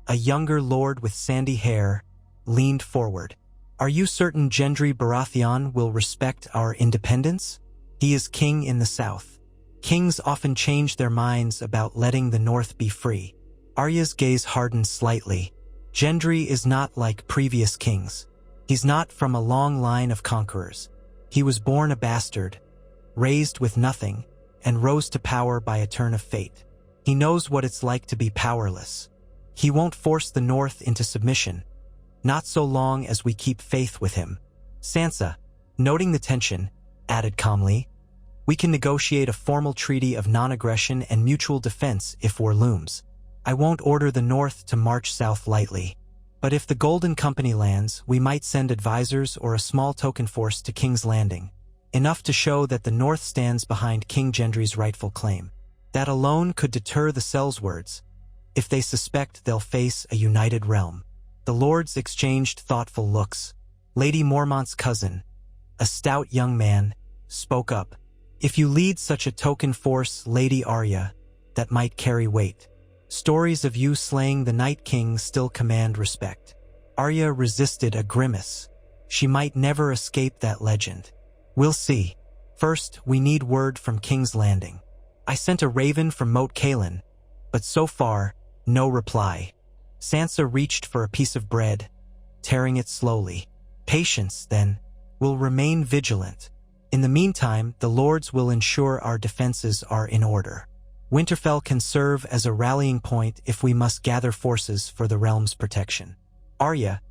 a younger lord with sandy hair, leaned forward. "Are you certain Gendry Baratheon will respect our independence? He is king in the south. Kings often change their minds about letting the North be free." Arya's gaze hardened slightly. "Gendry is not like previous kings. He's not from a long line of conquerors. He was born a bastard, raised with nothing, and rose to power by a turn of fate. He knows what it's like to be powerless. He won't force the North into submission, not so long as we keep faith with him." Sansa, noting the tension, added calmly, "We can negotiate a formal treaty of non-aggression and mutual defense if war looms. I won't order the North to march south lightly. But if the Golden Company lands, we might send advisors or a small token force to King's Landing, enough to show that the North stands behind King Gendry's rightful claim. That alone could deter the Sellswords. If they suspect, they'll face a united realm." The lords exchanged thoughtful looks. Lady Mormont's cousin, a stout young man, spoke up. "If you lead such a token force, Lady Arya, that might carry weight. Stories of you slaying the Night King still command respect." Arya resisted a grimace. She might never escape that legend. "We'll see. First, we need word from King's Landing. I sent a raven from Moat Cailin, but so far, no reply." Sansa reached for a piece of bread, tearing it slowly. "Patience, then. We'll remain vigilant. In the meantime, the lords will ensure our defenses are in order." Winterfell can serve as a rallying point if we must gather forces for the realm's protection. Arya,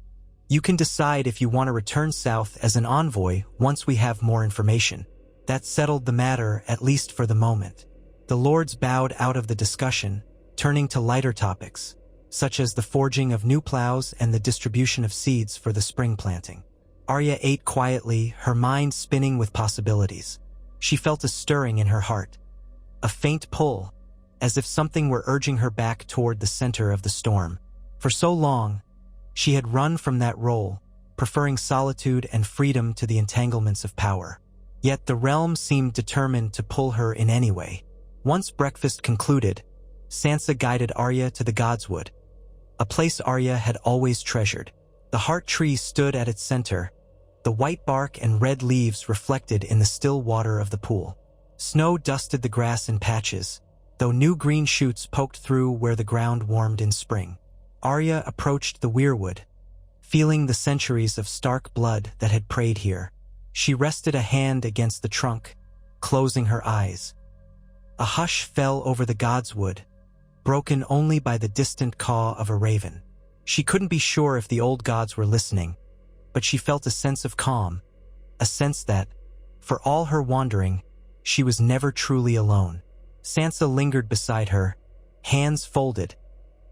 you can decide if you want to return south as an envoy once we have more information. That settled the matter, at least for the moment. The lords bowed out of the discussion, turning to lighter topics, such as the forging of new plows and the distribution of seeds for the spring planting. Arya ate quietly, her mind spinning with possibilities. She felt a stirring in her heart, a faint pull, as if something were urging her back toward the center of the storm. For so long, she had run from that role, preferring solitude and freedom to the entanglements of power. Yet the realm seemed determined to pull her in any way. Once breakfast concluded, Sansa guided Arya to the Godswood, a place Arya had always treasured. The heart tree stood at its center, the white bark and red leaves reflected in the still water of the pool. Snow dusted the grass in patches, though new green shoots poked through where the ground warmed in spring. Arya approached the weirwood, feeling the centuries of Stark blood that had preyed here. She rested a hand against the trunk, closing her eyes. A hush fell over the Godswood, broken only by the distant caw of a raven. She couldn't be sure if the old gods were listening, but she felt a sense of calm, a sense that, for all her wandering, she was never truly alone. Sansa lingered beside her, hands folded,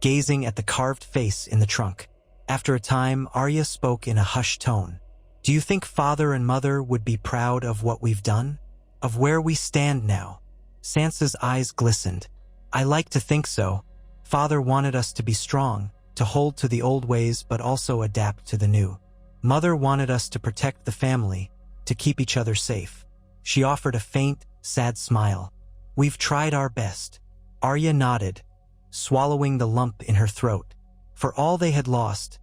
gazing at the carved face in the trunk. After a time, Arya spoke in a hushed tone. "Do you think Father and Mother would be proud of what we've done? Of where we stand now?" Sansa's eyes glistened. "I like to think so. Father wanted us to be strong, to hold to the old ways but also adapt to the new. Mother wanted us to protect the family, to keep each other safe." She offered a faint, sad smile. "We've tried our best." Arya nodded, swallowing the lump in her throat. For all they had lost,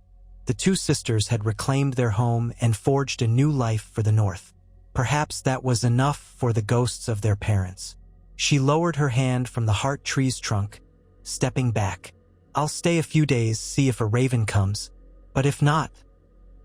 the two sisters had reclaimed their home and forged a new life for the North. Perhaps that was enough for the ghosts of their parents. She lowered her hand from the heart tree's trunk, stepping back. "I'll stay a few days, see if a raven comes. But if not..."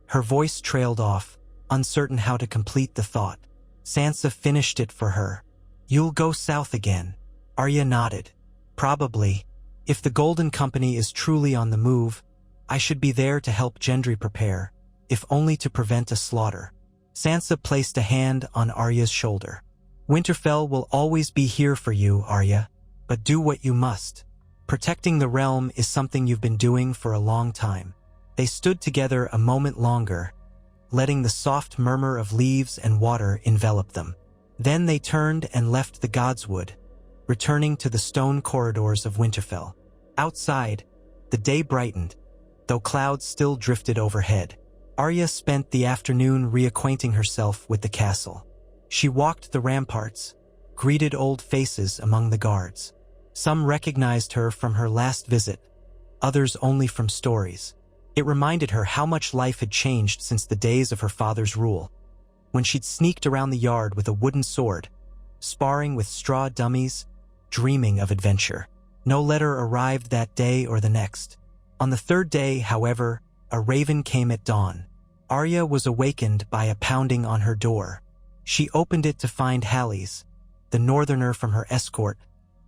Her voice trailed off, uncertain how to complete the thought. Sansa finished it for her. "You'll go south again?" Arya nodded. "Probably. If the Golden Company is truly on the move, I should be there to help Gendry prepare, if only to prevent a slaughter." Sansa placed a hand on Arya's shoulder. "Winterfell will always be here for you, Arya, but do what you must. Protecting the realm is something you've been doing for a long time." They stood together a moment longer, letting the soft murmur of leaves and water envelop them. Then they turned and left the Godswood, returning to the stone corridors of Winterfell. Outside, the day brightened, though clouds still drifted overhead. Arya spent the afternoon reacquainting herself with the castle. She walked the ramparts, greeted old faces among the guards. Some recognized her from her last visit, others only from stories. It reminded her how much life had changed since the days of her father's rule, when she'd sneaked around the yard with a wooden sword, sparring with straw dummies, dreaming of adventure. No letter arrived that day or the next. On the third day, however, a raven came at dawn. Arya was awakened by a pounding on her door. She opened it to find Hallis, the northerner from her escort,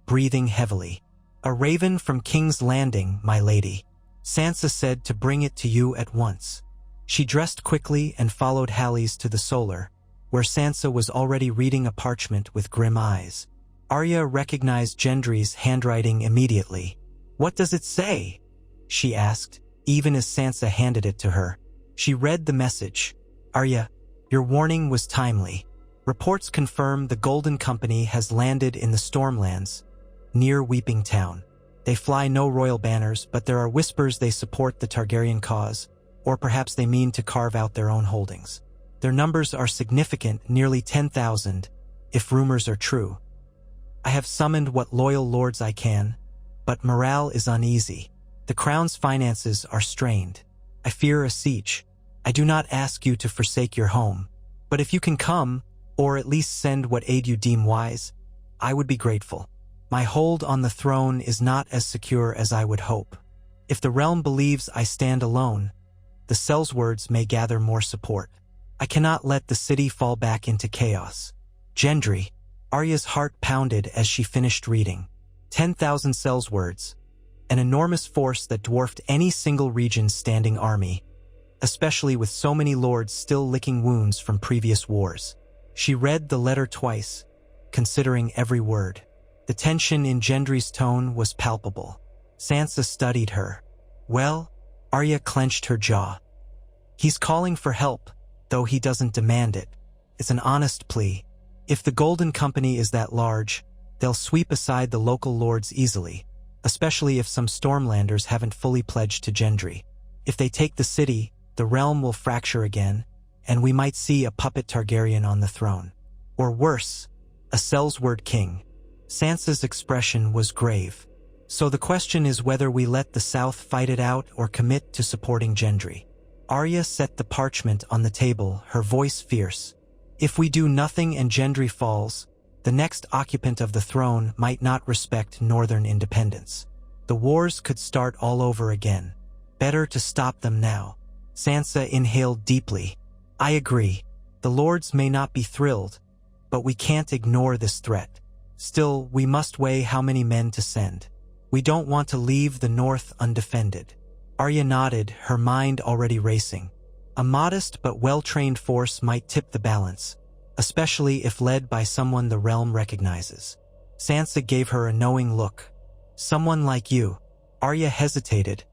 breathing heavily. "A raven from King's Landing, my lady. Sansa said to bring it to you at once." She dressed quickly and followed Hallis to the solar, where Sansa was already reading a parchment with grim eyes. Arya recognized Gendry's handwriting immediately. "What does it say?" she asked, even as Sansa handed it to her. She read the message. "Arya, your warning was timely. Reports confirm the Golden Company has landed in the Stormlands, near Weeping Town. They fly no royal banners, but there are whispers they support the Targaryen cause, or perhaps they mean to carve out their own holdings. Their numbers are significant, nearly 10,000, if rumors are true. I have summoned what loyal lords I can, but morale is uneasy. The crown's finances are strained. I fear a siege. I do not ask you to forsake your home, but if you can come, or at least send what aid you deem wise, I would be grateful. My hold on the throne is not as secure as I would hope. If the realm believes I stand alone, the cell's words may gather more support. I cannot let the city fall back into chaos. Gendry." Arya's heart pounded as she finished reading. 10,000 sellswords, an enormous force that dwarfed any single region's standing army, especially with so many lords still licking wounds from previous wars. She read the letter twice, considering every word. The tension in Gendry's tone was palpable. Sansa studied her. Well, Arya clenched her jaw. He's calling for help, though he doesn't demand it. It's an honest plea. If the Golden Company is that large, they'll sweep aside the local lords easily, especially if some Stormlanders haven't fully pledged to Gendry. If they take the city, the realm will fracture again, and we might see a puppet Targaryen on the throne. Or worse, a Sellsword king. Sansa's expression was grave. So the question is whether we let the South fight it out or commit to supporting Gendry. Arya set the parchment on the table, her voice fierce. If we do nothing and Gendry falls, the next occupant of the throne might not respect northern independence. The wars could start all over again. Better to stop them now. Sansa inhaled deeply. I agree. The lords may not be thrilled, but we can't ignore this threat. Still, we must weigh how many men to send. We don't want to leave the north undefended. Arya nodded, her mind already racing. A modest but well-trained force might tip the balance, especially if led by someone the realm recognizes. Sansa gave her a knowing look. Someone like you. Arya hesitated,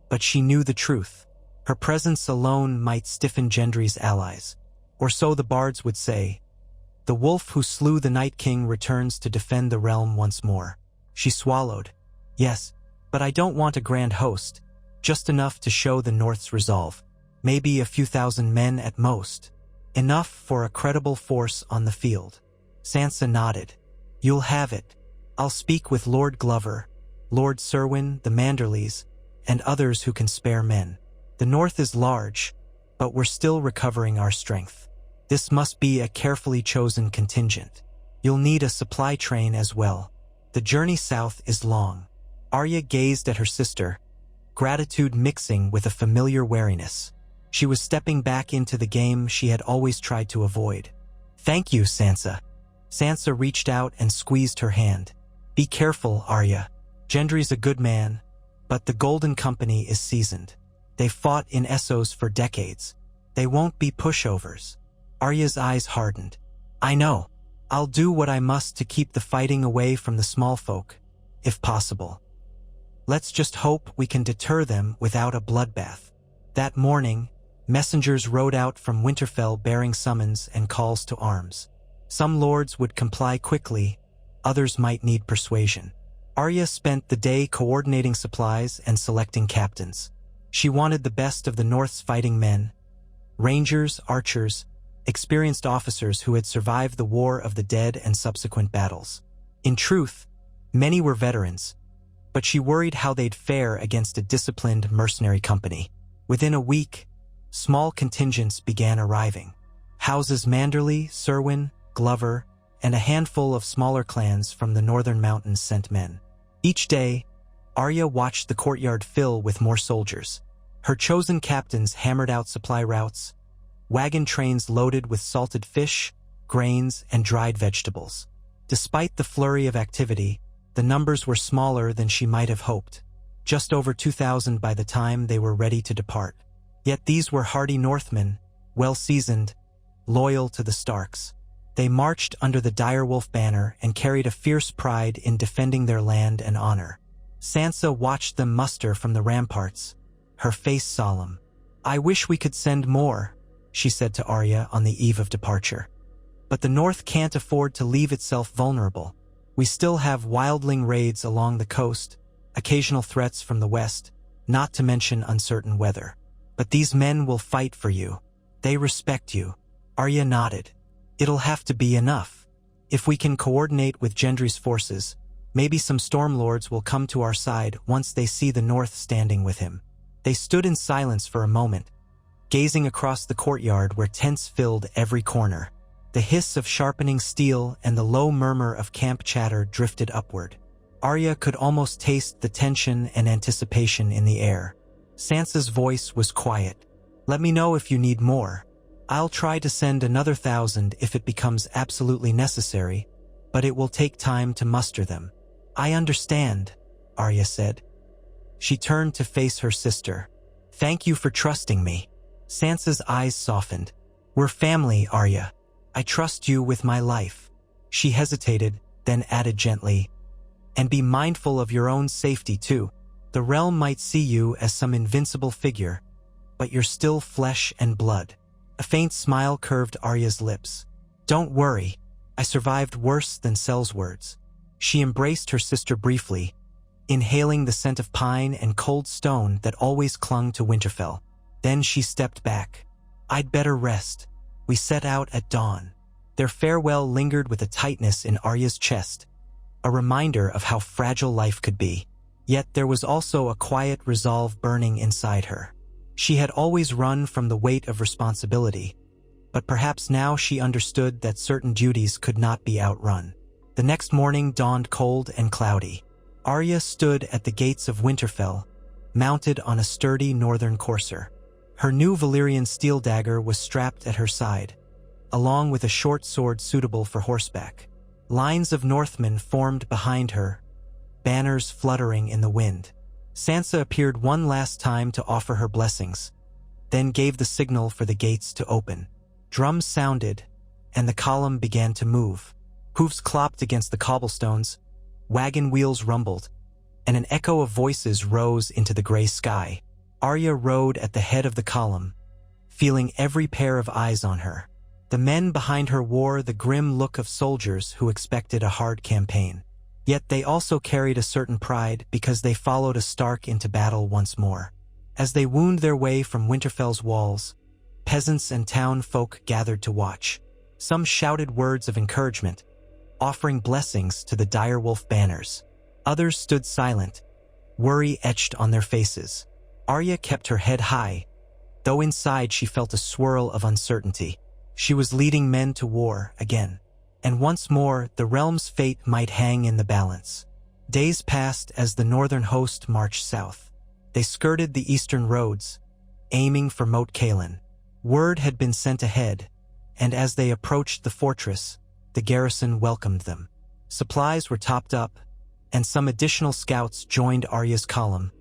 but she knew the truth. Her presence alone might stiffen Gendry's allies. Or so the bards would say. The wolf who slew the Night King returns to defend the realm once more. She swallowed. Yes, but I don't want a grand host. Just enough to show the North's resolve. Maybe a few thousand men at most. Enough for a credible force on the field. Sansa nodded. You'll have it. I'll speak with Lord Glover, Lord Serwyn, the Manderleys, and others who can spare men. The North is large, but we're still recovering our strength. This must be a carefully chosen contingent. You'll need a supply train as well. The journey south is long. Arya gazed at her sister, gratitude mixing with a familiar wariness. She was stepping back into the game she had always tried to avoid. Thank you, Sansa. Sansa reached out and squeezed her hand. Be careful, Arya. Gendry's a good man, but the Golden Company is seasoned. They've fought in Essos for decades. They won't be pushovers. Arya's eyes hardened. I know. I'll do what I must to keep the fighting away from the small folk, if possible. Let's just hope we can deter them without a bloodbath. That morning, messengers rode out from Winterfell bearing summons and calls to arms. Some lords would comply quickly, others might need persuasion. Arya spent the day coordinating supplies and selecting captains. She wanted the best of the North's fighting men, rangers, archers, experienced officers who had survived the War of the Dead and subsequent battles. In truth, many were veterans, but she worried how they'd fare against a disciplined mercenary company. Within a week, small contingents began arriving. Houses Manderley, Serwyn, Glover, and a handful of smaller clans from the northern mountains sent men. Each day, Arya watched the courtyard fill with more soldiers. Her chosen captains hammered out supply routes, wagon trains loaded with salted fish, grains, and dried vegetables. Despite the flurry of activity, the numbers were smaller than she might have hoped, just over 2,000 by the time they were ready to depart. Yet these were hardy Northmen, well-seasoned, loyal to the Starks. They marched under the direwolf banner and carried a fierce pride in defending their land and honor. Sansa watched them muster from the ramparts, her face solemn. I wish we could send more, she said to Arya on the eve of departure. But the North can't afford to leave itself vulnerable. We still have wildling raids along the coast, occasional threats from the west, not to mention uncertain weather. But these men will fight for you. They respect you. Arya nodded. It'll have to be enough. If we can coordinate with Gendry's forces, maybe some Stormlords will come to our side once they see the North standing with him. They stood in silence for a moment, gazing across the courtyard where tents filled every corner. The hiss of sharpening steel and the low murmur of camp chatter drifted upward. Arya could almost taste the tension and anticipation in the air. Sansa's voice was quiet. Let me know if you need more. I'll try to send another 1,000 if it becomes absolutely necessary, but it will take time to muster them. "I understand," Arya said. She turned to face her sister. "Thank you for trusting me." Sansa's eyes softened. "We're family, Arya. I trust you with my life." She hesitated, then added gently, "And be mindful of your own safety too. The realm might see you as some invincible figure, but you're still flesh and blood." A faint smile curved Arya's lips. "Don't worry. I survived worse than Sel's words." She embraced her sister briefly, inhaling the scent of pine and cold stone that always clung to Winterfell. Then she stepped back. "I'd better rest." We set out at dawn. Their farewell lingered with a tightness in Arya's chest, a reminder of how fragile life could be. Yet there was also a quiet resolve burning inside her. She had always run from the weight of responsibility, but perhaps now she understood that certain duties could not be outrun. The next morning dawned cold and cloudy. Arya stood at the gates of Winterfell, mounted on a sturdy northern courser. Her new Valyrian steel dagger was strapped at her side, along with a short sword suitable for horseback. Lines of Northmen formed behind her, banners fluttering in the wind. Sansa appeared one last time to offer her blessings, then gave the signal for the gates to open. Drums sounded, and the column began to move. Hoofs clopped against the cobblestones, wagon wheels rumbled, and an echo of voices rose into the gray sky. Arya rode at the head of the column, feeling every pair of eyes on her. The men behind her wore the grim look of soldiers who expected a hard campaign. Yet they also carried a certain pride because they followed a Stark into battle once more. As they wound their way from Winterfell's walls, peasants and town folk gathered to watch. Some shouted words of encouragement, offering blessings to the direwolf banners. Others stood silent, worry etched on their faces. Arya kept her head high, though inside she felt a swirl of uncertainty. She was leading men to war again, and once more the realm's fate might hang in the balance. Days passed as the northern host marched south. They skirted the eastern roads, aiming for Moat Cailin. Word had been sent ahead, and as they approached the fortress, the garrison welcomed them. Supplies were topped up, and some additional scouts joined Arya's column,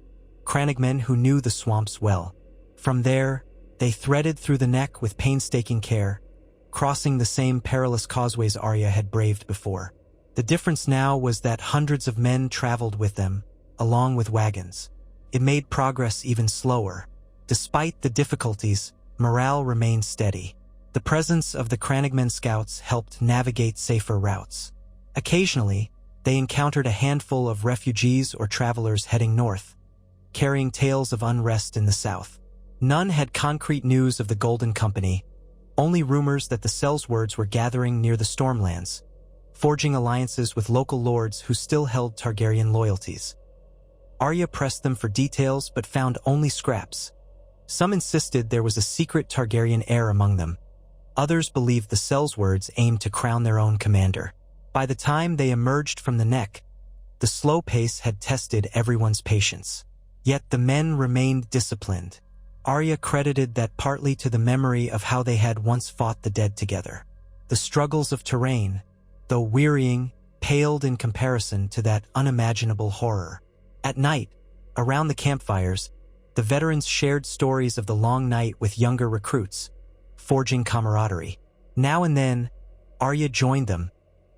crannogmen who knew the swamps well. From there, they threaded through the neck with painstaking care, crossing the same perilous causeways Arya had braved before. The difference now was that hundreds of men traveled with them, along with wagons. It made progress even slower. Despite the difficulties, morale remained steady. The presence of the crannogmen scouts helped navigate safer routes. Occasionally, they encountered a handful of refugees or travelers heading north, carrying tales of unrest in the south. None had concrete news of the Golden Company, only rumors that the Sellswords were gathering near the Stormlands, forging alliances with local lords who still held Targaryen loyalties. Arya pressed them for details but found only scraps. Some insisted there was a secret Targaryen heir among them. Others believed the Sellswords aimed to crown their own commander. By the time they emerged from the neck, the slow pace had tested everyone's patience. Yet the men remained disciplined. Arya credited that partly to the memory of how they had once fought the dead together. The struggles of terrain, though wearying, paled in comparison to that unimaginable horror. At night, around the campfires, the veterans shared stories of the long night with younger recruits, forging camaraderie. Now and then, Arya joined them,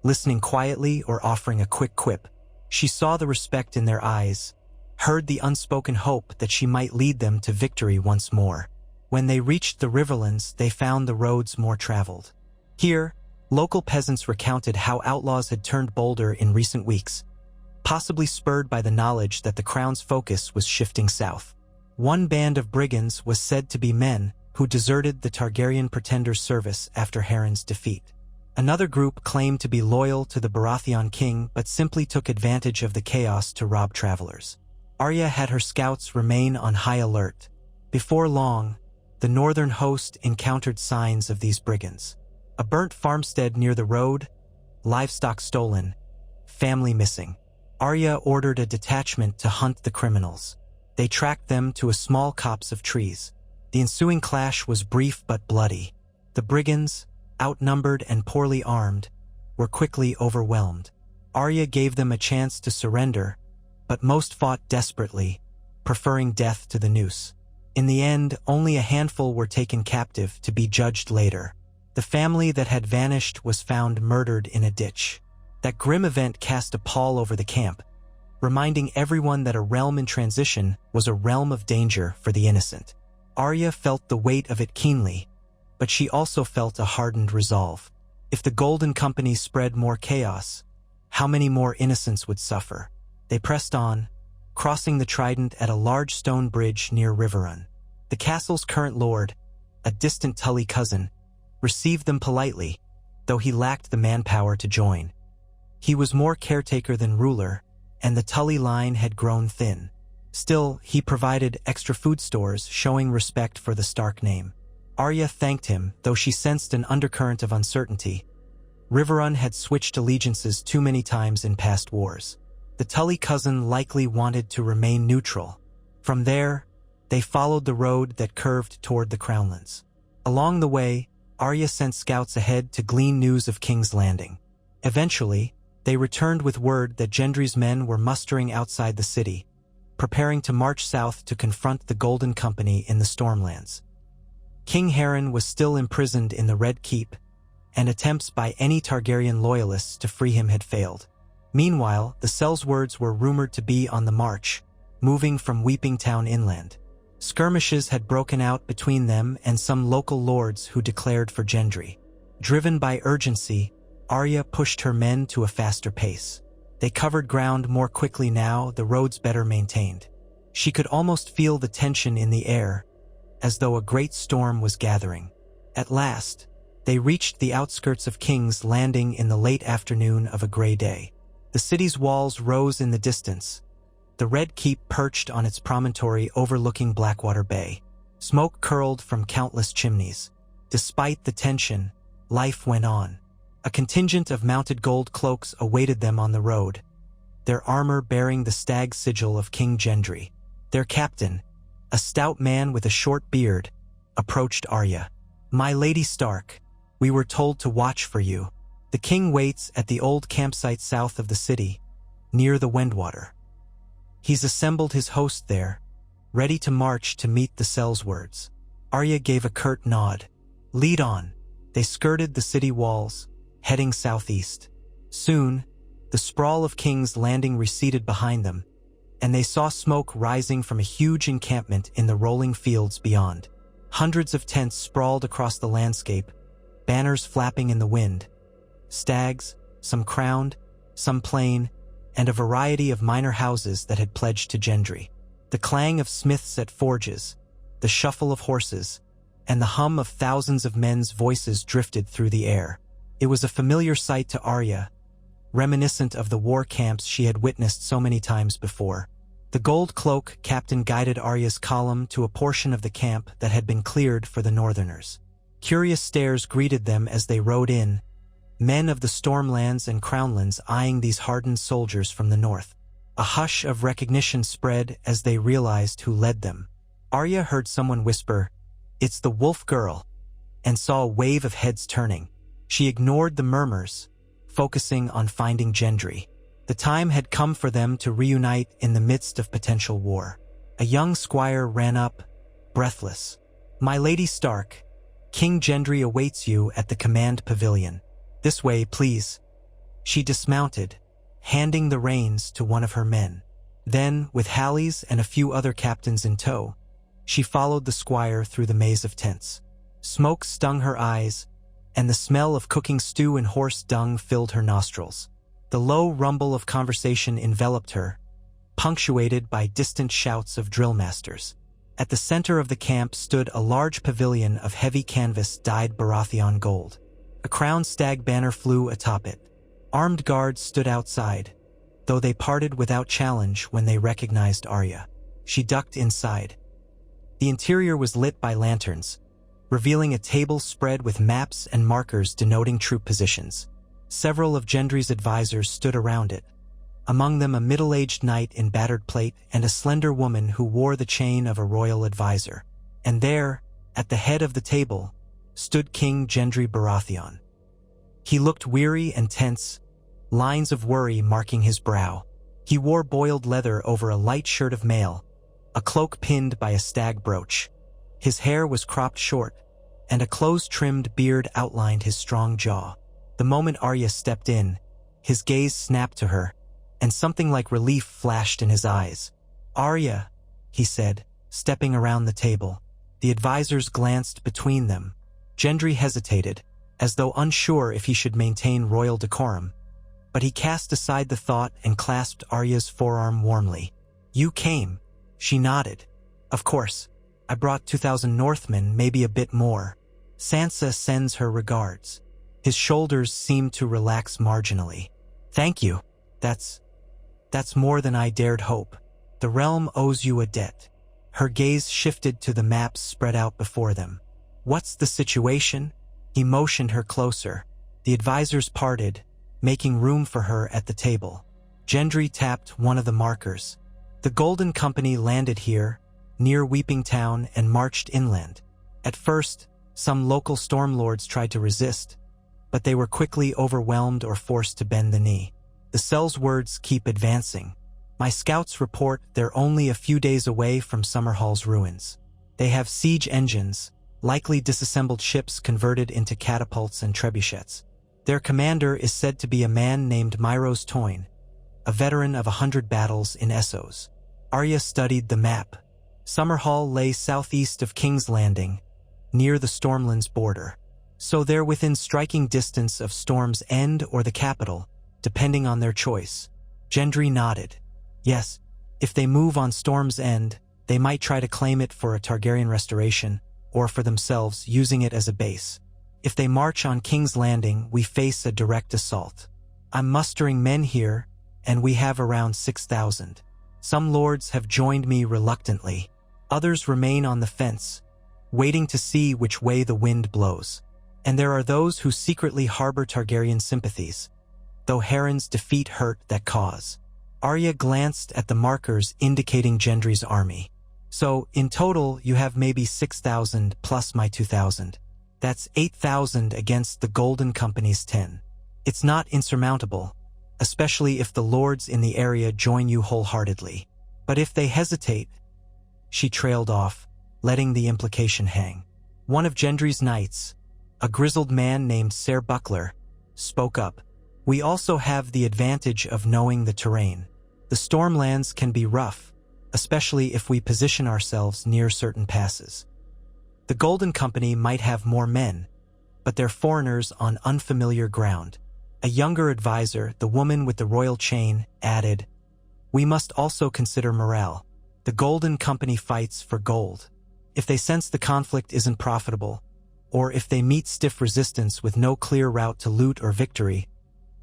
listening quietly or offering a quick quip. She saw the respect in their eyes, heard the unspoken hope that she might lead them to victory once more. When they reached the Riverlands, they found the roads more traveled. Here, local peasants recounted how outlaws had turned bolder in recent weeks, possibly spurred by the knowledge that the crown's focus was shifting south. One band of brigands was said to be men who deserted the Targaryen pretender's service after Harren's defeat. Another group claimed to be loyal to the Baratheon king but simply took advantage of the chaos to rob travelers. Arya had her scouts remain on high alert. Before long, the northern host encountered signs of these brigands. A burnt farmstead near the road, livestock stolen, family missing. Arya ordered a detachment to hunt the criminals. They tracked them to a small copse of trees. The ensuing clash was brief but bloody. The brigands, outnumbered and poorly armed, were quickly overwhelmed. Arya gave them a chance to surrender, but most fought desperately, preferring death to the noose. In the end, only a handful were taken captive to be judged later. The family that had vanished was found murdered in a ditch. That grim event cast a pall over the camp, reminding everyone that a realm in transition was a realm of danger for the innocent. Arya felt the weight of it keenly, but she also felt a hardened resolve. If the Golden Company spread more chaos, how many more innocents would suffer? They pressed on, crossing the Trident at a large stone bridge near Riverrun. The castle's current lord, a distant Tully cousin, received them politely, though he lacked the manpower to join. He was more caretaker than ruler, and the Tully line had grown thin. Still, he provided extra food stores, showing respect for the Stark name. Arya thanked him, though she sensed an undercurrent of uncertainty. Riverrun had switched allegiances too many times in past wars. The Tully cousin likely wanted to remain neutral. From there, they followed the road that curved toward the Crownlands. Along the way, Arya sent scouts ahead to glean news of King's Landing. Eventually, they returned with word that Gendry's men were mustering outside the city, preparing to march south to confront the Golden Company in the Stormlands. King Harren was still imprisoned in the Red Keep, and attempts by any Targaryen loyalists to free him had failed. Meanwhile, the Sellswords were rumored to be on the march, moving from Weeping Town inland. Skirmishes had broken out between them and some local lords who declared for Gendry. Driven by urgency, Arya pushed her men to a faster pace. They covered ground more quickly now, the roads better maintained. She could almost feel the tension in the air, as though a great storm was gathering. At last, they reached the outskirts of King's Landing in the late afternoon of a gray day. The city's walls rose in the distance, the Red Keep perched on its promontory overlooking Blackwater Bay. Smoke curled from countless chimneys. Despite the tension, life went on. A contingent of mounted gold cloaks awaited them on the road, their armor bearing the stag sigil of King Gendry. Their captain, a stout man with a short beard, approached Arya. "My Lady Stark, we were told to watch for you. The king waits at the old campsite south of the city, near the Wendwater. He's assembled his host there, ready to march to meet the Sellswords." Arya gave a curt nod. "Lead on." They skirted the city walls, heading southeast. Soon, the sprawl of King's Landing receded behind them, and they saw smoke rising from a huge encampment in the rolling fields beyond. Hundreds of tents sprawled across the landscape, banners flapping in the wind. Stags, some crowned, some plain, and a variety of minor houses that had pledged to Gendry. The clang of smiths at forges, the shuffle of horses, and the hum of thousands of men's voices drifted through the air. It was a familiar sight to Arya, reminiscent of the war camps she had witnessed so many times before. The Gold Cloak captain guided Arya's column to a portion of the camp that had been cleared for the Northerners. Curious stares greeted them as they rode in, men of the Stormlands and Crownlands eyeing these hardened soldiers from the north. A hush of recognition spread as they realized who led them. Arya heard someone whisper, "It's the Wolf Girl," and saw a wave of heads turning. She ignored the murmurs, focusing on finding Gendry. The time had come for them to reunite in the midst of potential war. A young squire ran up, breathless. "My Lady Stark, King Gendry awaits you at the command pavilion. This way, please." She dismounted, handing the reins to one of her men. Then, with Halleys and a few other captains in tow, she followed the squire through the maze of tents. Smoke stung her eyes, and the smell of cooking stew and horse dung filled her nostrils. The low rumble of conversation enveloped her, punctuated by distant shouts of drill masters. At the center of the camp stood a large pavilion of heavy canvas dyed Baratheon gold. A crowned stag banner flew atop it. Armed guards stood outside, though they parted without challenge when they recognized Arya. She ducked inside. The interior was lit by lanterns, revealing a table spread with maps and markers denoting troop positions. Several of Gendry's advisors stood around it, among them a middle-aged knight in battered plate and a slender woman who wore the chain of a royal advisor. And there, at the head of the table, stood King Gendry Baratheon. He looked weary and tense, lines of worry marking his brow. He wore boiled leather over a light shirt of mail, a cloak pinned by a stag brooch. His hair was cropped short, and a close-trimmed beard outlined his strong jaw. The moment Arya stepped in, his gaze snapped to her, and something like relief flashed in his eyes. "Arya," he said, stepping around the table. The advisors glanced between them. Gendry hesitated, as though unsure if he should maintain royal decorum, but he cast aside the thought and clasped Arya's forearm warmly. "You came." She nodded. "Of course. I brought 2,000 Northmen, maybe a bit more. Sansa sends her regards." His shoulders seemed to relax marginally. "Thank you. That's more than I dared hope. The realm owes you a debt." Her gaze shifted to the maps spread out before them. "What's the situation?" He motioned her closer. The advisors parted, making room for her at the table. Gendry tapped one of the markers. The Golden Company landed here, near Weeping Town, and marched inland. At first, some local stormlords tried to resist, but they were quickly overwhelmed or forced to bend the knee. The cell's words keep advancing. "My scouts report they're only a few days away from Summerhall's ruins. They have siege engines, likely disassembled ships converted into catapults and trebuchets. Their commander is said to be a man named Myros Toyne, a veteran of 100 battles in Essos." Arya studied the map. Summerhall lay southeast of King's Landing, near the Stormlands border. So they're within striking distance of Storm's End or the capital, depending on their choice. Gendry nodded. Yes, if they move on Storm's End, they might try to claim it for a Targaryen restoration, or for themselves, using it as a base. If they march on King's Landing, we face a direct assault. I'm mustering men here, and we have around 6,000. Some lords have joined me reluctantly. Others remain on the fence, waiting to see which way the wind blows. And there are those who secretly harbor Targaryen sympathies, though Harren's defeat hurt that cause. Arya glanced at the markers indicating Gendry's army. "So, in total, you have maybe 6,000 plus my 2,000. That's 8,000 against the Golden Company's 10. It's not insurmountable, especially if the lords in the area join you wholeheartedly. But if they hesitate..." She trailed off, letting the implication hang. One of Gendry's knights, a grizzled man named Ser Buckler, spoke up. "We also have the advantage of knowing the terrain. The Stormlands can be rough, especially if we position ourselves near certain passes. The Golden Company might have more men, but they're foreigners on unfamiliar ground." A younger advisor, the woman with the royal chain, added, "We must also consider morale. The Golden Company fights for gold. If they sense the conflict isn't profitable, or if they meet stiff resistance with no clear route to loot or victory,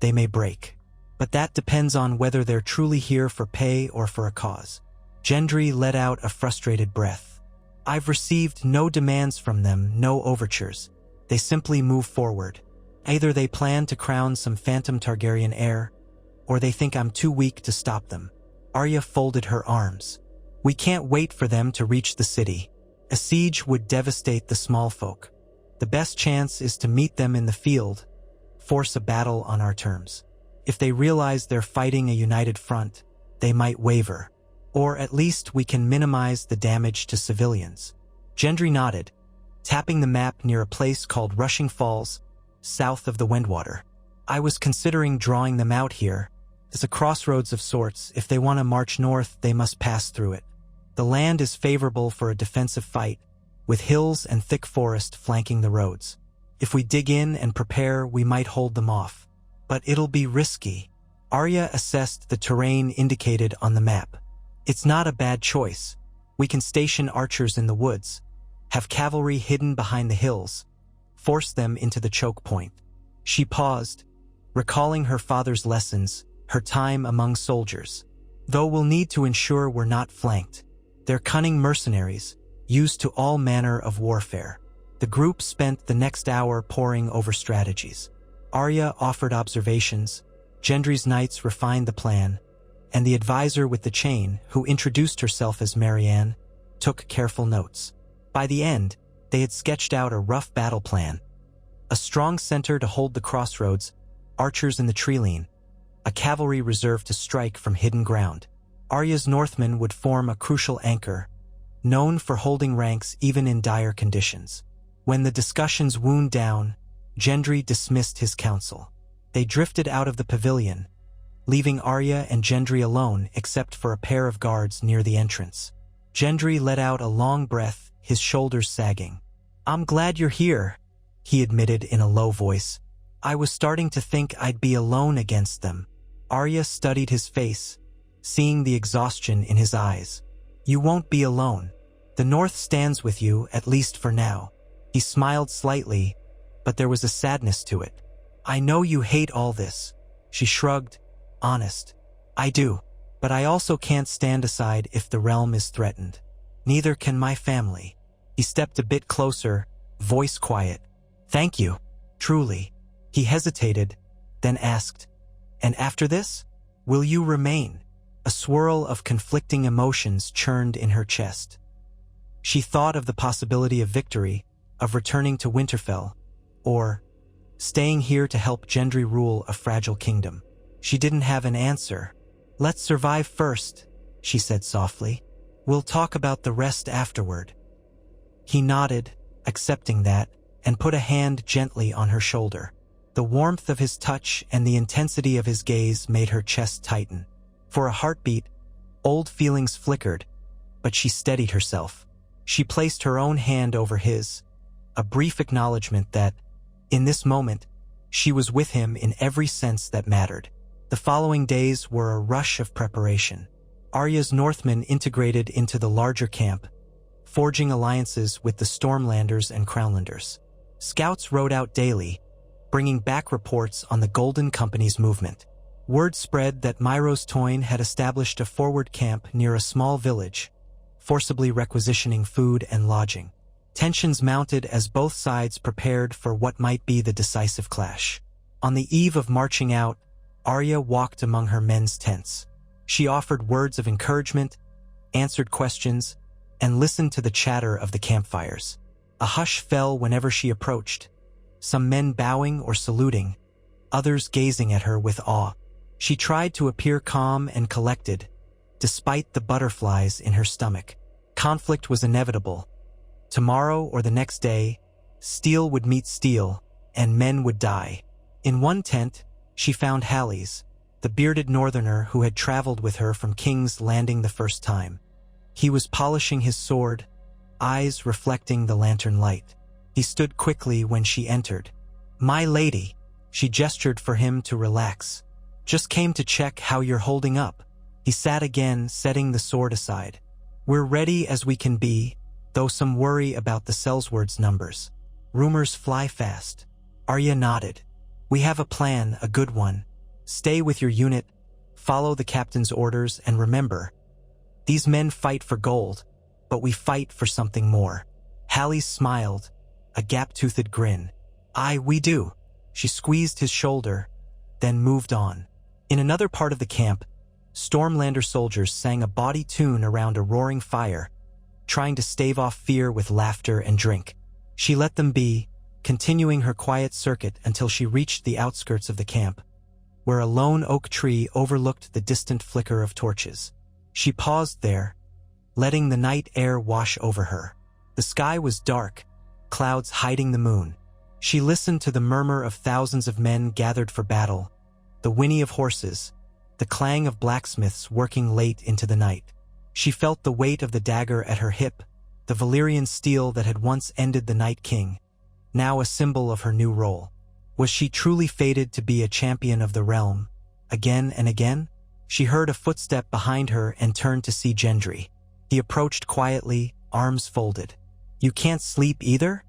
they may break. But that depends on whether they're truly here for pay or for a cause." Gendry let out a frustrated breath. "I've received no demands from them, no overtures. They simply move forward. Either they plan to crown some phantom Targaryen heir, or they think I'm too weak to stop them." Arya folded her arms. "We can't wait for them to reach the city. A siege would devastate the small folk. The best chance is to meet them in the field, force a battle on our terms. If they realize they're fighting a united front, they might waver. Or at least we can minimize the damage to civilians." Gendry nodded, tapping the map near a place called Rushing Falls, south of the Windwater. "I was considering drawing them out here. It's a crossroads of sorts. If they want to march north, they must pass through it. The land is favorable for a defensive fight, with hills and thick forest flanking the roads. If we dig in and prepare, we might hold them off. But it'll be risky." Arya assessed the terrain indicated on the map. "It's not a bad choice. We can station archers in the woods, have cavalry hidden behind the hills, force them into the choke point." She paused, recalling her father's lessons, her time among soldiers. "Though we'll need to ensure we're not flanked. They're cunning mercenaries, used to all manner of warfare." The group spent the next hour poring over strategies. Arya offered observations, Gendry's knights refined the plan, and the advisor with the chain, who introduced herself as Marianne, took careful notes. By the end, they had sketched out a rough battle plan. A strong center to hold the crossroads, archers in the treeline, a cavalry reserve to strike from hidden ground. Arya's Northmen would form a crucial anchor, known for holding ranks even in dire conditions. When the discussions wound down, Gendry dismissed his council. They drifted out of the pavilion, leaving Arya and Gendry alone except for a pair of guards near the entrance. Gendry let out a long breath, his shoulders sagging. "I'm glad you're here," he admitted in a low voice. "I was starting to think I'd be alone against them." Arya studied his face, seeing the exhaustion in his eyes. "You won't be alone. The North stands with you, at least for now." He smiled slightly, but there was a sadness to it. "I know you hate all this." She shrugged. "Honest. I do. But I also can't stand aside if the realm is threatened. Neither can my family." He stepped a bit closer, voice quiet. "Thank you. Truly." He hesitated, then asked, "And after this? Will you remain?" A swirl of conflicting emotions churned in her chest. She thought of the possibility of victory, of returning to Winterfell, or staying here to help Gendry rule a fragile kingdom. She didn't have an answer. "Let's survive first," she said softly. "We'll talk about the rest afterward." He nodded, accepting that, and put a hand gently on her shoulder. The warmth of his touch and the intensity of his gaze made her chest tighten. For a heartbeat, old feelings flickered, but she steadied herself. She placed her own hand over his, a brief acknowledgement that, in this moment, she was with him in every sense that mattered. The following days were a rush of preparation. Arya's Northmen integrated into the larger camp, forging alliances with the Stormlanders and Crownlanders. Scouts rode out daily, bringing back reports on the Golden Company's movement. Word spread that Myros Toyne had established a forward camp near a small village, forcibly requisitioning food and lodging. Tensions mounted as both sides prepared for what might be the decisive clash. On the eve of marching out, Arya walked among her men's tents. She offered words of encouragement, answered questions, and listened to the chatter of the campfires. A hush fell whenever she approached, some men bowing or saluting, others gazing at her with awe. She tried to appear calm and collected, despite the butterflies in her stomach. Conflict was inevitable. Tomorrow or the next day, steel would meet steel, and men would die. In one tent, she found Hally's, the bearded northerner who had traveled with her from King's Landing the first time. He was polishing his sword, eyes reflecting the lantern light. He stood quickly when she entered. "My lady," she gestured for him to relax. "Just came to check how you're holding up." He sat again, setting the sword aside. "We're ready as we can be, though some worry about the Sellsword's numbers. Rumors fly fast." Arya nodded. "We have a plan, a good one. Stay with your unit, follow the captain's orders, and remember, these men fight for gold, but we fight for something more." Hallie smiled, a gap-toothed grin. "Aye, we do." She squeezed his shoulder, then moved on. In another part of the camp, Stormlander soldiers sang a bawdy tune around a roaring fire, trying to stave off fear with laughter and drink. She let them be, continuing her quiet circuit until she reached the outskirts of the camp, where a lone oak tree overlooked the distant flicker of torches. She paused there, letting the night air wash over her. The sky was dark, clouds hiding the moon. She listened to the murmur of thousands of men gathered for battle, the whinny of horses, the clang of blacksmiths working late into the night. She felt the weight of the dagger at her hip, the Valyrian steel that had once ended the Night King, now a symbol of her new role. Was she truly fated to be a champion of the realm, again and again? She heard a footstep behind her and turned to see Gendry. He approached quietly, arms folded. "You can't sleep either?"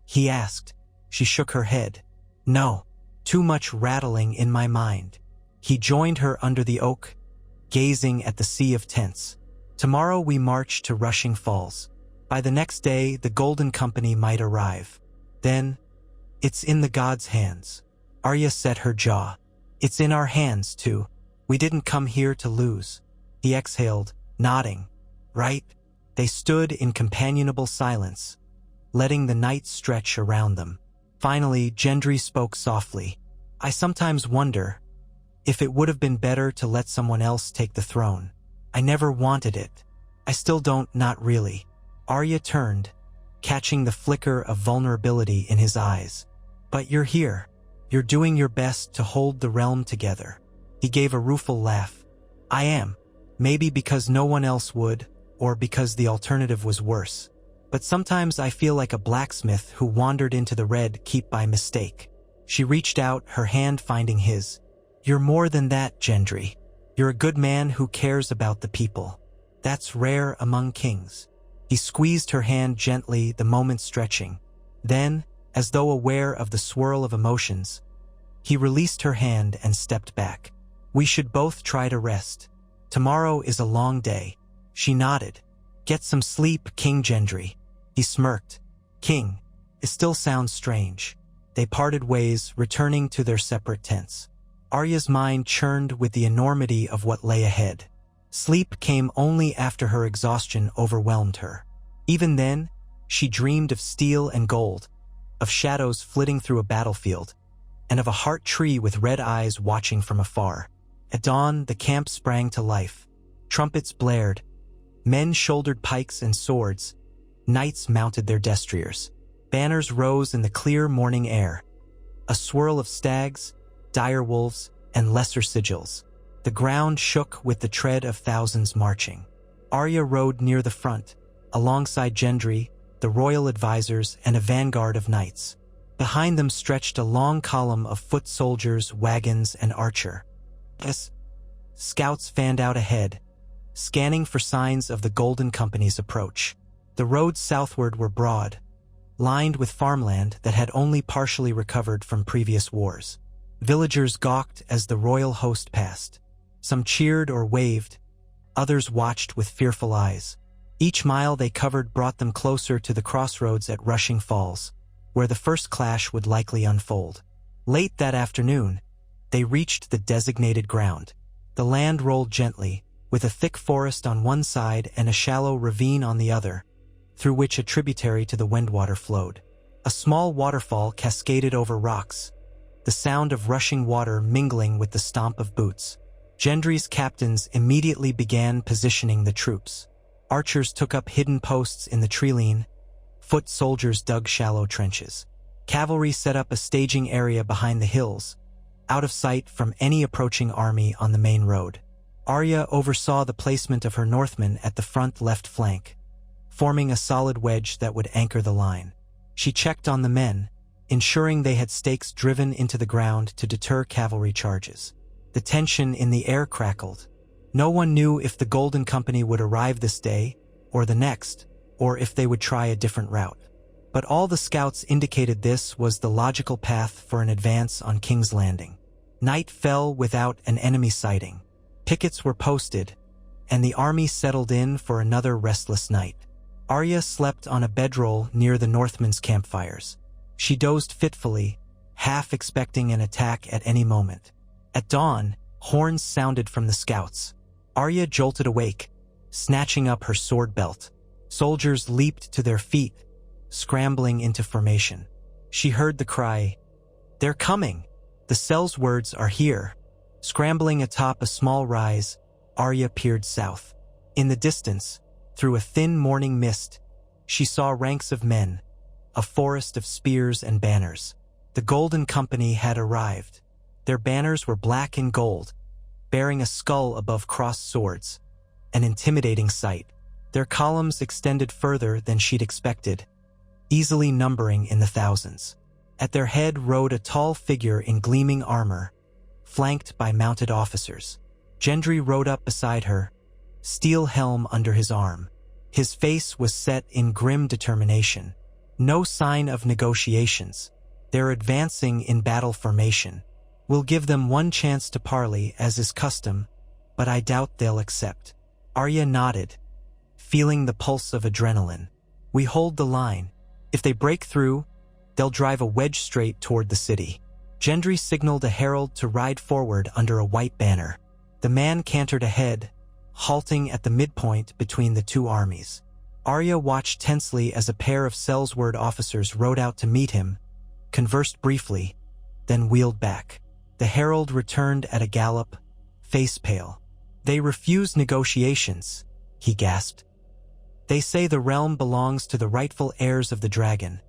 he asked. She shook her head. "No, too much rattling in my mind." He joined her under the oak, gazing at the sea of tents. "Tomorrow we march to Rushing Falls. By the next day, the Golden Company might arrive. Then, it's in the gods' hands." Arya set her jaw. "It's in our hands, too. We didn't come here to lose." He exhaled, nodding. "Right?" They stood in companionable silence, letting the night stretch around them. Finally, Gendry spoke softly. "I sometimes wonder, If it would have been better to let someone else take the throne. I never wanted it. I still don't, not really. Arya turned, catching the flicker of vulnerability in his eyes. But you're here. You're doing your best to hold the realm together. He gave a rueful laugh. I am. Maybe because no one else would, or because the alternative was worse. But sometimes I feel like a blacksmith who wandered into the Red Keep by mistake. She reached out, her hand finding his. You're more than that, Gendry. You're a good man who cares about the people. That's rare among kings. He squeezed her hand gently, the moment stretching. Then, as though aware of the swirl of emotions, he released her hand and stepped back. We should both try to rest. Tomorrow is a long day. She nodded. Get some sleep, King Gendry. He smirked. King. It still sounds strange. They parted ways, returning to their separate tents. Arya's mind churned with the enormity of what lay ahead. Sleep came only after her exhaustion overwhelmed her. Even then, she dreamed of steel and gold, of shadows flitting through a battlefield, and of a heart tree with red eyes watching from afar. At dawn, the camp sprang to life. Trumpets blared. Men shouldered pikes and swords. Knights mounted their destriers. Banners rose in the clear morning air. A swirl of stags, direwolves, and lesser sigils. The ground shook with the tread of thousands marching. Arya rode near the front, alongside Gendry, the royal advisors, and a vanguard of knights. Behind them stretched a long column of foot soldiers, wagons, and archer. As scouts fanned out ahead, scanning for signs of the Golden Company's approach. The roads southward were broad, lined with farmland that had only partially recovered from previous wars. Villagers gawked as the royal host passed. Some cheered or waved, others watched with fearful eyes. Each mile they covered brought them closer to the crossroads at Rushing Falls, where the first clash would likely unfold. Late that afternoon, they reached the designated ground. The land rolled gently, with a thick forest on one side and a shallow ravine on the other, through which a tributary to the Windwater flowed. A small waterfall cascaded over rocks, the sound of rushing water mingling with the stomp of boots. Gendry's captains immediately began positioning the troops. Archers took up hidden posts in the treeline. Foot soldiers dug shallow trenches. Cavalry set up a staging area behind the hills, out of sight from any approaching army on the main road. Arya oversaw the placement of her Northmen at the front left flank, forming a solid wedge that would anchor the line. She checked on the men, ensuring they had stakes driven into the ground to deter cavalry charges. The tension in the air crackled. No one knew if the Golden Company would arrive this day, or the next, or if they would try a different route. But all the scouts indicated this was the logical path for an advance on King's Landing. Night fell without an enemy sighting. Pickets were posted, and the army settled in for another restless night. Arya slept on a bedroll near the Northmen's campfires. She dozed fitfully, half expecting an attack at any moment. At dawn, horns sounded from the scouts. Arya jolted awake, snatching up her sword belt. Soldiers leaped to their feet, scrambling into formation. She heard the cry, "They're coming! The Sel's words are here." Scrambling atop a small rise, Arya peered south. In the distance, through a thin morning mist, she saw ranks of men, a forest of spears and banners. The Golden Company had arrived. Their banners were black and gold, bearing a skull above crossed swords, an intimidating sight. Their columns extended further than she'd expected, easily numbering in the thousands. At their head rode a tall figure in gleaming armor, flanked by mounted officers. Gendry rode up beside her, steel helm under his arm. His face was set in grim determination. No sign of negotiations. They're advancing in battle formation. We'll give them one chance to parley, as is custom, but I doubt they'll accept. Arya nodded, feeling the pulse of adrenaline. We hold the line. If they break through, they'll drive a wedge straight toward the city. Gendry signaled a herald to ride forward under a white banner. The man cantered ahead, halting at the midpoint between the two armies. Arya watched tensely as a pair of Selsword officers rode out to meet him, conversed briefly, then wheeled back. The herald returned at a gallop, face pale. "They refuse negotiations," he gasped. "They say the realm belongs to the rightful heirs of the dragon,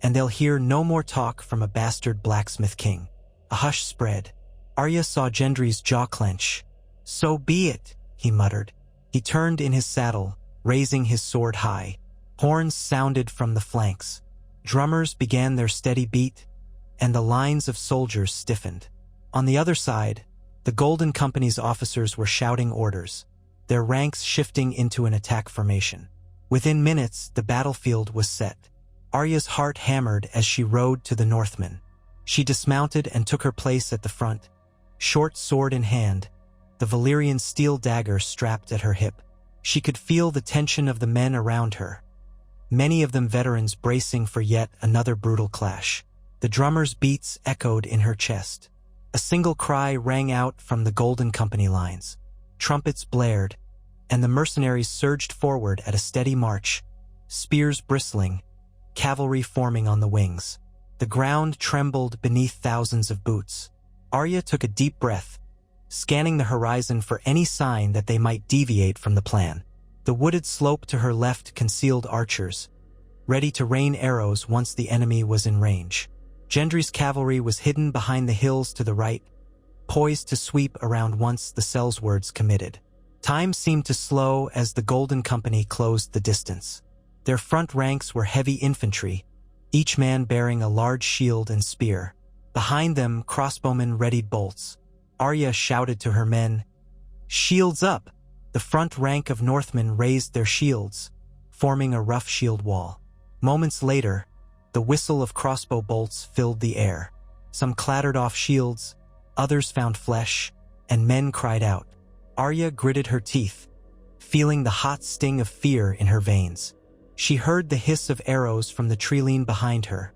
and they'll hear no more talk from a bastard blacksmith king." A hush spread. Arya saw Gendry's jaw clench. "So be it," he muttered. He turned in his saddle, raising his sword high. Horns sounded from the flanks. Drummers began their steady beat, and the lines of soldiers stiffened. On the other side, the Golden Company's officers were shouting orders, their ranks shifting into an attack formation. Within minutes, the battlefield was set. Arya's heart hammered as she rode to the Northmen. She dismounted and took her place at the front, short sword in hand, the Valyrian steel dagger strapped at her hip. She could feel the tension of the men around her, many of them veterans bracing for yet another brutal clash. The drummer's beats echoed in her chest. A single cry rang out from the Golden Company lines. Trumpets blared, and the mercenaries surged forward at a steady march, spears bristling, cavalry forming on the wings. The ground trembled beneath thousands of boots. Arya took a deep breath, scanning the horizon for any sign that they might deviate from the plan. The wooded slope to her left concealed archers, ready to rain arrows once the enemy was in range. Gendry's cavalry was hidden behind the hills to the right, poised to sweep around once the Sellswords committed. Time seemed to slow as the Golden Company closed the distance. Their front ranks were heavy infantry, each man bearing a large shield and spear. Behind them, crossbowmen readied bolts. Arya shouted to her men, "Shields up!" The front rank of Northmen raised their shields, forming a rough shield wall. Moments later, the whistle of crossbow bolts filled the air. Some clattered off shields, others found flesh, and men cried out. Arya gritted her teeth, feeling the hot sting of fear in her veins. She heard the hiss of arrows from the treeline behind her,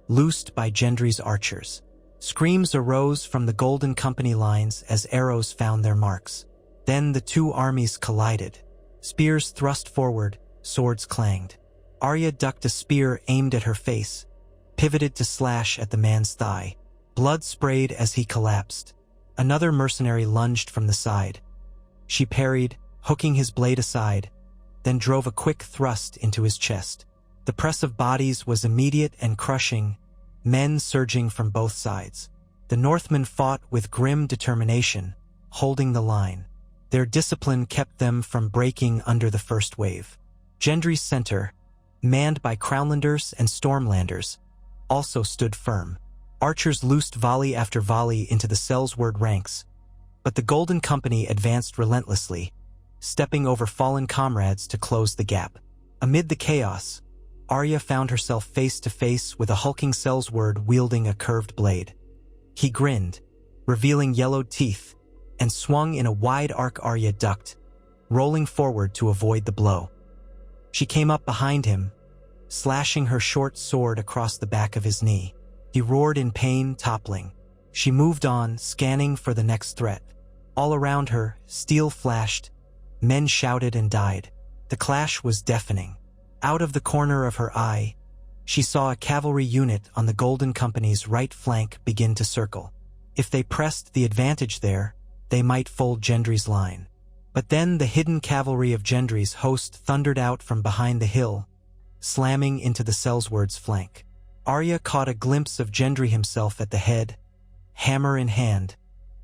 loosed by Gendry's archers. Screams arose from the Golden Company lines as arrows found their marks. Then the two armies collided. Spears thrust forward, swords clanged. Arya ducked a spear aimed at her face, pivoted to slash at the man's thigh. Blood sprayed as he collapsed. Another mercenary lunged from the side. She parried, hooking his blade aside, then drove a quick thrust into his chest. The press of bodies was immediate and crushing, men surging from both sides. The Northmen fought with grim determination, holding the line. Their discipline kept them from breaking under the first wave. Gendry's center, manned by Crownlanders and Stormlanders, also stood firm. Archers loosed volley after volley into the Sellsword ranks, but the Golden Company advanced relentlessly, stepping over fallen comrades to close the gap. Amid the chaos, Arya found herself face to face with a hulking Sellsword wielding a curved blade. He grinned, revealing yellowed teeth, and swung in a wide arc. Arya ducked, rolling forward to avoid the blow. She came up behind him, slashing her short sword across the back of his knee. He roared in pain, toppling. She moved on, scanning for the next threat. All around her, steel flashed, men shouted and died. The clash was deafening. Out of the corner of her eye, she saw a cavalry unit on the Golden Company's right flank begin to circle. If they pressed the advantage there, they might fold Gendry's line. But then the hidden cavalry of Gendry's host thundered out from behind the hill, slamming into the Sellsword's flank. Arya caught a glimpse of Gendry himself at the head, hammer in hand,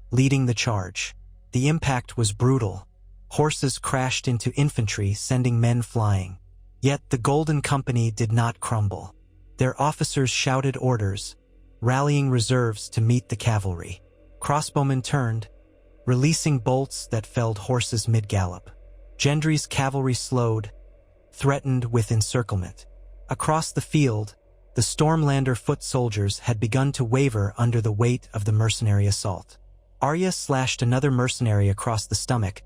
leading the charge. The impact was brutal. Horses crashed into infantry, sending men flying. Yet the Golden Company did not crumble. Their officers shouted orders, rallying reserves to meet the cavalry. Crossbowmen turned, releasing bolts that felled horses mid-gallop. Gendry's cavalry slowed, threatened with encirclement. Across the field, the Stormlander foot soldiers had begun to waver under the weight of the mercenary assault. Arya slashed another mercenary across the stomach,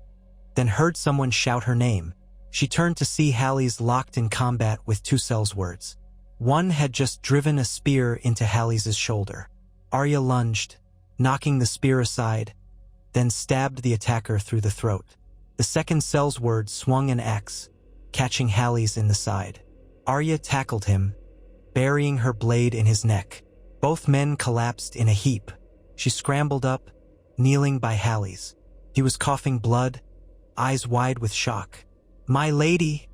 then heard someone shout her name. She turned to see Hally's locked in combat with two Sellswords. One had just driven a spear into Hally's shoulder. Arya lunged, knocking the spear aside, then stabbed the attacker through the throat. The second Sellsword swung an axe, catching Hally's in the side. Arya tackled him, burying her blade in his neck. Both men collapsed in a heap, She scrambled up, kneeling by Hallie's. He was coughing blood, eyes wide with shock. "My lady,"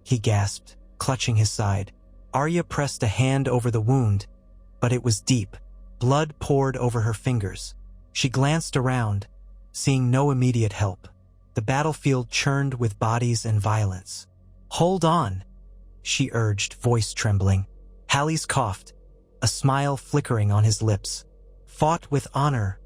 he gasped, clutching his side. Arya pressed a hand over the wound, but it was deep. Blood poured over her fingers. She glanced around, seeing no immediate help. The battlefield churned with bodies and violence. "Hold on," she urged, voice trembling. Hallie's coughed, a smile flickering on his lips. "Fought with honor.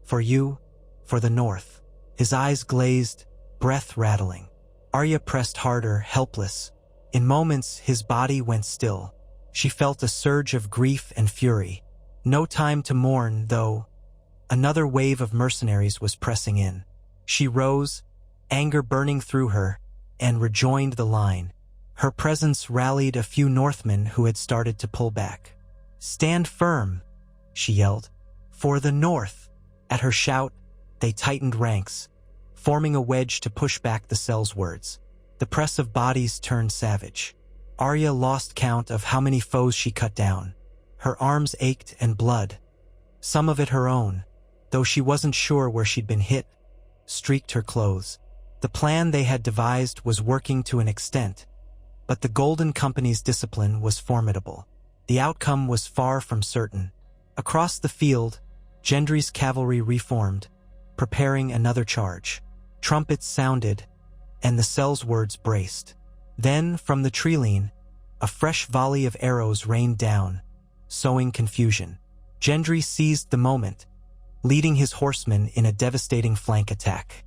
For you, for the North." His eyes glazed, breath rattling. Arya pressed harder, helpless. In moments, his body went still. She felt a surge of grief and fury. No time to mourn, though. Another wave of mercenaries was pressing in. She rose, anger burning through her, and rejoined the line. Her presence rallied a few Northmen who had started to pull back. "Stand firm," she yelled. "For the North." At her shout, they tightened ranks, forming a wedge to push back the cell's words. The press of bodies turned savage. Arya lost count of how many foes she cut down. Her arms ached and blood, some of it her own, though she wasn't sure where she'd been hit, streaked her clothes. The plan they had devised was working to an extent, but the Golden Company's discipline was formidable. The outcome was far from certain. Across the field, Gendry's cavalry reformed, preparing another charge. Trumpets sounded, and the cell's words braced. Then, from the treeline, a fresh volley of arrows rained down, sowing confusion. Gendry seized the moment, leading his horsemen in a devastating flank attack.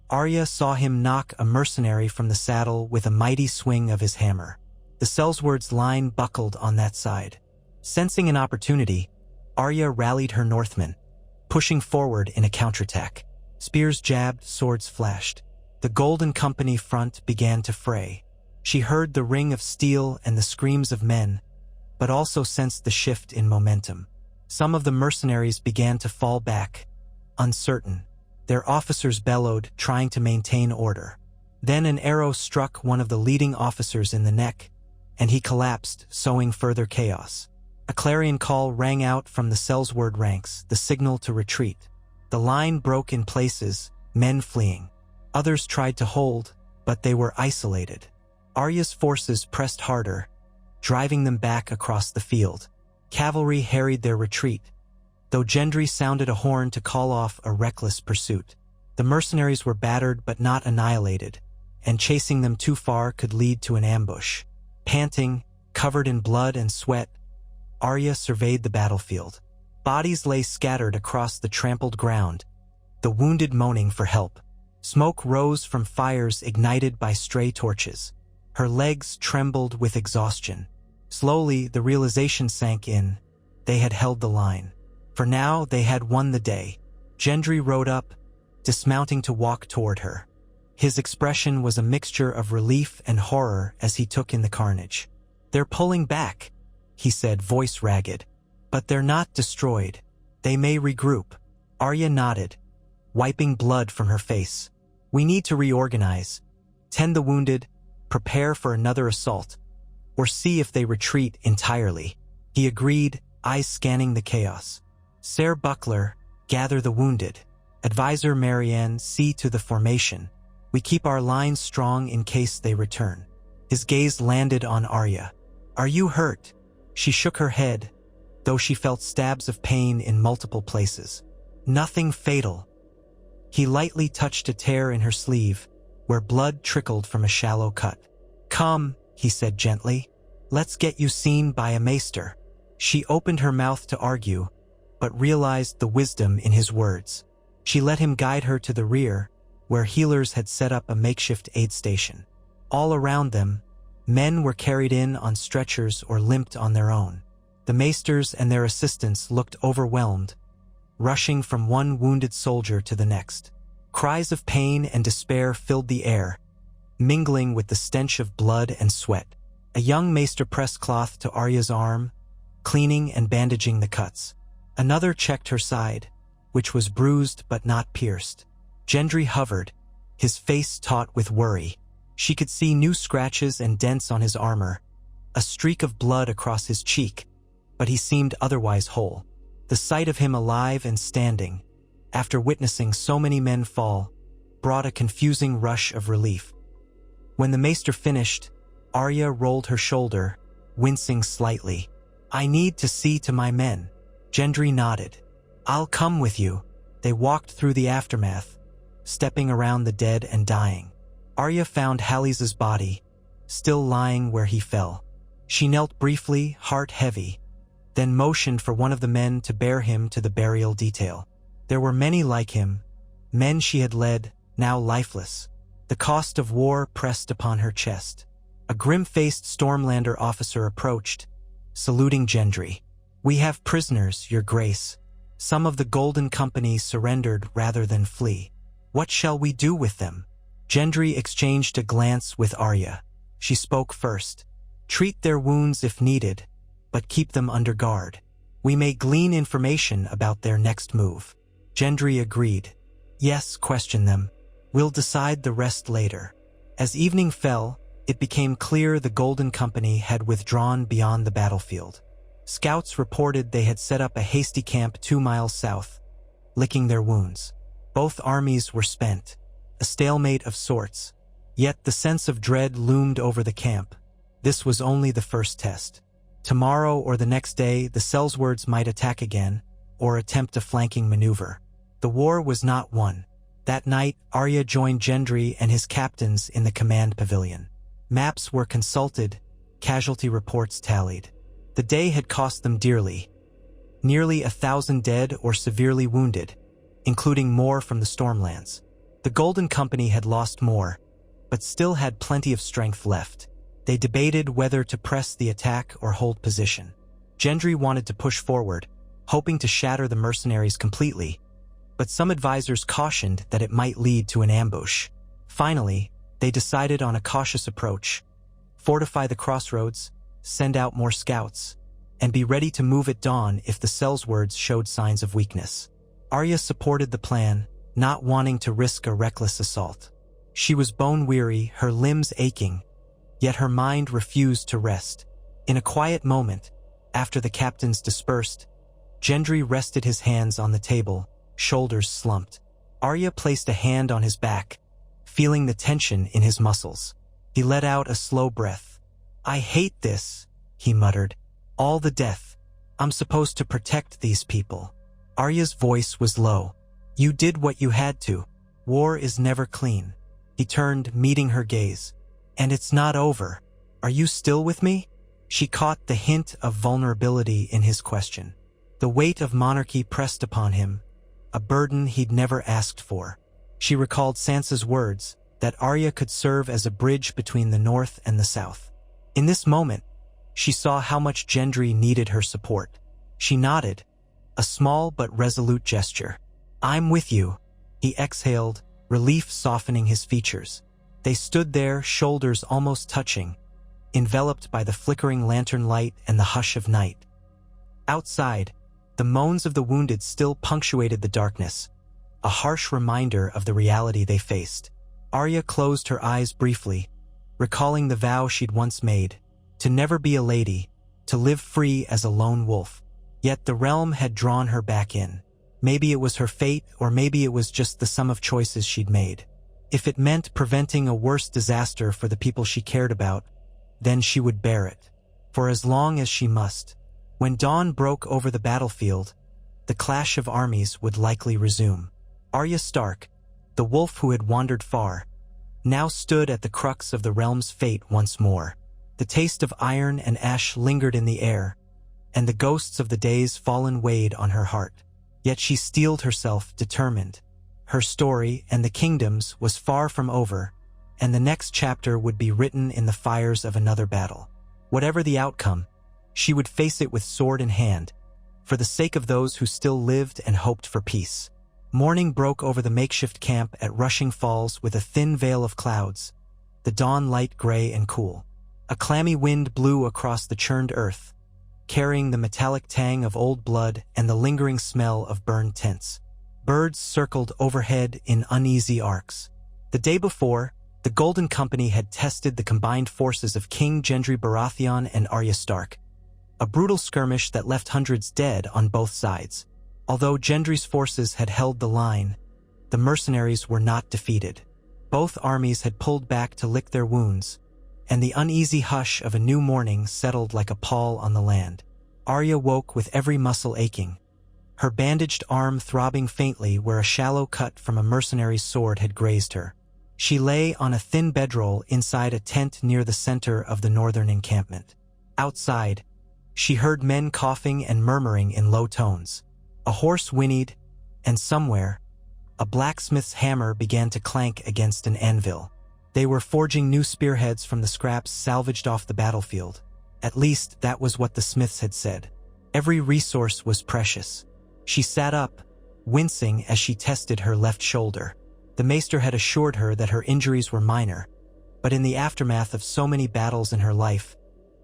Arya saw him knock a mercenary from the saddle with a mighty swing of his hammer. The Sellsword's line buckled on that side. Sensing an opportunity, Arya rallied her Northmen, pushing forward in a counterattack. Spears jabbed, swords flashed. The Golden Company front began to fray. She heard the ring of steel and the screams of men, but also sensed the shift in momentum. Some of the mercenaries began to fall back, uncertain. Their officers bellowed, trying to maintain order. Then an arrow struck one of the leading officers in the neck, and he collapsed, sowing further chaos. A clarion call rang out from the Sellsword ranks, the signal to retreat. The line broke in places, men fleeing. Others tried to hold, but they were isolated. Arya's forces pressed harder, driving them back across the field. Cavalry harried their retreat, though Gendry sounded a horn to call off a reckless pursuit. The mercenaries were battered but not annihilated, and chasing them too far could lead to an ambush. Panting, covered in blood and sweat, Arya surveyed the battlefield. Bodies lay scattered across the trampled ground, the wounded moaning for help. Smoke rose from fires ignited by stray torches. Her legs trembled with exhaustion. Slowly, the realization sank in. They had held the line. For now, they had won the day. Gendry rode up, dismounting to walk toward her. His expression was a mixture of relief and horror as he took in the carnage. "They're pulling back," he said, voice ragged. "But they're not destroyed. They may regroup." Arya nodded, wiping blood from her face. "We need to reorganize, tend the wounded, prepare for another assault, or see if they retreat entirely." He agreed, eyes scanning the chaos. "Ser Buckler, gather the wounded. Advisor Marianne, see to the formation. We keep our lines strong in case they return." His gaze landed on Arya. "Are you hurt?" She shook her head, though she felt stabs of pain in multiple places. "Nothing fatal." He lightly touched a tear in her sleeve, where blood trickled from a shallow cut. "Come," he said gently. "Let's get you seen by a maester." She opened her mouth to argue, but realized the wisdom in his words. She let him guide her to the rear, where healers had set up a makeshift aid station. All around them, men were carried in on stretchers or limped on their own. The maesters and their assistants looked overwhelmed, rushing from one wounded soldier to the next. Cries of pain and despair filled the air, mingling with the stench of blood and sweat. A young maester pressed cloth to Arya's arm, cleaning and bandaging the cuts. Another checked her side, which was bruised but not pierced. Gendry hovered, his face taut with worry. She could see new scratches and dents on his armor, a streak of blood across his cheek, but he seemed otherwise whole. The sight of him alive and standing, after witnessing so many men fall, brought a confusing rush of relief. When the maester finished, Arya rolled her shoulder, wincing slightly. "I need to see to my men." Gendry nodded. "I'll come with you." They walked through the aftermath, stepping around the dead and dying. Arya found Hallis's body, still lying where he fell. She knelt briefly, heart heavy, then motioned for one of the men to bear him to the burial detail. There were many like him, men she had led, now lifeless. The cost of war pressed upon her chest. A grim-faced Stormlander officer approached, saluting Gendry. "We have prisoners, your grace. Some of the Golden Company surrendered rather than flee. What shall we do with them?" Gendry exchanged a glance with Arya. She spoke first. "Treat their wounds if needed, but keep them under guard. We may glean information about their next move." Gendry agreed. "Yes, question them. We'll decide the rest later." As evening fell, it became clear the Golden Company had withdrawn beyond the battlefield. Scouts reported they had set up a hasty camp 2 miles south, licking their wounds. Both armies were spent, a stalemate of sorts. Yet the sense of dread loomed over the camp. This was only the first test. Tomorrow or the next day, the Sellswords might attack again, or attempt a flanking maneuver. The war was not won. That night, Arya joined Gendry and his captains in the command pavilion. Maps were consulted, casualty reports tallied. The day had cost them dearly. Nearly 1,000 dead or severely wounded, including more from the Stormlands. The Golden Company had lost more, but still had plenty of strength left. They debated whether to press the attack or hold position. Gendry wanted to push forward, hoping to shatter the mercenaries completely, but some advisors cautioned that it might lead to an ambush. Finally, they decided on a cautious approach: fortify the crossroads, send out more scouts, and be ready to move at dawn if the Sellswords showed signs of weakness. Arya supported the plan, not wanting to risk a reckless assault. She was bone-weary, her limbs aching, yet her mind refused to rest. In a quiet moment, after the captains dispersed, Gendry rested his hands on the table, shoulders slumped. Arya placed a hand on his back, feeling the tension in his muscles. He let out a slow breath. "I hate this," he muttered. "All the death. I'm supposed to protect these people." Arya's voice was low. "You did what you had to. War is never clean." He turned, meeting her gaze. "And it's not over. Are you still with me?" She caught the hint of vulnerability in his question. The weight of monarchy pressed upon him, a burden he'd never asked for. She recalled Sansa's words, that Arya could serve as a bridge between the North and the South. In this moment, she saw how much Gendry needed her support. She nodded, a small but resolute gesture. "I'm with you," he exhaled, relief softening his features. They stood there, shoulders almost touching, enveloped by the flickering lantern light and the hush of night. Outside, the moans of the wounded still punctuated the darkness, a harsh reminder of the reality they faced. Arya closed her eyes briefly, recalling the vow she'd once made, to never be a lady, to live free as a lone wolf. Yet the realm had drawn her back in. Maybe it was her fate, or maybe it was just the sum of choices she'd made. If it meant preventing a worse disaster for the people she cared about, then she would bear it, for as long as she must. When dawn broke over the battlefield, the clash of armies would likely resume. Arya Stark, the wolf who had wandered far, now stood at the crux of the realm's fate once more. The taste of iron and ash lingered in the air, and the ghosts of the days fallen weighed on her heart. Yet she steeled herself, determined. Her story and the kingdom's was far from over, and the next chapter would be written in the fires of another battle. Whatever the outcome, she would face it with sword in hand, for the sake of those who still lived and hoped for peace. Morning broke over the makeshift camp at Rushing Falls with a thin veil of clouds, the dawn light gray and cool. A clammy wind blew across the churned earth, carrying the metallic tang of old blood and the lingering smell of burned tents. Birds circled overhead in uneasy arcs. The day before, the Golden Company had tested the combined forces of King Gendry Baratheon and Arya Stark. a brutal skirmish that left hundreds dead on both sides. Although Gendry's forces had held the line, the mercenaries were not defeated. Both armies had pulled back to lick their wounds, and the uneasy hush of a new morning settled like a pall on the land. Arya woke with every muscle aching, her bandaged arm throbbing faintly where a shallow cut from a mercenary's sword had grazed her. She lay on a thin bedroll inside a tent near the center of the northern encampment. Outside, she heard men coughing and murmuring in low tones. A horse whinnied, and somewhere, a blacksmith's hammer began to clank against an anvil. They were forging new spearheads from the scraps salvaged off the battlefield. At least that was what the smiths had said. Every resource was precious. She sat up, wincing as she tested her left shoulder. The maester had assured her that her injuries were minor, but in the aftermath of so many battles in her life,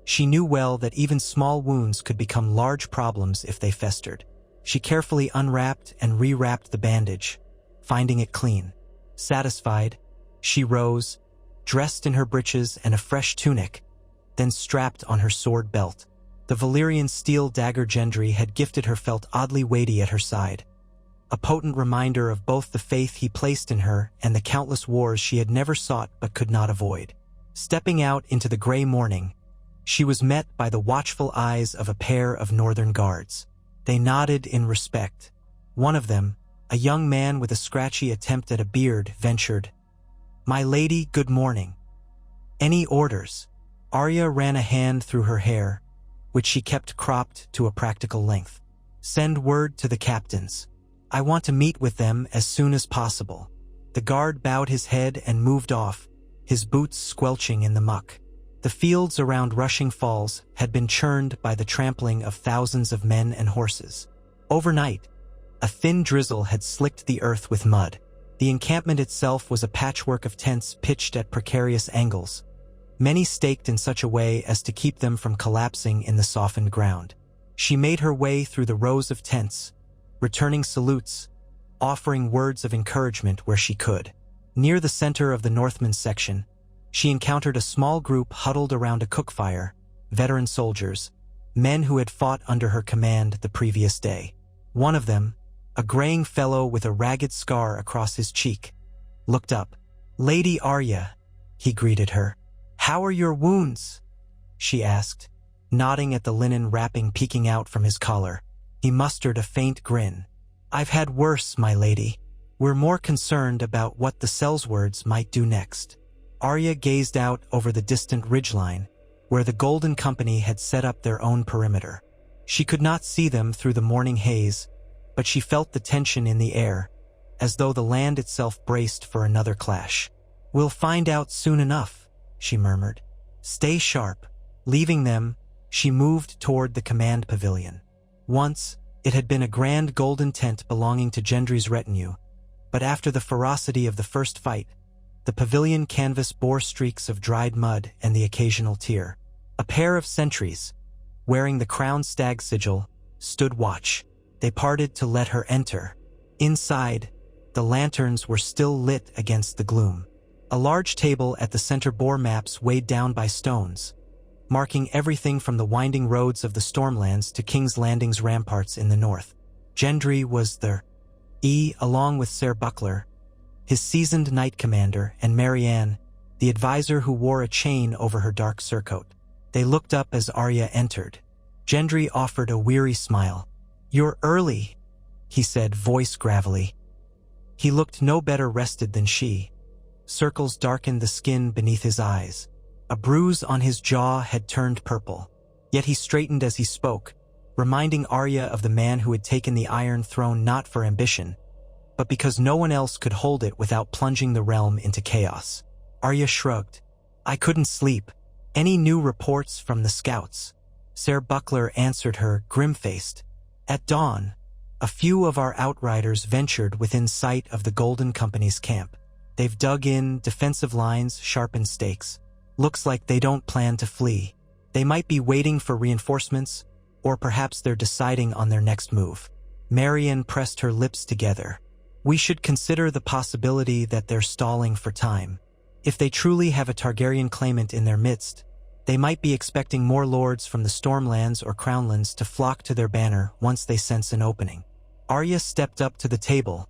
she knew well that even small wounds could become large problems if they festered. She carefully unwrapped and rewrapped the bandage, finding it clean. Satisfied, she rose, dressed in her breeches and a fresh tunic, then strapped on her sword belt. The Valyrian steel dagger Gendry had gifted her felt oddly weighty at her side, a potent reminder of both the faith he placed in her and the countless wars she had never sought but could not avoid. Stepping out into the gray morning, she was met by the watchful eyes of a pair of northern guards. They nodded in respect. One of them, a young man with a scratchy attempt at a beard, ventured, "My lady, good morning. Any orders?" Arya ran a hand through her hair, which she kept cropped to a practical length. "Send word to the captains. I want to meet with them as soon as possible." The guard bowed his head and moved off, his boots squelching in the muck. The fields around Rushing Falls had been churned by the trampling of thousands of men and horses. Overnight, a thin drizzle had slicked the earth with mud. The encampment itself was a patchwork of tents pitched at precarious angles, many staked in such a way as to keep them from collapsing in the softened ground. She made her way through the rows of tents, returning salutes, offering words of encouragement where she could. Near the center of the Northmen's section, she encountered a small group huddled around a cookfire, veteran soldiers, men who had fought under her command the previous day. One of them, a graying fellow with a ragged scar across his cheek, looked up. "Lady Arya," he greeted her. "How are your wounds?" she asked, nodding at the linen wrapping peeking out from his collar. He mustered a faint grin. "I've had worse, my lady. We're more concerned about what the Sellswords might do next." Arya gazed out over the distant ridgeline, where the Golden Company had set up their own perimeter. She could not see them through the morning haze, but she felt the tension in the air, as though the land itself braced for another clash. "We'll find out soon enough," she murmured. "Stay sharp." Leaving them, she moved toward the command pavilion. Once, it had been a grand golden tent belonging to Gendry's retinue, but after the ferocity of the first fight, the pavilion canvas bore streaks of dried mud and the occasional tear. A pair of sentries, wearing the crown stag sigil, stood watch. They parted to let her enter. Inside, the lanterns were still lit against the gloom. A large table at the center bore maps weighed down by stones, marking everything from the winding roads of the Stormlands to King's Landing's ramparts in the north. Gendry was there, along with Ser Buckler, his seasoned knight commander, and Marianne, the advisor who wore a chain over her dark surcoat. They looked up as Arya entered. Gendry offered a weary smile. "You're early," he said, voice gravelly. He looked no better rested than she. Circles darkened the skin beneath his eyes. A bruise on his jaw had turned purple. Yet he straightened as he spoke, reminding Arya of the man who had taken the Iron Throne not for ambition, but because no one else could hold it without plunging the realm into chaos. Arya shrugged. "I couldn't sleep. Any new reports from the scouts?" Ser Buckler answered her, grim-faced. "At dawn, a few of our outriders ventured within sight of the Golden Company's camp. They've dug in defensive lines, sharpened stakes. Looks like they don't plan to flee. They might be waiting for reinforcements, or perhaps they're deciding on their next move." Marianne pressed her lips together. "We should consider the possibility that they're stalling for time. If they truly have a Targaryen claimant in their midst, They might be expecting more lords from the Stormlands or Crownlands to flock to their banner once they sense an opening. Arya stepped up to the table,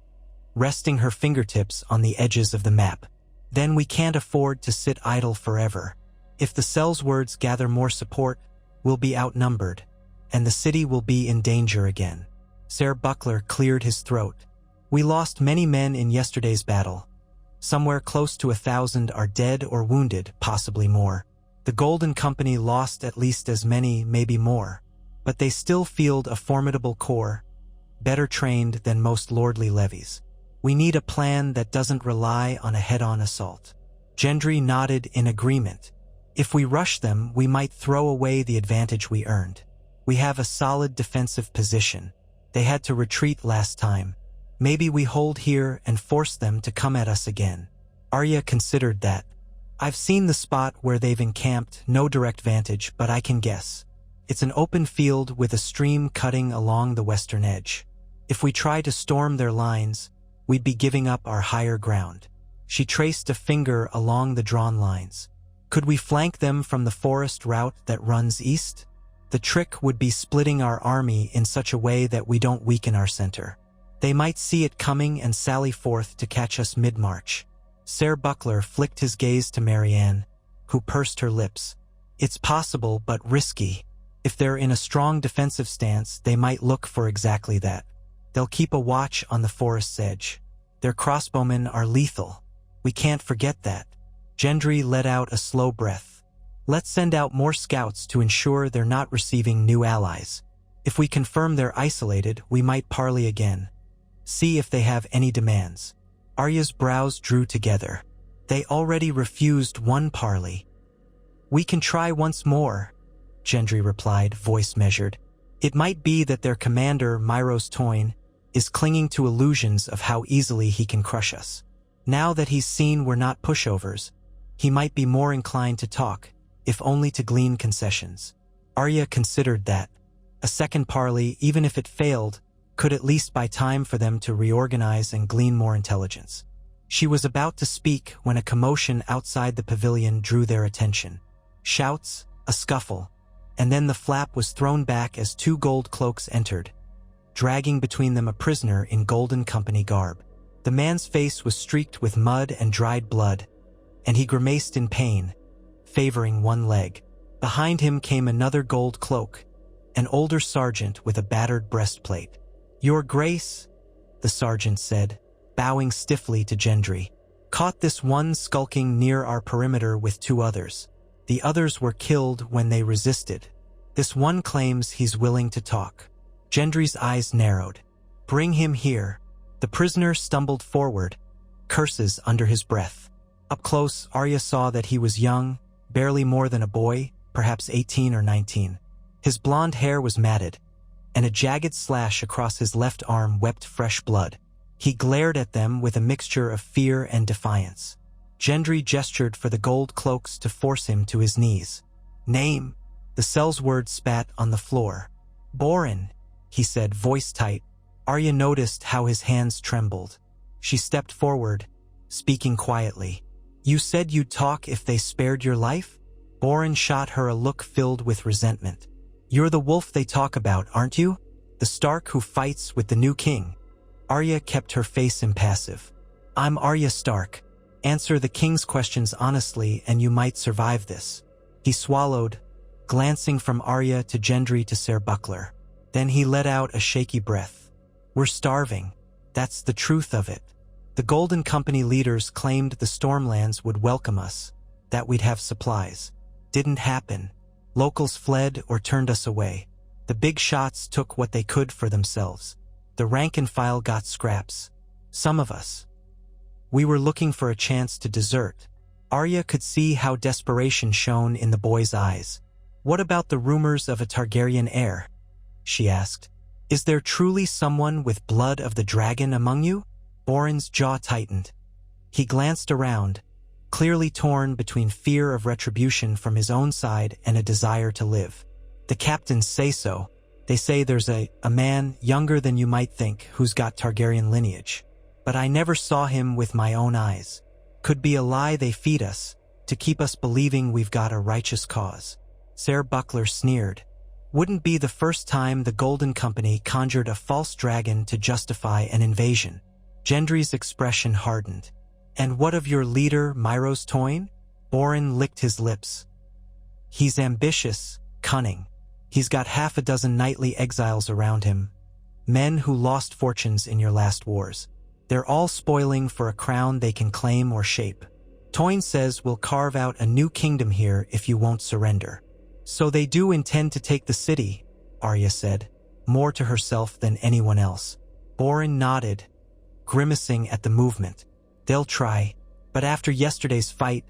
resting her fingertips on the edges of the map. Then we can't afford to sit idle forever. If the Sellswords gather more support, we'll be outnumbered, and the city will be in danger again. Ser Buckler cleared his throat. We lost many men in yesterday's battle. Somewhere close to 1,000 are dead or wounded, possibly more. The Golden Company lost at least as many, maybe more. But they still field a formidable corps, better trained than most lordly levies. We need a plan that doesn't rely on a head-on assault. Gendry nodded in agreement. If we rush them, we might throw away the advantage we earned. We have a solid defensive position. They had to retreat last time. Maybe we hold here and force them to come at us again. Arya considered that. I've seen the spot where they've encamped, no direct vantage, but I can guess. It's an open field with a stream cutting along the western edge. If we try to storm their lines, we'd be giving up our higher ground. She traced a finger along the drawn lines. Could we flank them from the forest route that runs east? The trick would be splitting our army in such a way that we don't weaken our center. They might see it coming and sally forth to catch us mid-march. Ser Buckler flicked his gaze to Marianne, who pursed her lips. It's possible, but risky. If they're in a strong defensive stance, they might look for exactly that. They'll keep a watch on the forest's edge. Their crossbowmen are lethal. We can't forget that. Gendry let out a slow breath. Let's send out more scouts to ensure they're not receiving new allies. If we confirm they're isolated, we might parley again. See if they have any demands. Arya's brows drew together. They already refused one parley. We can try once more, Gendry replied, voice measured. It might be that their commander, Myros Toyne, is clinging to illusions of how easily he can crush us. Now that he's seen we're not pushovers, he might be more inclined to talk, if only to glean concessions. Arya considered that. A second parley, even if it failed, could at least buy time for them to reorganize and glean more intelligence. She was about to speak when a commotion outside the pavilion drew their attention. Shouts, a scuffle, and then the flap was thrown back as 2 gold cloaks entered, dragging between them a prisoner in Golden Company garb. The man's face was streaked with mud and dried blood, and he grimaced in pain, favoring one leg. Behind him came another gold cloak, an older sergeant with a battered breastplate. Your Grace, the sergeant said, bowing stiffly to Gendry, caught this one skulking near our perimeter with 2 others. The others were killed when they resisted. This one claims he's willing to talk. Gendry's eyes narrowed. Bring him here. The prisoner stumbled forward, curses under his breath. Up close, Arya saw that he was young, barely more than a boy, perhaps 18 or 19. His blonde hair was matted, and a jagged slash across his left arm wept fresh blood. He glared at them with a mixture of fear and defiance. Gendry gestured for the gold cloaks to force him to his knees. Name. The Sellsword spat on the floor. Boren, he said, voice tight. Arya noticed how his hands trembled. She stepped forward, speaking quietly. You said you'd talk if they spared your life? Boren shot her a look filled with resentment. You're the wolf they talk about, aren't you? The Stark who fights with the new king. Arya kept her face impassive. I'm Arya Stark. Answer the king's questions honestly and you might survive this. He swallowed, glancing from Arya to Gendry to Ser Buckler. Then he let out a shaky breath. We're starving. That's the truth of it. The Golden Company leaders claimed the Stormlands would welcome us, that we'd have supplies. Didn't happen. Locals fled or turned us away. The big shots took what they could for themselves. The rank and file got scraps. Some of us. We were looking for a chance to desert. Arya could see how desperation shone in the boy's eyes. What about the rumors of a Targaryen heir? She asked. Is there truly someone with blood of the dragon among you? Boren's jaw tightened. He glanced around, clearly torn between fear of retribution from his own side and a desire to live. The captains say so. They say there's a man younger than you might think who's got Targaryen lineage. But I never saw him with my own eyes. Could be a lie they feed us. to keep us believing we've got a righteous cause. Ser Buckler sneered. Wouldn't be the first time the Golden Company conjured a false dragon to justify an invasion. Gendry's expression hardened. And what of your leader, Myros Toyne? Boren licked his lips. He's ambitious, cunning. He's got half a dozen knightly exiles around him. Men who lost fortunes in your last wars. They're all spoiling for a crown they can claim or shape. Toyne says we'll carve out a new kingdom here if you won't surrender. So they do intend to take the city, Arya said, more to herself than anyone else. Boren nodded, grimacing at the movement. They'll try, but after yesterday's fight,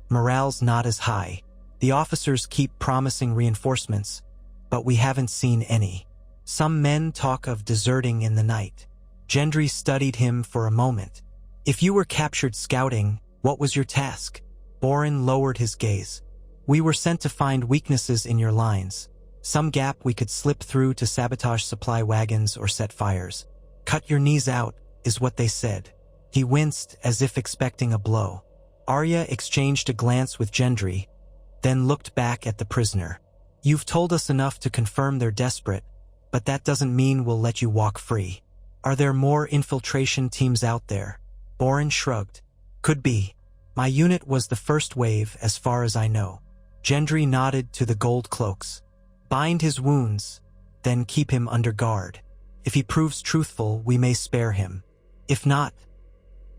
morale's not as high. The officers keep promising reinforcements, but we haven't seen any. Some men talk of deserting in the night. Gendry studied him for a moment. If you were captured scouting, what was your task? Boren lowered his gaze. We were sent to find weaknesses in your lines. Some gap we could slip through to sabotage supply wagons or set fires. Cut your knees out, is what they said. He winced as if expecting a blow. Arya exchanged a glance with Gendry, then looked back at the prisoner. You've told us enough to confirm they're desperate, but that doesn't mean we'll let you walk free. Are there more infiltration teams out there? Boren shrugged. Could be. My unit was the first wave as far as I know. Gendry nodded to the gold cloaks. Bind his wounds, then keep him under guard. If he proves truthful, we may spare him. If not...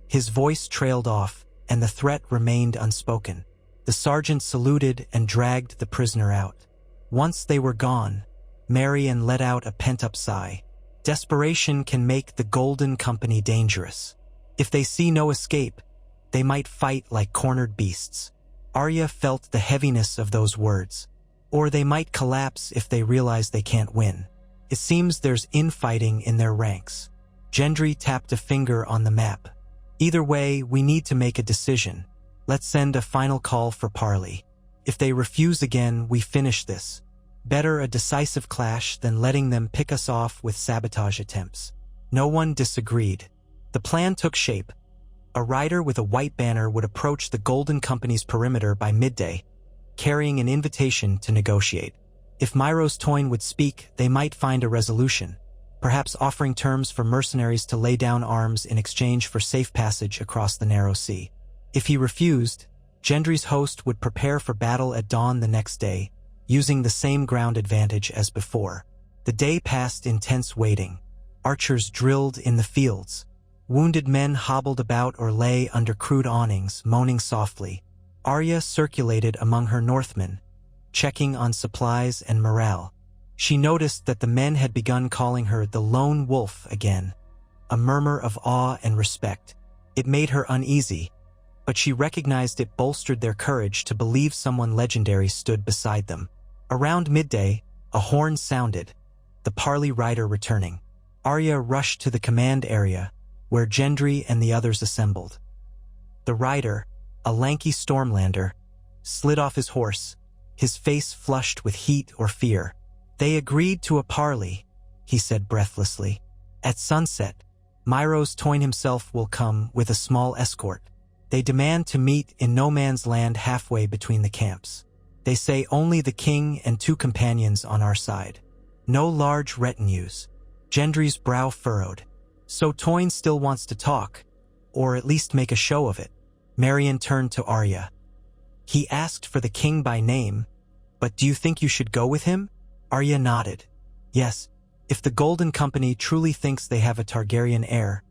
His voice trailed off, and the threat remained unspoken. The sergeant saluted and dragged the prisoner out. Once they were gone, Marion let out a pent-up sigh. Desperation can make the Golden Company dangerous. If they see no escape, they might fight like cornered beasts. Arya felt the heaviness of those words. Or they might collapse if they realize they can't win. It seems there's infighting in their ranks. Gendry tapped a finger on the map. Either way, we need to make a decision. Let's send a final call for parley. If they refuse again, we finish this. Better a decisive clash than letting them pick us off with sabotage attempts. No one disagreed. The plan took shape. A rider with a white banner would approach the Golden Company's perimeter by midday, carrying an invitation to negotiate. If Myros Toyne would speak, they might find a resolution, perhaps offering terms for mercenaries to lay down arms in exchange for safe passage across the narrow sea. If he refused, Gendry's host would prepare for battle at dawn the next day, using the same ground advantage as before. The day passed in tense waiting. Archers drilled in the fields. Wounded men hobbled about or lay under crude awnings, moaning softly. Arya circulated among her Northmen, checking on supplies and morale. She noticed that the men had begun calling her the Lone Wolf again, a murmur of awe and respect. It made her uneasy, but she recognized it bolstered their courage to believe someone legendary stood beside them. Around midday, a horn sounded, the parley rider returning. Arya rushed to the command area, where Gendry and the others assembled. The rider, a lanky Stormlander, slid off his horse, his face flushed with heat or fear. They agreed to a parley, he said breathlessly. At sunset, Myros Toyne himself will come with a small escort. They demand to meet in no man's land halfway between the camps. They say only the king and 2 companions on our side. No large retinues. Gendry's brow furrowed. So Toyne still wants to talk, or at least make a show of it. Marion turned to Arya. He asked for the king by name, but do you think you should go with him? Arya nodded. Yes, if the Golden Company truly thinks they have a Targaryen heir,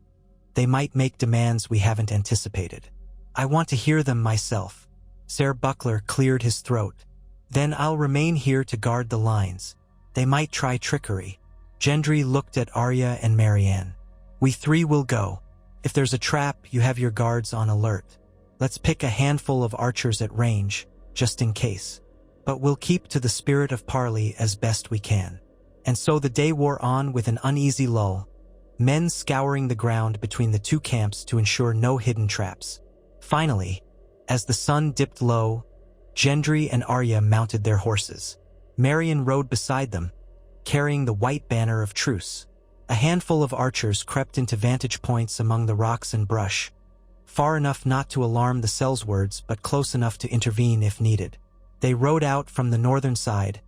they might make demands we haven't anticipated. I want to hear them myself. Ser Buckler cleared his throat. Then I'll remain here to guard the lines. They might try trickery. Gendry looked at Arya and Marianne. We 3 will go. If there's a trap, you have your guards on alert. Let's pick a handful of archers at range, just in case. But we'll keep to the spirit of parley as best we can. And so the day wore on with an uneasy lull, men scouring the ground between the 2 camps to ensure no hidden traps. Finally, as the sun dipped low, Gendry and Arya mounted their horses. Marion rode beside them, carrying the white banner of truce. A handful of archers crept into vantage points among the rocks and brush, far enough not to alarm the sellswords but close enough to intervene if needed. They rode out from the northern side,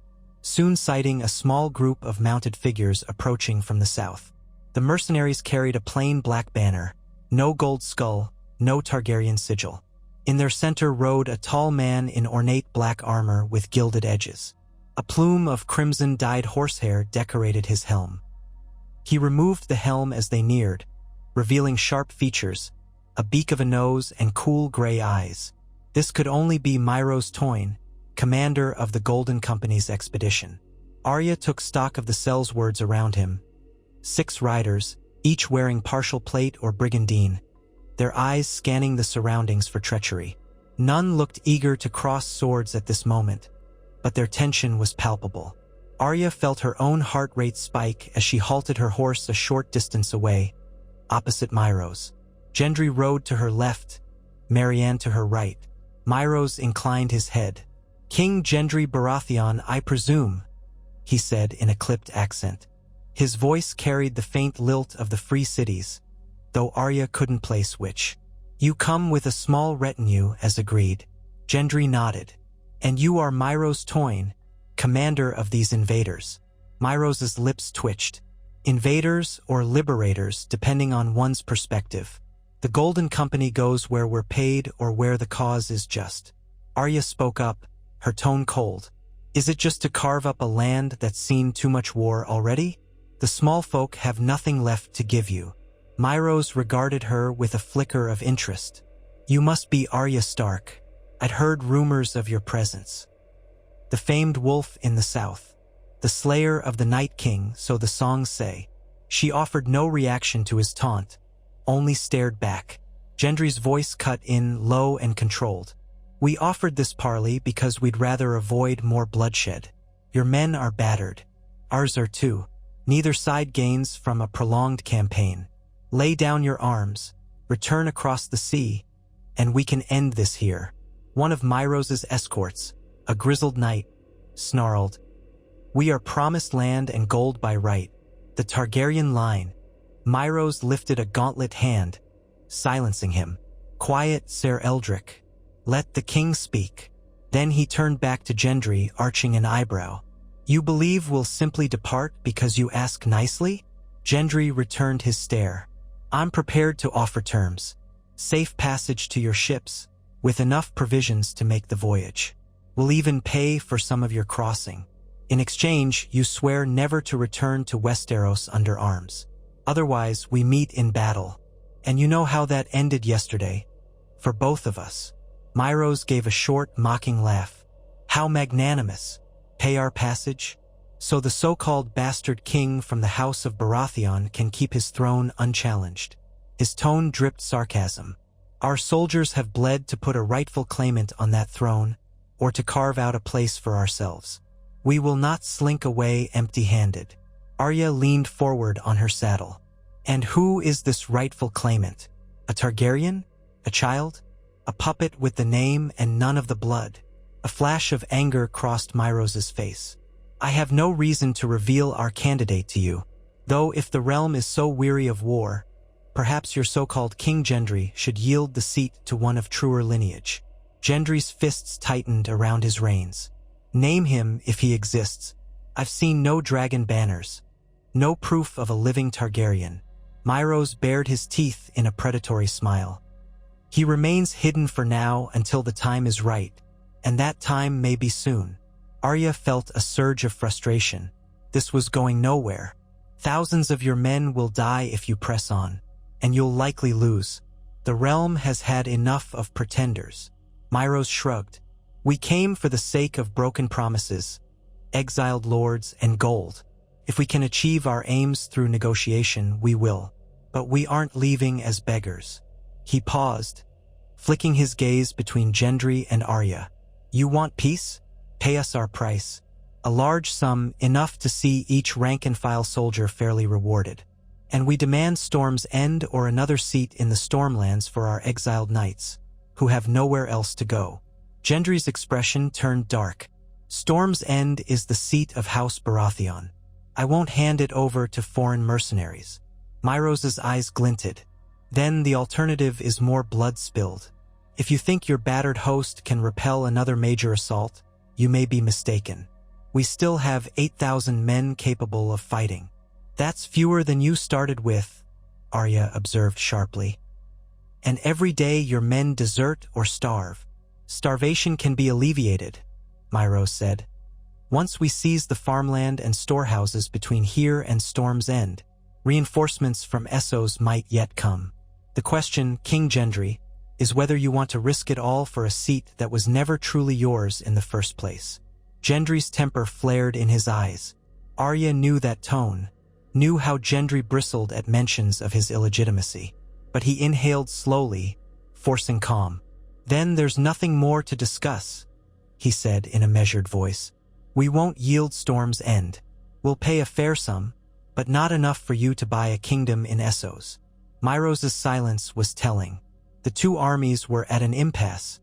soon sighting a small group of mounted figures approaching from the south. The mercenaries carried a plain black banner, no gold skull, no Targaryen sigil. In their center rode a tall man in ornate black armor with gilded edges. A plume of crimson-dyed horsehair decorated his helm. He removed the helm as they neared, revealing sharp features, a beak of a nose and cool gray eyes. This could only be Myros Toyne, commander of the Golden Company's expedition. Arya took stock of the sellswords around him. 6 riders, each wearing partial plate or brigandine, their eyes scanning the surroundings for treachery. None looked eager to cross swords at this moment, but their tension was palpable. Arya felt her own heart rate spike as she halted her horse a short distance away, opposite Myros. Gendry rode to her left, Marianne to her right. Myros inclined his head. "King Gendry Baratheon, I presume," he said in a clipped accent. His voice carried the faint lilt of the free cities, though Arya couldn't place which. "You come with a small retinue, as agreed." Gendry nodded. "And you are Myros Toyne, commander of these invaders." Myros's lips twitched. "Invaders or liberators, depending on one's perspective. The Golden Company goes where we're paid or where the cause is just." Arya spoke up, her tone cold. "Is it just to carve up a land that's seen too much war already? The small folk have nothing left to give you." Myros regarded her with a flicker of interest. "You must be Arya Stark. I'd heard rumors of your presence. The famed wolf in the south. The slayer of the Night King, so the songs say." She offered no reaction to his taunt, only stared back. Gendry's voice cut in low and controlled. "We offered this parley because we'd rather avoid more bloodshed. Your men are battered. Ours are too. Neither side gains from a prolonged campaign. Lay down your arms, return across the sea, and we can end this here." One of Myros's escorts, a grizzled knight, snarled, "We are promised land and gold by right. The Targaryen line." Myros lifted a gauntlet hand, silencing him. "Quiet, Ser Eldrick. Let the king speak." Then he turned back to Gendry, arching an eyebrow. "You believe we'll simply depart because you ask nicely?" Gendry returned his stare. "I'm prepared to offer terms. Safe passage to your ships, with enough provisions to make the voyage. We'll even pay for some of your crossing. In exchange, you swear never to return to Westeros under arms. Otherwise, we meet in battle. And you know how that ended yesterday. For both of us." Myros gave a short, mocking laugh. "How magnanimous. Pay our passage? So the so-called bastard king from the House of Baratheon can keep his throne unchallenged." His tone dripped sarcasm. "Our soldiers have bled to put a rightful claimant on that throne, or to carve out a place for ourselves. We will not slink away empty-handed." Arya leaned forward on her saddle. "And who is this rightful claimant? A Targaryen? A child? A puppet with the name and none of the blood?" A flash of anger crossed Myros's face. "I have no reason to reveal our candidate to you, though if the realm is so weary of war, perhaps your so-called King Gendry should yield the seat to one of truer lineage." Gendry's fists tightened around his reins. "Name him if he exists. I've seen no dragon banners, no proof of a living Targaryen." Myros bared his teeth in a predatory smile. "He remains hidden for now until the time is right, and that time may be soon." Arya felt a surge of frustration. This was going nowhere. "Thousands of your men will die if you press on, and you'll likely lose. The realm has had enough of pretenders." Myros shrugged. "We came for the sake of broken promises, exiled lords, and gold. If we can achieve our aims through negotiation, we will. But we aren't leaving as beggars." He paused, flicking his gaze between Gendry and Arya. "You want peace? Pay us our price. A large sum, enough to see each rank-and-file soldier fairly rewarded. And we demand Storm's End or another seat in the Stormlands for our exiled knights, who have nowhere else to go." Gendry's expression turned dark. "Storm's End is the seat of House Baratheon. I won't hand it over to foreign mercenaries." Myros's eyes glinted. Then the alternative is more blood spilled. If you think your battered host can repel another major assault, you may be mistaken. We still have 8,000 men capable of fighting. That's fewer than you started with, Arya observed sharply. And every day your men desert or starve. Starvation can be alleviated, Myros said. Once we seize the farmland and storehouses between here and Storm's End, reinforcements from Essos might yet come. The question, King Gendry, is whether you want to risk it all for a seat that was never truly yours in the first place. Gendry's temper flared in his eyes. Arya knew that tone, knew how Gendry bristled at mentions of his illegitimacy. But he inhaled slowly, forcing calm. Then there's nothing more to discuss, he said in a measured voice. We won't yield Storm's End. We'll pay a fair sum, but not enough for you to buy a kingdom in Essos. Myros's silence was telling. The two armies were at an impasse,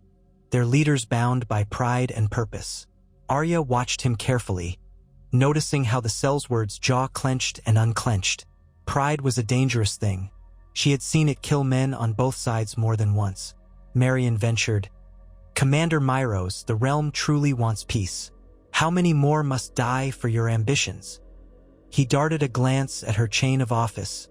their leaders bound by pride and purpose. Arya watched him carefully, noticing how the Sellsword's jaw clenched and unclenched. Pride was a dangerous thing. She had seen it kill men on both sides more than once. Marion ventured, Commander Myros, the realm truly wants peace. How many more must die for your ambitions? He darted a glance at her chain of office,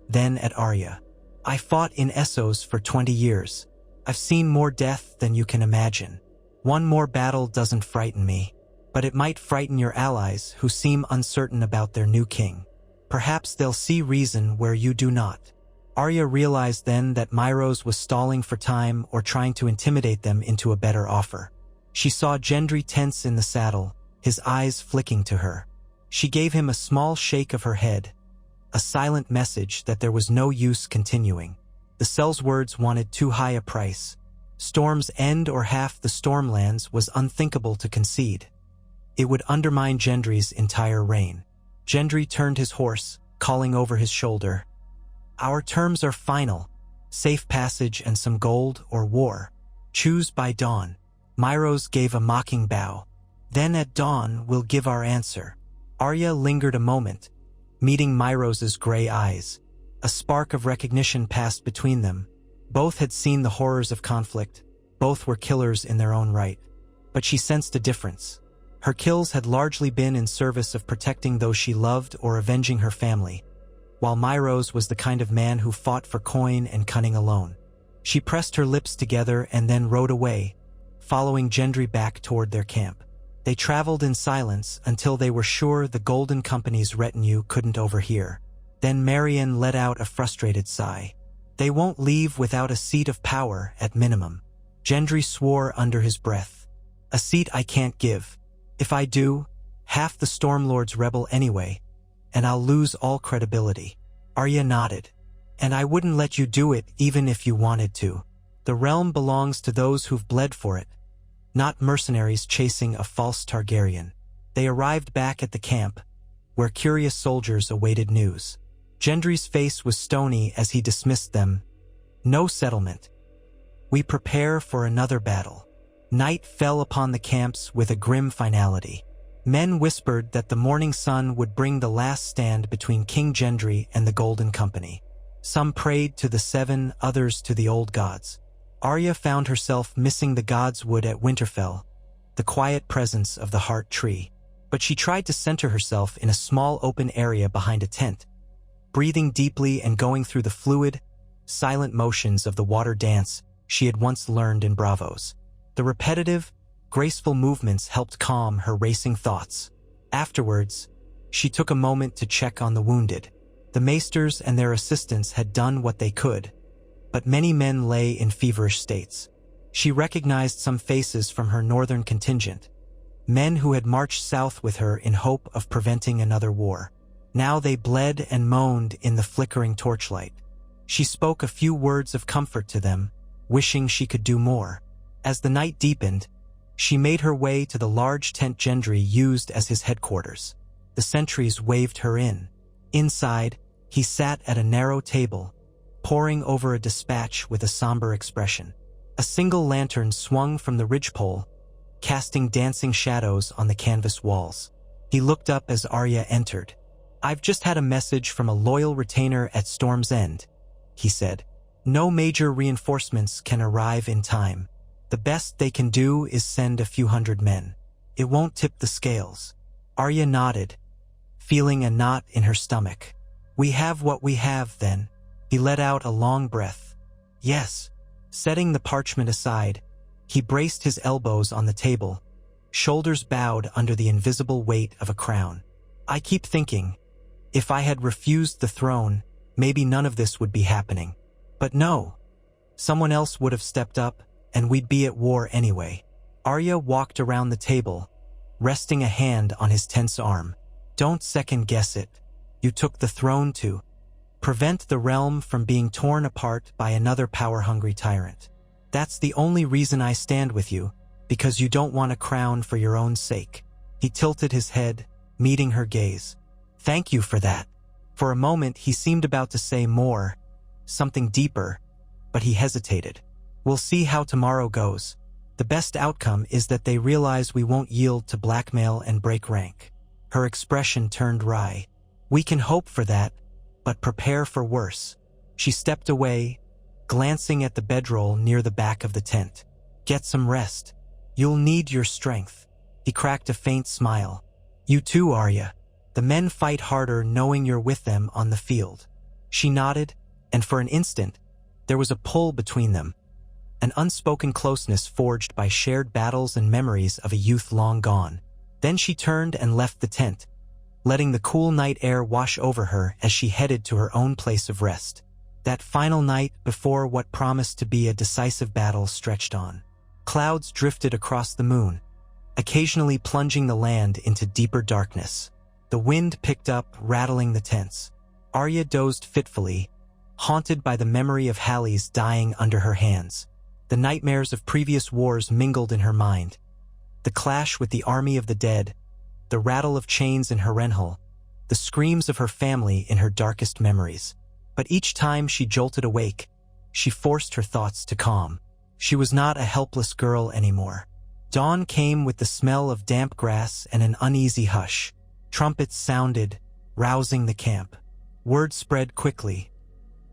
then at Arya. I fought in Essos for 20 years. I've seen more death than you can imagine. One more battle doesn't frighten me, but it might frighten your allies who seem uncertain about their new king. Perhaps they'll see reason where you do not. Arya realized then that Myros was stalling for time or trying to intimidate them into a better offer. She saw Gendry tense in the saddle, his eyes flicking to her. She gave him a small shake of her head, a silent message that there was no use continuing. The Sellswords wanted too high a price. Storm's End or half the Stormlands was unthinkable to concede. It would undermine Gendry's entire reign. Gendry turned his horse, calling over his shoulder. Our terms are final. Safe passage and some gold or war. Choose by dawn. Myros gave a mocking bow. Then at dawn we'll give our answer. Arya lingered a moment, meeting Myros's gray eyes. A spark of recognition passed between them. Both had seen the horrors of conflict. Both were killers in their own right. But she sensed a difference. Her kills had largely been in service of protecting those she loved or avenging her family, while Myros was the kind of man who fought for coin and cunning alone. She pressed her lips together and then rode away, following Gendry back toward their camp. They traveled in silence until they were sure the Golden Company's retinue couldn't overhear. Then Marion let out a frustrated sigh. They won't leave without a seat of power, at minimum. Gendry swore under his breath. A seat I can't give. If I do, half the Stormlords rebel anyway, and I'll lose all credibility. Arya nodded. And I wouldn't let you do it even if you wanted to. The realm belongs to those who've bled for it, not mercenaries chasing a false Targaryen. They arrived back at the camp, where curious soldiers awaited news. Gendry's face was stony as he dismissed them. No settlement. We prepare for another battle. Night fell upon the camps with a grim finality. Men whispered that the morning sun would bring the last stand between King Gendry and the Golden Company. Some prayed to the seven, others to the old gods. Arya found herself missing the gods' wood at Winterfell, the quiet presence of the heart tree. But she tried to center herself in a small open area behind a tent, breathing deeply and going through the fluid, silent motions of the water dance she had once learned in Bravos. The repetitive, graceful movements helped calm her racing thoughts. Afterwards, she took a moment to check on the wounded. The maesters and their assistants had done what they could, but many men lay in feverish states. She recognized some faces from her northern contingent, men who had marched south with her in hope of preventing another war. Now they bled and moaned in the flickering torchlight. She spoke a few words of comfort to them, wishing she could do more. As the night deepened, she made her way to the large tent Gendry used as his headquarters. The sentries waved her in. Inside, he sat at a narrow table, poring over a dispatch with a somber expression. A single lantern swung from the ridgepole, casting dancing shadows on the canvas walls. He looked up as Arya entered. "I've just had a message from a loyal retainer at Storm's End," he said. No major reinforcements can arrive in time. The best they can do is send a few hundred men. It won't tip the scales. Arya nodded, feeling a knot in her stomach. We have what we have, then. He let out a long breath. Yes. Setting the parchment aside, he braced his elbows on the table, shoulders bowed under the invisible weight of a crown. I keep thinking, if I had refused the throne, maybe none of this would be happening. But no. Someone else would have stepped up, and we'd be at war anyway. Arya walked around the table, resting a hand on his tense arm. Don't second-guess it. You took the throne to prevent the realm from being torn apart by another power-hungry tyrant. That's the only reason I stand with you, because you don't want a crown for your own sake. He tilted his head, meeting her gaze. Thank you for that. For a moment he seemed about to say more, something deeper, but he hesitated. We'll see how tomorrow goes. The best outcome is that they realize we won't yield to blackmail and break rank. Her expression turned wry. We can hope for that, but prepare for worse. She stepped away, glancing at the bedroll near the back of the tent. Get some rest. You'll need your strength. He cracked a faint smile. You too, Arya. The men fight harder knowing you're with them on the field. She nodded, and for an instant, there was a pull between them. An unspoken closeness forged by shared battles and memories of a youth long gone. Then she turned and left the tent, letting the cool night air wash over her as she headed to her own place of rest. That final night before what promised to be a decisive battle stretched on. Clouds drifted across the moon, occasionally plunging the land into deeper darkness. The wind picked up, rattling the tents. Arya dozed fitfully, haunted by the memory of Hallie's dying under her hands. The nightmares of previous wars mingled in her mind. The clash with the army of the dead, the rattle of chains in Harrenhal, the screams of her family in her darkest memories. But each time she jolted awake, she forced her thoughts to calm. She was not a helpless girl anymore. Dawn came with the smell of damp grass and an uneasy hush. Trumpets sounded, rousing the camp. Word spread quickly.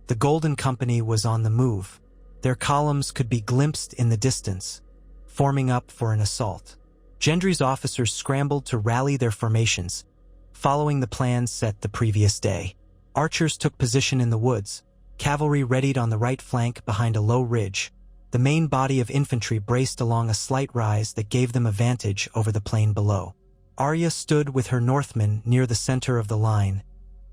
The Golden Company was on the move. Their columns could be glimpsed in the distance, forming up for an assault. Gendry's officers scrambled to rally their formations, following the plans set the previous day. Archers took position in the woods, cavalry readied on the right flank behind a low ridge. The main body of infantry braced along a slight rise that gave them a vantage over the plain below. Arya stood with her Northmen near the center of the line,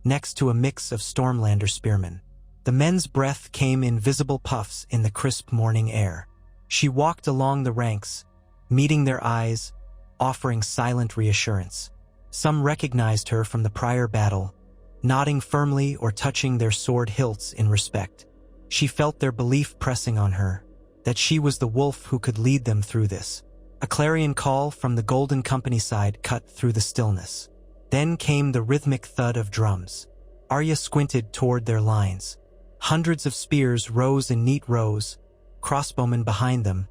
next to a mix of Stormlander spearmen. The men's breath came in visible puffs in the crisp morning air. She walked along the ranks, meeting their eyes, offering silent reassurance. Some recognized her from the prior battle, nodding firmly or touching their sword hilts in respect. She felt their belief pressing on her, that she was the wolf who could lead them through this. A clarion call from the Golden Company side cut through the stillness. Then came the rhythmic thud of drums. Arya squinted toward their lines. Hundreds of spears rose in neat rows, crossbowmen behind them,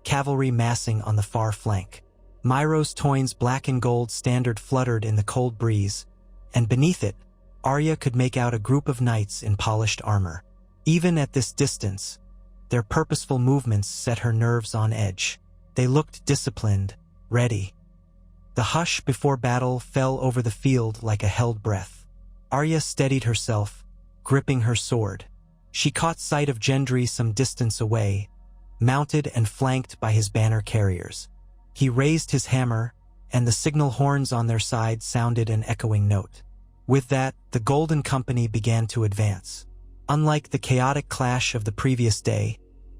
cavalry massing on the far flank. Myros Toyn's black and gold standard fluttered in the cold breeze, and beneath it, Arya could make out a group of knights in polished armor. Even at this distance, their purposeful movements set her nerves on edge. They looked disciplined, ready. The hush before battle fell over the field like a held breath. Arya steadied herself, gripping her sword. She caught sight of Gendry some distance away, mounted and flanked by his banner carriers. He raised his hammer, and the signal horns on their side sounded an echoing note. With that, the Golden Company began to advance. Unlike the chaotic clash of the previous day,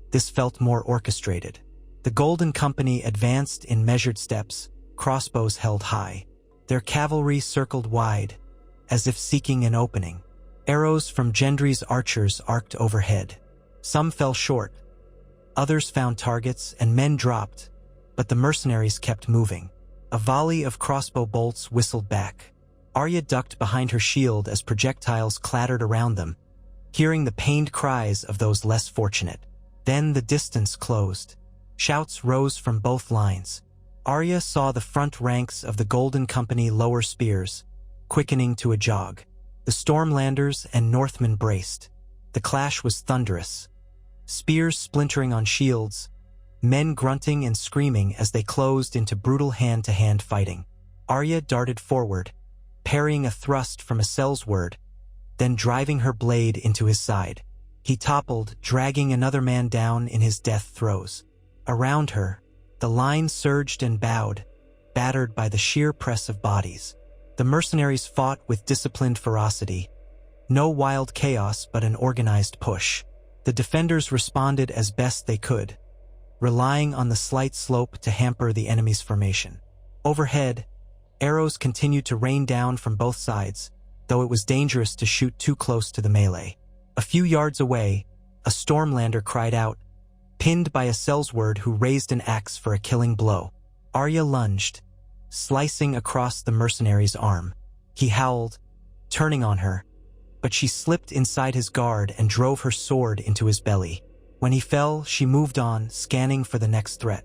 this felt more orchestrated. The Golden Company advanced in measured steps, crossbows held high. Their cavalry circled wide, as if seeking an opening. Arrows from Gendry's archers arced overhead. Some fell short. Others found targets, and men dropped, but the mercenaries kept moving. A volley of crossbow bolts whistled back. Arya ducked behind her shield as projectiles clattered around them, hearing the pained cries of those less fortunate. Then the distance closed. Shouts rose from both lines. Arya saw the front ranks of the Golden Company lower spears, quickening to a jog. The Stormlanders and Northmen braced. The clash was thunderous, spears splintering on shields, men grunting and screaming as they closed into brutal hand-to-hand fighting. Arya darted forward, parrying a thrust from a sellsword, then driving her blade into his side. He toppled, dragging another man down in his death throes. Around her, the line surged and bowed, battered by the sheer press of bodies. The mercenaries fought with disciplined ferocity. No wild chaos, but an organized push. The defenders responded as best they could, relying on the slight slope to hamper the enemy's formation. Overhead, arrows continued to rain down from both sides, though it was dangerous to shoot too close to the melee. A few yards away, a Stormlander cried out, pinned by a sellsword who raised an axe for a killing blow. Arya lunged, slicing across the mercenary's arm. He howled, turning on her, but she slipped inside his guard and drove her sword into his belly. When he fell, she moved on, scanning for the next threat.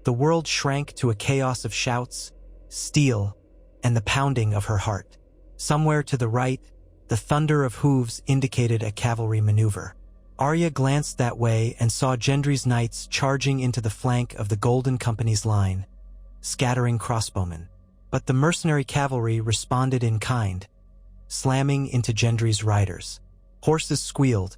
The world shrank to a chaos of shouts, steel, and the pounding of her heart. Somewhere to the right, the thunder of hooves indicated a cavalry maneuver. Arya glanced that way and saw Gendry's knights charging into the flank of the Golden Company's line, scattering crossbowmen. But the mercenary cavalry responded in kind, slamming into Gendry's riders. Horses squealed.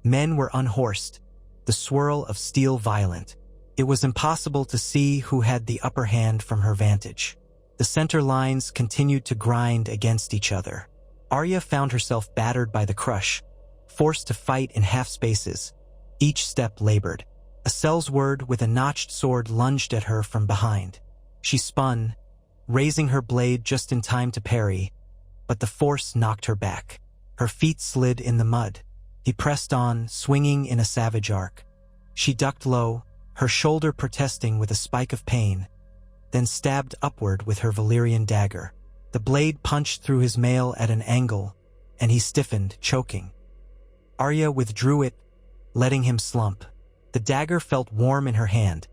Men were unhorsed, the swirl of steel violent. It was impossible to see who had the upper hand from her vantage. The center lines continued to grind against each other. Arya found herself battered by the crush, forced to fight in half spaces. Each step labored. A sellsword with a notched sword lunged at her from behind. She spun, raising her blade just in time to parry, but the force knocked her back. Her feet slid in the mud. He pressed on, swinging in a savage arc. She ducked low, her shoulder protesting with a spike of pain, then stabbed upward with her Valyrian dagger. The blade punched through his mail at an angle, and he stiffened, choking. Arya withdrew it, letting him slump. The dagger felt warm in her hand.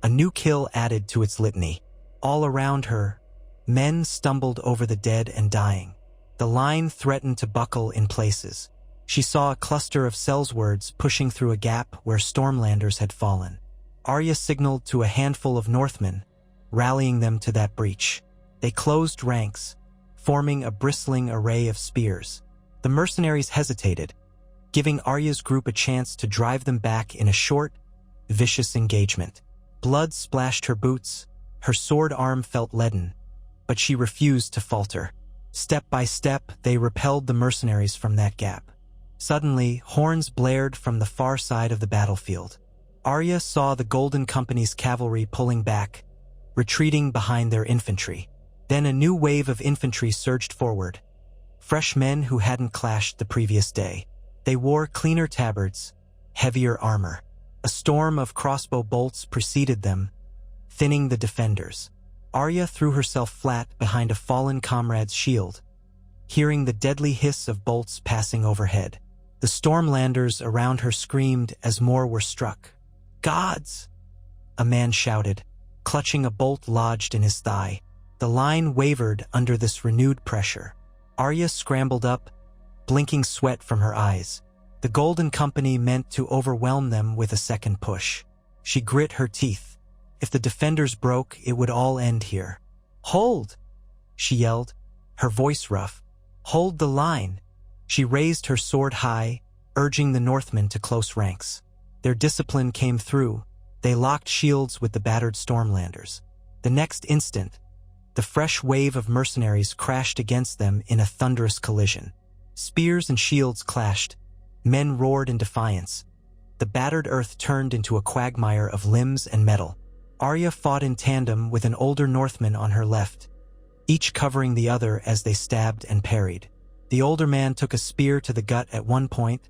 A new kill added to its litany. All around her, men stumbled over the dead and dying. The line threatened to buckle in places. She saw a cluster of sellswords pushing through a gap where Stormlanders had fallen. Arya signaled to a handful of Northmen, rallying them to that breach. They closed ranks, forming a bristling array of spears. The mercenaries hesitated, giving Arya's group a chance to drive them back in a short, vicious engagement. Blood splashed her boots, her sword arm felt leaden, but she refused to falter. Step by step, they repelled the mercenaries from that gap. Suddenly, horns blared from the far side of the battlefield. Arya saw the Golden Company's cavalry pulling back, retreating behind their infantry. Then a new wave of infantry surged forward, fresh men who hadn't clashed the previous day. They wore cleaner tabards, heavier armor. A storm of crossbow bolts preceded them, thinning the defenders. Arya threw herself flat behind a fallen comrade's shield, hearing the deadly hiss of bolts passing overhead. The Stormlanders around her screamed as more were struck. "Gods!" a man shouted, clutching a bolt lodged in his thigh. The line wavered under this renewed pressure. Arya scrambled up, blinking sweat from her eyes. The Golden Company meant to overwhelm them with a second push. She grit her teeth. If the defenders broke, it would all end here. "Hold!" she yelled, her voice rough. "Hold the line!" She raised her sword high, urging the Northmen to close ranks. Their discipline came through. They locked shields with the battered Stormlanders. The next instant, the fresh wave of mercenaries crashed against them in a thunderous collision. Spears and shields clashed. Men roared in defiance. The battered earth turned into a quagmire of limbs and metal. Arya fought in tandem with an older Northman on her left, each covering the other as they stabbed and parried. The older man took a spear to the gut at one point,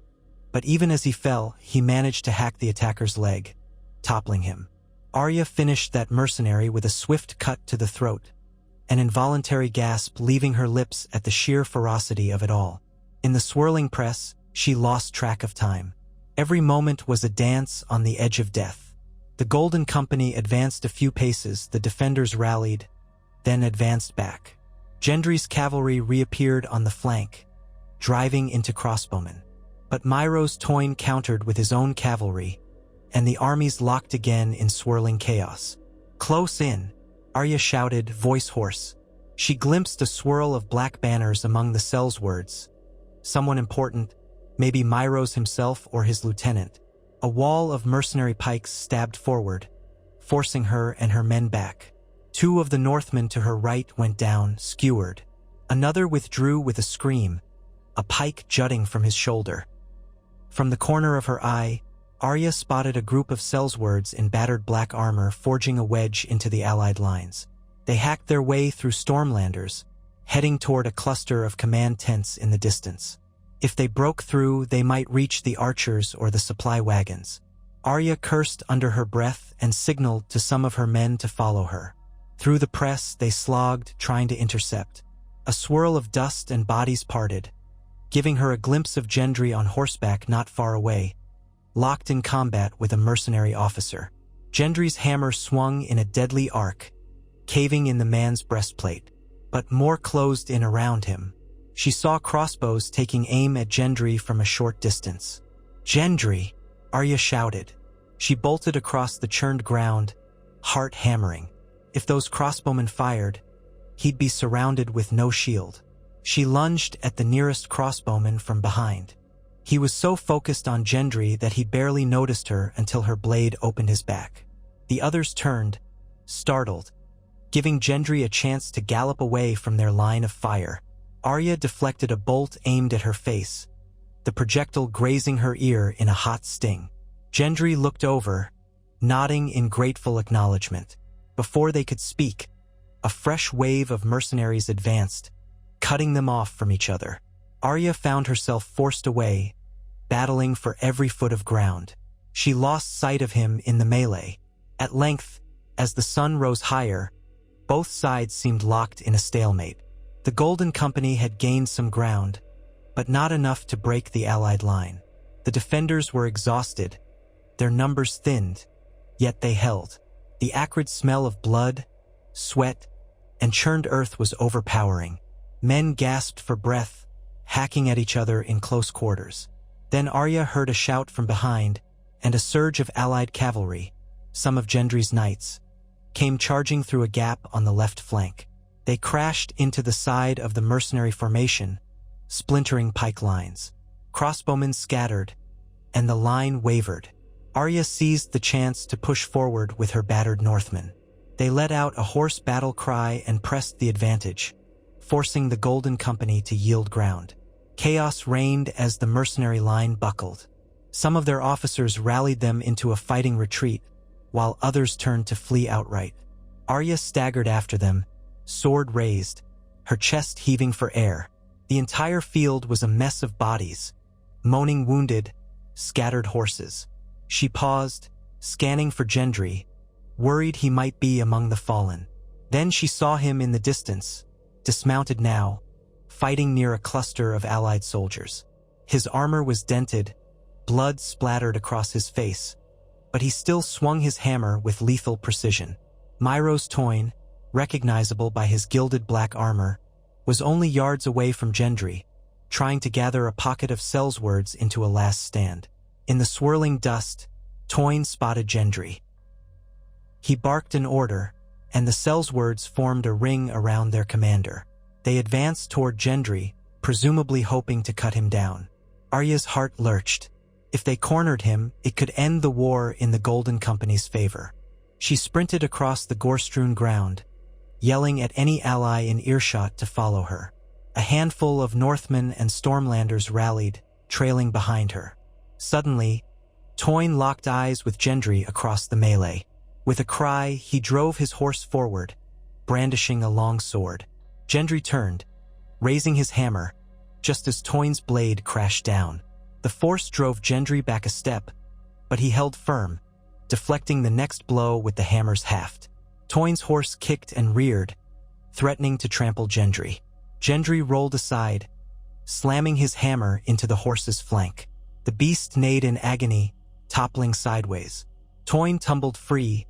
but even as he fell, he managed to hack the attacker's leg, toppling him. Arya finished that mercenary with a swift cut to the throat, an involuntary gasp leaving her lips at the sheer ferocity of it all. In the swirling press, she lost track of time. Every moment was a dance on the edge of death. The Golden Company advanced a few paces, the defenders rallied, then advanced back. Gendry's cavalry reappeared on the flank, driving into crossbowmen. But Myros Toyne countered with his own cavalry, and the armies locked again in swirling chaos. Close in, Arya shouted, voice hoarse. She glimpsed a swirl of black banners among the cell's words. Someone important, maybe Myros himself or his lieutenant. A wall of mercenary pikes stabbed forward, forcing her and her men back. Two of the Northmen to her right went down, skewered. Another withdrew with a scream, a pike jutting from his shoulder. From the corner of her eye, Arya spotted a group of Sellswords in battered black armor forging a wedge into the Allied lines. They hacked their way through Stormlanders, heading toward a cluster of command tents in the distance. If they broke through, they might reach the archers or the supply wagons. Arya cursed under her breath and signaled to some of her men to follow her. Through the press, they slogged, trying to intercept. A swirl of dust and bodies parted, giving her a glimpse of Gendry on horseback not far away, locked in combat with a mercenary officer. Gendry's hammer swung in a deadly arc, caving in the man's breastplate, but more closed in around him. She saw crossbows taking aim at Gendry from a short distance. "Gendry!" Arya shouted. She bolted across the churned ground, heart hammering. If those crossbowmen fired, he'd be surrounded with no shield. She lunged at the nearest crossbowman from behind. He was so focused on Gendry that he barely noticed her until her blade opened his back. The others turned, startled, giving Gendry a chance to gallop away from their line of fire. Arya deflected a bolt aimed at her face, the projectile grazing her ear in a hot sting. Gendry looked over, nodding in grateful acknowledgement. Before they could speak, a fresh wave of mercenaries advanced, cutting them off from each other. Arya found herself forced away, battling for every foot of ground. She lost sight of him in the melee. At length, as the sun rose higher, both sides seemed locked in a stalemate. The Golden Company had gained some ground, but not enough to break the Allied line. The defenders were exhausted, their numbers thinned, yet they held. The acrid smell of blood, sweat, and churned earth was overpowering. Men gasped for breath, hacking at each other in close quarters. Then Arya heard a shout from behind, and a surge of Allied cavalry, some of Gendry's knights, came charging through a gap on the left flank. They crashed into the side of the mercenary formation, splintering pike lines. Crossbowmen scattered, and the line wavered. Arya seized the chance to push forward with her battered Northmen. They let out a hoarse battle cry and pressed the advantage, forcing the Golden Company to yield ground. Chaos reigned as the mercenary line buckled. Some of their officers rallied them into a fighting retreat, while others turned to flee outright. Arya staggered after them, sword raised, her chest heaving for air. The entire field was a mess of bodies, moaning wounded, scattered horses. She paused, scanning for Gendry, worried he might be among the fallen. Then she saw him in the distance, dismounted now, fighting near a cluster of Allied soldiers. His armor was dented, blood splattered across his face, but he still swung his hammer with lethal precision. Myros Toyne, recognizable by his gilded black armor, was only yards away from Gendry, trying to gather a pocket of Sellswords into a last stand. In the swirling dust, Toyne spotted Gendry. He barked an order, and the Sellswords formed a ring around their commander. They advanced toward Gendry, presumably hoping to cut him down. Arya's heart lurched. If they cornered him, it could end the war in the Golden Company's favor. She sprinted across the gore-strewn ground, yelling at any ally in earshot to follow her. A handful of Northmen and Stormlanders rallied, trailing behind her. Suddenly, Toyne locked eyes with Gendry across the melee. With a cry, he drove his horse forward, brandishing a long sword. Gendry turned, raising his hammer, just as Toyne's blade crashed down. The force drove Gendry back a step, but he held firm, deflecting the next blow with the hammer's haft. Toyne's horse kicked and reared, threatening to trample Gendry. Gendry rolled aside, slamming his hammer into the horse's flank. The beast neighed in agony, toppling sideways. Toyne tumbled free,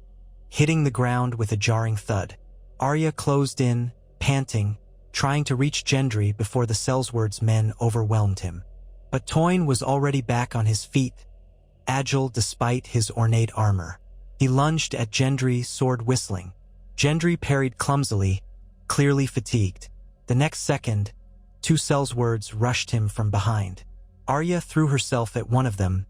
hitting the ground with a jarring thud. Arya closed in, panting, trying to reach Gendry before the Sellswords' men overwhelmed him. But Toyn was already back on his feet, agile despite his ornate armor. He lunged at Gendry, sword whistling. Gendry parried clumsily, clearly fatigued. The next second, two Sellswords rushed him from behind. Arya threw herself at one of them,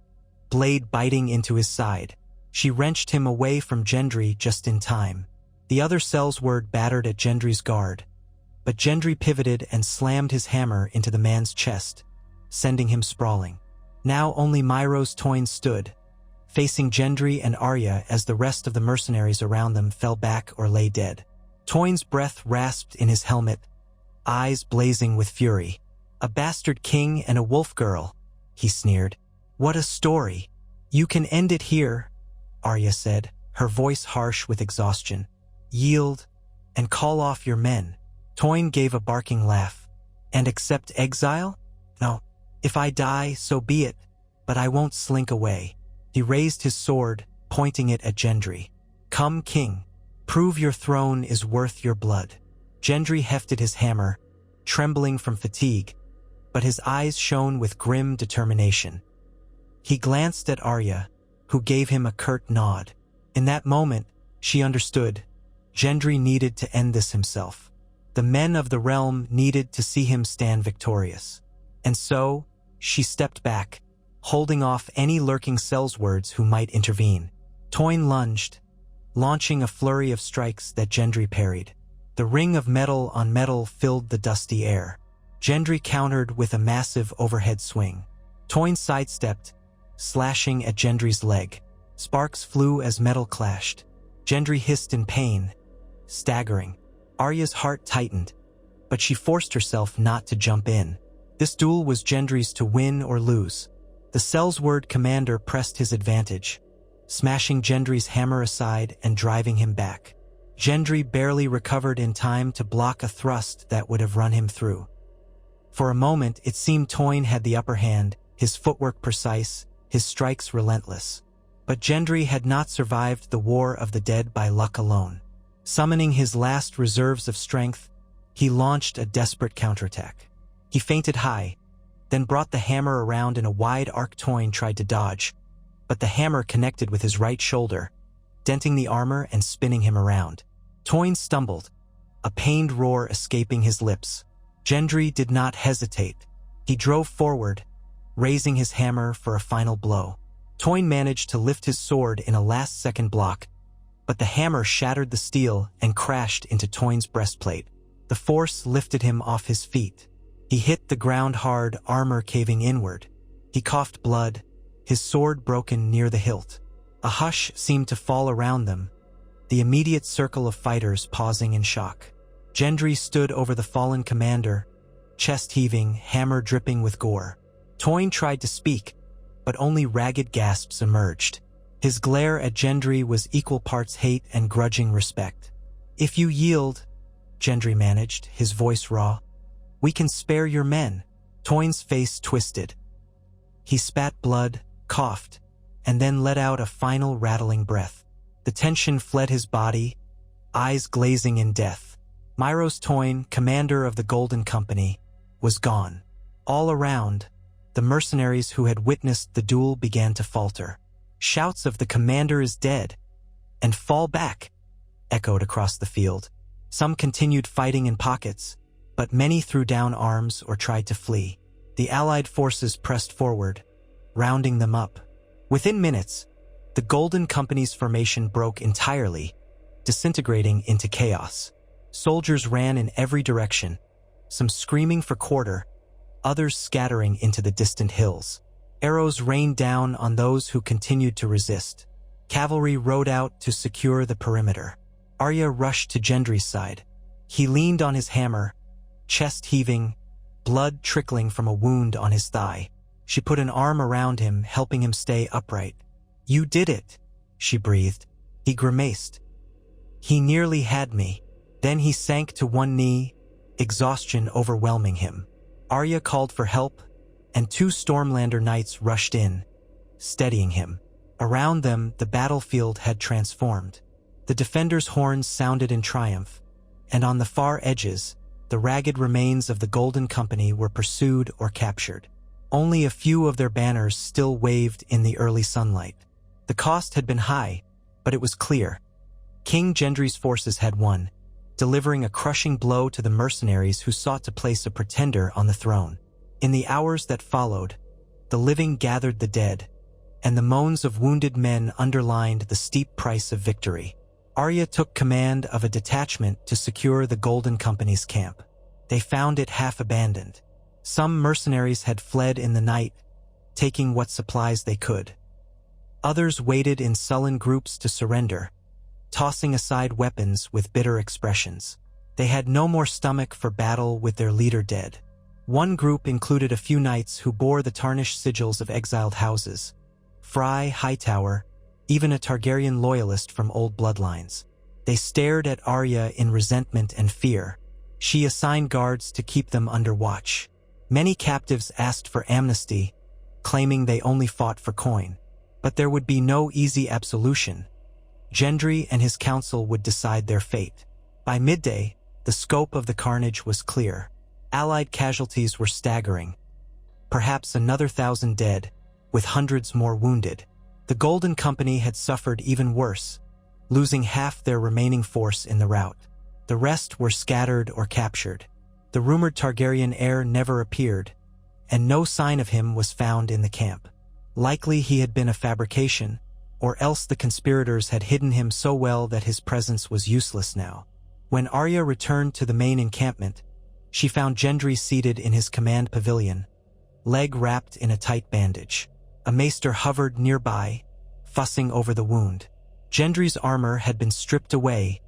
blade biting into his side. She wrenched him away from Gendry just in time. The other Sellsword battered at Gendry's guard, but Gendry pivoted and slammed his hammer into the man's chest, sending him sprawling. Now only Myros Toyn stood, facing Gendry and Arya as the rest of the mercenaries around them fell back or lay dead. Toyn's breath rasped in his helmet, eyes blazing with fury. "A bastard king and a wolf girl," he sneered. "What a story." "You can end it here," Arya said, her voice harsh with exhaustion. "Yield, and call off your men." Toyn gave a barking laugh. "And accept exile? No. If I die, so be it, but I won't slink away." He raised his sword, pointing it at Gendry. "Come, king. Prove your throne is worth your blood." Gendry hefted his hammer, trembling from fatigue, but his eyes shone with grim determination. He glanced at Arya, who gave him a curt nod. In that moment, she understood. Gendry needed to end this himself. The men of the realm needed to see him stand victorious. And so, she stepped back, holding off any lurking Sellswords who might intervene. Toyn lunged, launching a flurry of strikes that Gendry parried. The ring of metal on metal filled the dusty air. Gendry countered with a massive overhead swing. Toyn sidestepped, slashing at Gendry's leg. Sparks flew as metal clashed. Gendry hissed in pain, staggering. Arya's heart tightened, but she forced herself not to jump in. This duel was Gendry's to win or lose. The Sellsword commander pressed his advantage, smashing Gendry's hammer aside and driving him back. Gendry barely recovered in time to block a thrust that would have run him through. For a moment, it seemed Toyn had the upper hand, his footwork precise, his strikes relentless. But Gendry had not survived the War of the Dead by luck alone. Summoning his last reserves of strength, he launched a desperate counterattack. He feinted high, then brought the hammer around in a wide arc. Toyn tried to dodge, but the hammer connected with his right shoulder, denting the armor and spinning him around. Toyn stumbled, a pained roar escaping his lips. Gendry did not hesitate. He drove forward, raising his hammer for a final blow. Toyn managed to lift his sword in a last-second block, but the hammer shattered the steel and crashed into Toyn's breastplate. The force lifted him off his feet. He hit the ground hard, armor caving inward. He coughed blood, his sword broken near the hilt. A hush seemed to fall around them, the immediate circle of fighters pausing in shock. Gendry stood over the fallen commander, chest heaving, hammer dripping with gore. Toyn tried to speak, but only ragged gasps emerged. His glare at Gendry was equal parts hate and grudging respect. "If you yield," Gendry managed, his voice raw, "we can spare your men." Toyn's face twisted. He spat blood, coughed, and then let out a final rattling breath. The tension fled his body, eyes glazing in death. Myros Toyn, commander of the Golden Company, was gone. All around, the mercenaries who had witnessed the duel began to falter. Shouts of "the commander is dead" and "fall back" echoed across the field. Some continued fighting in pockets, but many threw down arms or tried to flee. The Allied forces pressed forward, rounding them up. Within minutes, the Golden Company's formation broke entirely, disintegrating into chaos. Soldiers ran in every direction, some screaming for quarter, others scattering into the distant hills. Arrows rained down on those who continued to resist. Cavalry rode out to secure the perimeter. Arya rushed to Gendry's side. He leaned on his hammer, chest heaving, blood trickling from a wound on his thigh. She put an arm around him, helping him stay upright. "You did it," she breathed. He grimaced. "He nearly had me." Then he sank to one knee, exhaustion overwhelming him. Arya called for help, and two Stormlander knights rushed in, steadying him. Around them, the battlefield had transformed. The defenders' horns sounded in triumph, and on the far edges, the ragged remains of the Golden Company were pursued or captured. Only a few of their banners still waved in the early sunlight. The cost had been high, but it was clear. King Gendry's forces had won, delivering a crushing blow to the mercenaries who sought to place a pretender on the throne. In the hours that followed, the living gathered the dead, and the moans of wounded men underlined the steep price of victory. Arya took command of a detachment to secure the Golden Company's camp. They found it half abandoned. Some mercenaries had fled in the night, taking what supplies they could. Others waited in sullen groups to surrender, tossing aside weapons with bitter expressions. They had no more stomach for battle with their leader dead. One group included a few knights who bore the tarnished sigils of exiled houses. Fry, Hightower, even a Targaryen loyalist from old bloodlines. They stared at Arya in resentment and fear. She assigned guards to keep them under watch. Many captives asked for amnesty, claiming they only fought for coin. But there would be no easy absolution. Gendry and his council would decide their fate. By midday, the scope of the carnage was clear. Allied casualties were staggering. Perhaps another 1,000 dead, with hundreds more wounded. The Golden Company had suffered even worse, losing half their remaining force in the rout. The rest were scattered or captured. The rumored Targaryen heir never appeared, and no sign of him was found in the camp. Likely he had been a fabrication, or else the conspirators had hidden him so well that his presence was useless now. When Arya returned to the main encampment, she found Gendry seated in his command pavilion, leg wrapped in a tight bandage. A maester hovered nearby, fussing over the wound. Gendry's armor had been stripped away,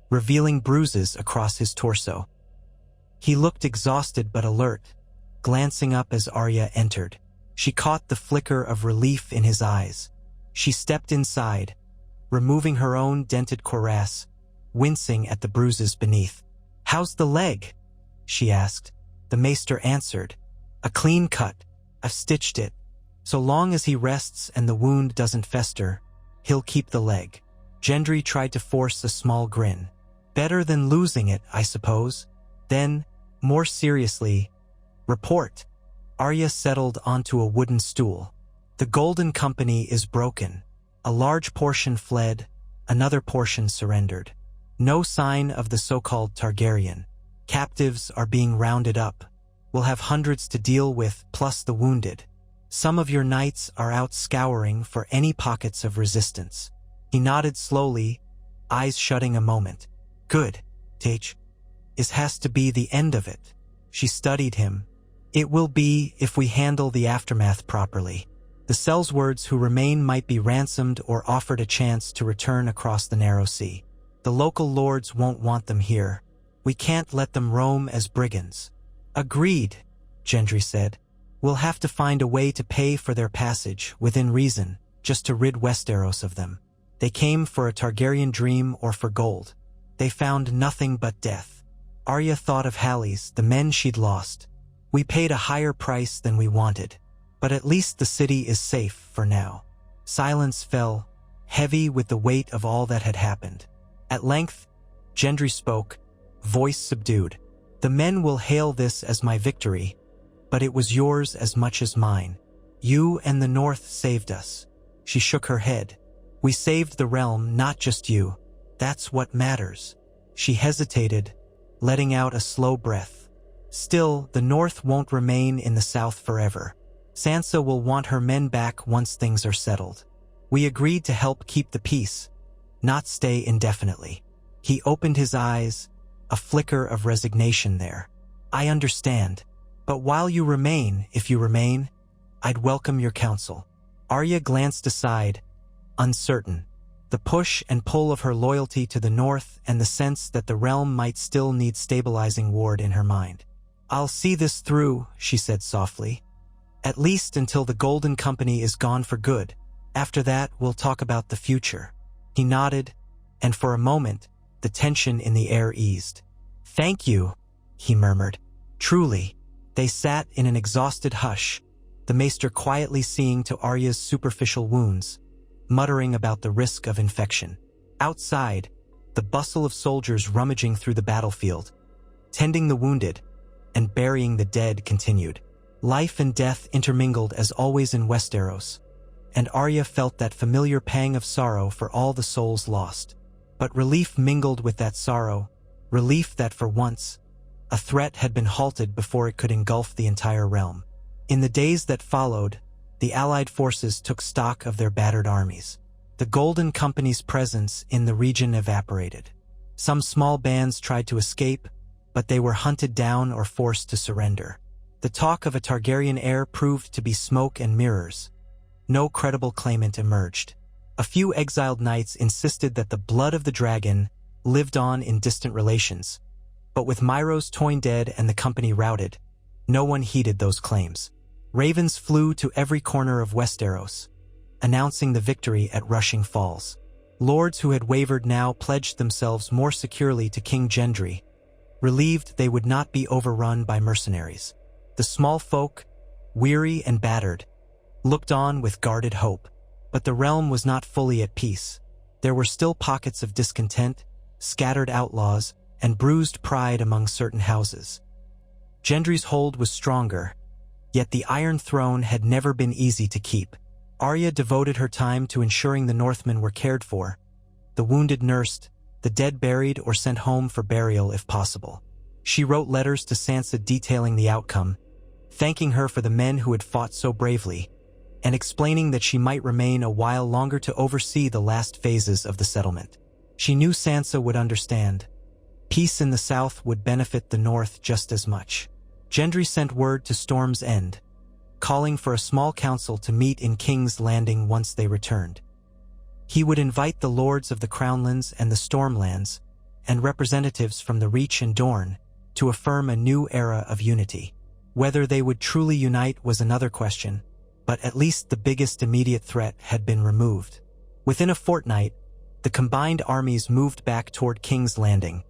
revealing bruises across his torso. He looked exhausted but alert, glancing up as Arya entered. She caught the flicker of relief in his eyes. She stepped inside, removing her own dented cuirass, wincing at the bruises beneath. "How's the leg?" she asked. The maester answered, "A clean cut. I've stitched it. So long as he rests and the wound doesn't fester, he'll keep the leg." Gendry tried to force a small grin. "Better than losing it, I suppose." Then, more seriously, "Report." Arya settled onto a wooden stool. "The Golden Company is broken. A large portion fled, another portion surrendered. No sign of the so-called Targaryen. Captives are being rounded up. We'll have hundreds to deal with, plus the wounded. Some of your knights are out scouring for any pockets of resistance." He nodded slowly, eyes shutting a moment. "Good, Tage. This has to be the end of it." She studied him. "It will be if we handle the aftermath properly. The Sellswords who remain might be ransomed or offered a chance to return across the narrow sea. The local lords won't want them here. We can't let them roam as brigands." "Agreed," Gendry said. "We'll have to find a way to pay for their passage, within reason, just to rid Westeros of them. They came for a Targaryen dream or for gold. They found nothing but death." Arya thought of Halleys, the men she'd lost. "We paid a higher price than we wanted, but at least the city is safe for now." Silence fell, heavy with the weight of all that had happened. At length, Gendry spoke, voice subdued. "The men will hail this as my victory, but it was yours as much as mine. You and the North saved us." She shook her head. "We saved the realm, not just you. That's what matters." She hesitated, letting out a slow breath. "Still, the North won't remain in the South forever. Sansa will want her men back once things are settled. We agreed to help keep the peace, not stay indefinitely." He opened his eyes, a flicker of resignation there. "I understand. But while you remain, if you remain, I'd welcome your counsel." Arya glanced aside, uncertain. The push and pull of her loyalty to the North and the sense that the realm might still need stabilizing ward in her mind. "I'll see this through," she said softly. "At least until the Golden Company is gone for good. After that, we'll talk about the future." He nodded, and for a moment, the tension in the air eased. "Thank you," he murmured. "Truly." They sat in an exhausted hush, the maester quietly seeing to Arya's superficial wounds, muttering about the risk of infection. Outside, the bustle of soldiers rummaging through the battlefield, tending the wounded, and burying the dead continued. Life and death intermingled as always in Westeros, and Arya felt that familiar pang of sorrow for all the souls lost. But relief mingled with that sorrow, relief that for once, a threat had been halted before it could engulf the entire realm. In the days that followed, the Allied forces took stock of their battered armies. The Golden Company's presence in the region evaporated. Some small bands tried to escape, but they were hunted down or forced to surrender. The talk of a Targaryen heir proved to be smoke and mirrors. No credible claimant emerged. A few exiled knights insisted that the blood of the dragon lived on in distant relations, but with Myros Toyne dead and the company routed, no one heeded those claims. Ravens flew to every corner of Westeros, announcing the victory at Rushing Falls. Lords who had wavered now pledged themselves more securely to King Gendry, relieved they would not be overrun by mercenaries. The small folk, weary and battered, looked on with guarded hope. But the realm was not fully at peace. There were still pockets of discontent, scattered outlaws, and bruised pride among certain houses. Gendry's hold was stronger, yet the Iron Throne had never been easy to keep. Arya devoted her time to ensuring the Northmen were cared for, the wounded nursed, the dead buried or sent home for burial if possible. She wrote letters to Sansa detailing the outcome, thanking her for the men who had fought so bravely, and explaining that she might remain a while longer to oversee the last phases of the settlement. She knew Sansa would understand. Peace in the south would benefit the north just as much. Gendry sent word to Storm's End, calling for a small council to meet in King's Landing once they returned. He would invite the lords of the Crownlands and the Stormlands, and representatives from the Reach and Dorne, to affirm a new era of unity. Whether they would truly unite was another question, but at least the biggest immediate threat had been removed. Within a fortnight, the combined armies moved back toward King's Landing,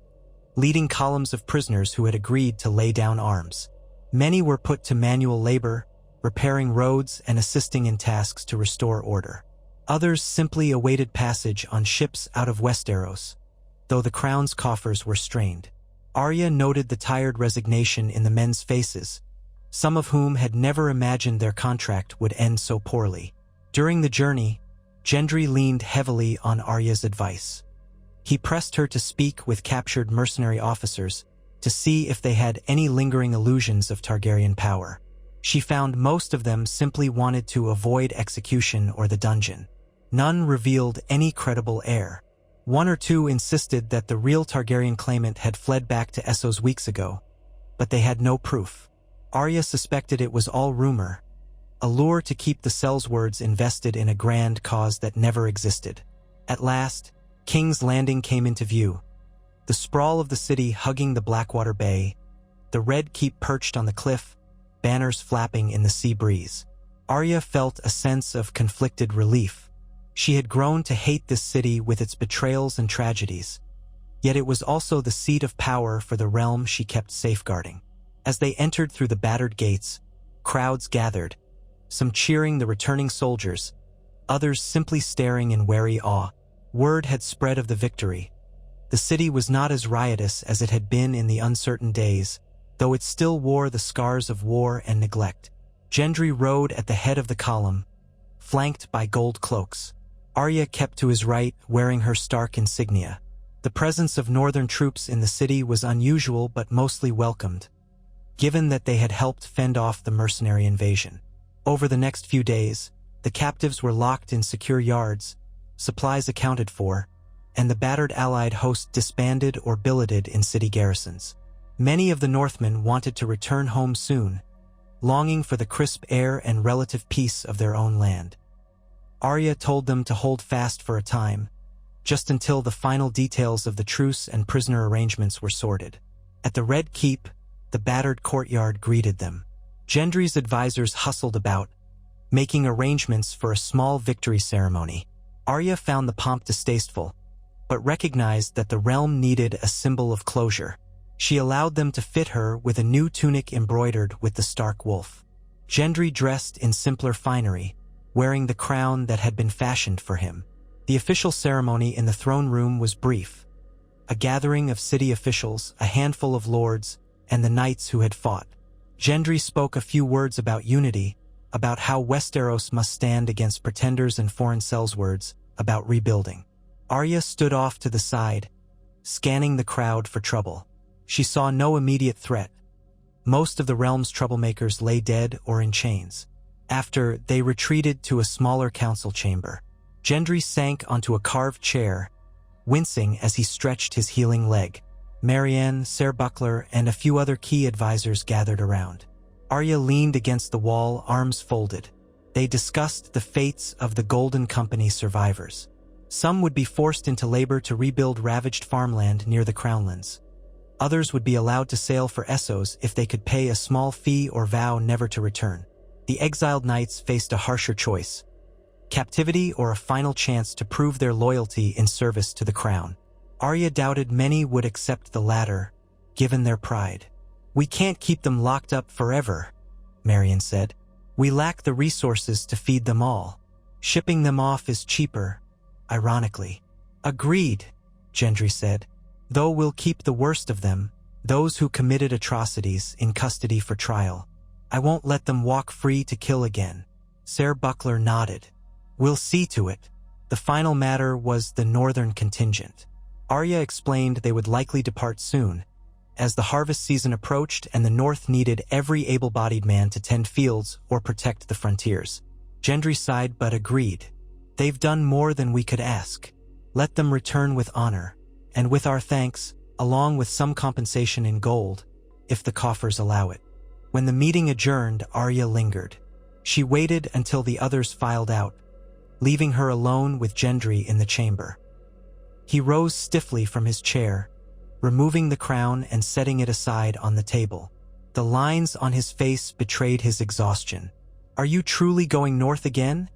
leading columns of prisoners who had agreed to lay down arms. Many were put to manual labor, repairing roads and assisting in tasks to restore order. Others simply awaited passage on ships out of Westeros, though the crown's coffers were strained. Arya noted the tired resignation in the men's faces, some of whom had never imagined their contract would end so poorly. During the journey, Gendry leaned heavily on Arya's advice. He pressed her to speak with captured mercenary officers to see if they had any lingering illusions of Targaryen power. She found most of them simply wanted to avoid execution or the dungeon. None revealed any credible heir. One or two insisted that the real Targaryen claimant had fled back to Essos weeks ago, but they had no proof. Arya suspected it was all rumor, a lure to keep the Sellswords invested in a grand cause that never existed. At last, King's Landing came into view, the sprawl of the city hugging the Blackwater Bay, the Red Keep perched on the cliff, banners flapping in the sea breeze. Arya felt a sense of conflicted relief. She had grown to hate this city with its betrayals and tragedies, yet it was also the seat of power for the realm she kept safeguarding. As they entered through the battered gates, crowds gathered, some cheering the returning soldiers, others simply staring in wary awe. Word had spread of the victory. The city was not as riotous as it had been in the uncertain days, though it still wore the scars of war and neglect. Gendry rode at the head of the column, flanked by gold cloaks. Arya kept to his right, wearing her Stark insignia. The presence of northern troops in the city was unusual but mostly welcomed, given that they had helped fend off the mercenary invasion. Over the next few days, the captives were locked in secure yards, supplies accounted for, and the battered allied host disbanded or billeted in city garrisons. Many of the Northmen wanted to return home soon, longing for the crisp air and relative peace of their own land. Arya told them to hold fast for a time, just until the final details of the truce and prisoner arrangements were sorted. At the Red Keep, the battered courtyard greeted them. Gendry's advisors hustled about, making arrangements for a small victory ceremony. Arya found the pomp distasteful, but recognized that the realm needed a symbol of closure. She allowed them to fit her with a new tunic embroidered with the Stark wolf. Gendry dressed in simpler finery, wearing the crown that had been fashioned for him. The official ceremony in the throne room was brief. A gathering of city officials, a handful of lords, and the knights who had fought. Gendry spoke a few words about unity, about how Westeros must stand against pretenders and foreign words, about rebuilding. Arya stood off to the side, scanning the crowd for trouble. She saw no immediate threat. Most of the realm's troublemakers lay dead or in chains. After, they retreated to a smaller council chamber. Gendry sank onto a carved chair, wincing as he stretched his healing leg. Marianne, Ser Buckler, and a few other key advisors gathered around. Arya leaned against the wall, arms folded. They discussed the fates of the Golden Company survivors. Some would be forced into labor to rebuild ravaged farmland near the Crownlands. Others would be allowed to sail for Essos if they could pay a small fee or vow never to return. The exiled knights faced a harsher choice: captivity or a final chance to prove their loyalty in service to the crown. Arya doubted many would accept the latter, given their pride. "We can't keep them locked up forever," Marianne said. "We lack the resources to feed them all. Shipping them off is cheaper, ironically." "Agreed," Gendry said. "Though we'll keep the worst of them, those who committed atrocities, in custody for trial. I won't let them walk free to kill again." Ser Buckler nodded. "We'll see to it." The final matter was the northern contingent. Arya explained they would likely depart soon, as the harvest season approached and the North needed every able-bodied man to tend fields or protect the frontiers. Gendry sighed but agreed. "They've done more than we could ask. Let them return with honor, and with our thanks, along with some compensation in gold, if the coffers allow it." When the meeting adjourned, Arya lingered. She waited until the others filed out, leaving her alone with Gendry in the chamber. He rose stiffly from his chair, removing the crown and setting it aside on the table. The lines on his face betrayed his exhaustion. "Are you truly going north again?"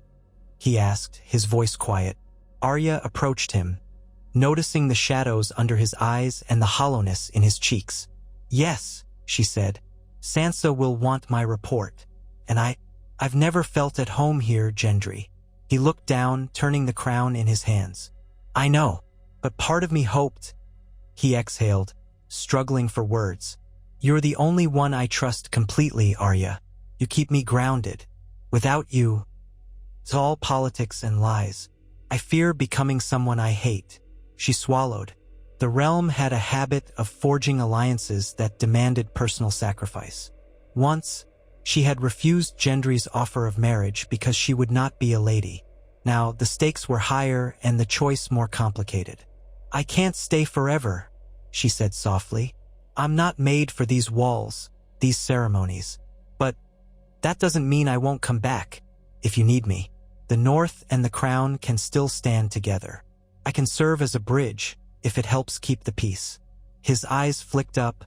he asked, his voice quiet. Arya approached him, noticing the shadows under his eyes and the hollowness in his cheeks. "Yes," she said. "Sansa will want my report. And I've never felt at home here, Gendry." He looked down, turning the crown in his hands. "I know, but part of me hoped—" He exhaled, struggling for words. "You're the only one I trust completely, Arya. You keep me grounded. Without you, it's all politics and lies. I fear becoming someone I hate." She swallowed. The realm had a habit of forging alliances that demanded personal sacrifice. Once, she had refused Gendry's offer of marriage because she would not be a lady. Now, the stakes were higher and the choice more complicated. "I can't stay forever," she said softly. "I'm not made for these walls, these ceremonies. But that doesn't mean I won't come back, if you need me. The North and the Crown can still stand together. I can serve as a bridge, if it helps keep the peace." His eyes flicked up,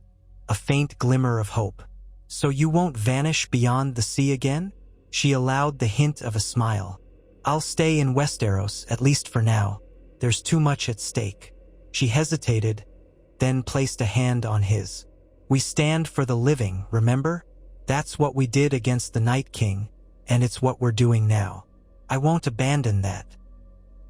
a faint glimmer of hope. "So you won't vanish beyond the sea again?" She allowed the hint of a smile. "I'll stay in Westeros, at least for now. There's too much at stake." She hesitated, then placed a hand on his. "We stand for the living, remember? That's what we did against the Night King, and it's what we're doing now. I won't abandon that."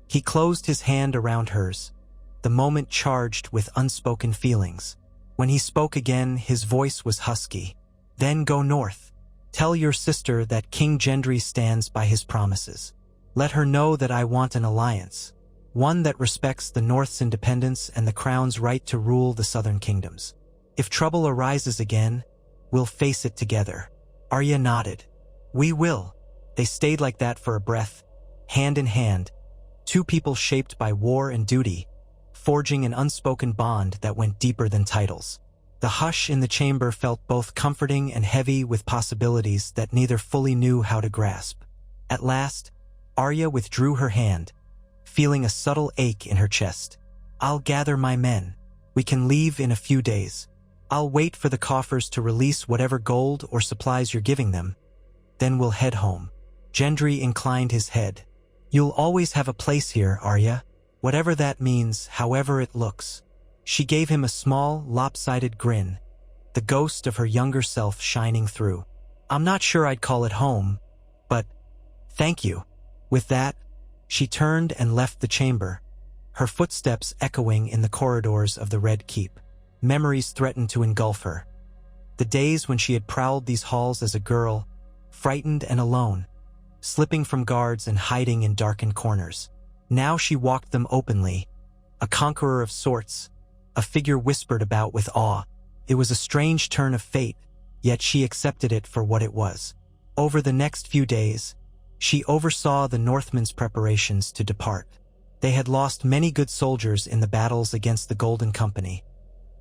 He closed his hand around hers, the moment charged with unspoken feelings. When he spoke again, his voice was husky. "Then go north. Tell your sister that King Gendry stands by his promises. Let her know that I want an alliance, one that respects the North's independence and the Crown's right to rule the southern kingdoms. If trouble arises again, we'll face it together." Arya nodded. "We will." They stayed like that for a breath, hand in hand, two people shaped by war and duty, forging an unspoken bond that went deeper than titles. The hush in the chamber felt both comforting and heavy with possibilities that neither fully knew how to grasp. At last, Arya withdrew her hand, feeling a subtle ache in her chest. "I'll gather my men. We can leave in a few days. I'll wait for the coffers to release whatever gold or supplies you're giving them. Then we'll head home." Gendry inclined his head. "You'll always have a place here, Arya. Whatever that means, however it looks." She gave him a small, lopsided grin, the ghost of her younger self shining through. "I'm not sure I'd call it home, but thank you." With that, she turned and left the chamber, her footsteps echoing in the corridors of the Red Keep. Memories threatened to engulf her. The days when she had prowled these halls as a girl, frightened and alone, slipping from guards and hiding in darkened corners. Now she walked them openly, a conqueror of sorts, a figure whispered about with awe. It was a strange turn of fate, yet she accepted it for what it was. Over the next few days, she oversaw the Northmen's preparations to depart. They had lost many good soldiers in the battles against the Golden Company,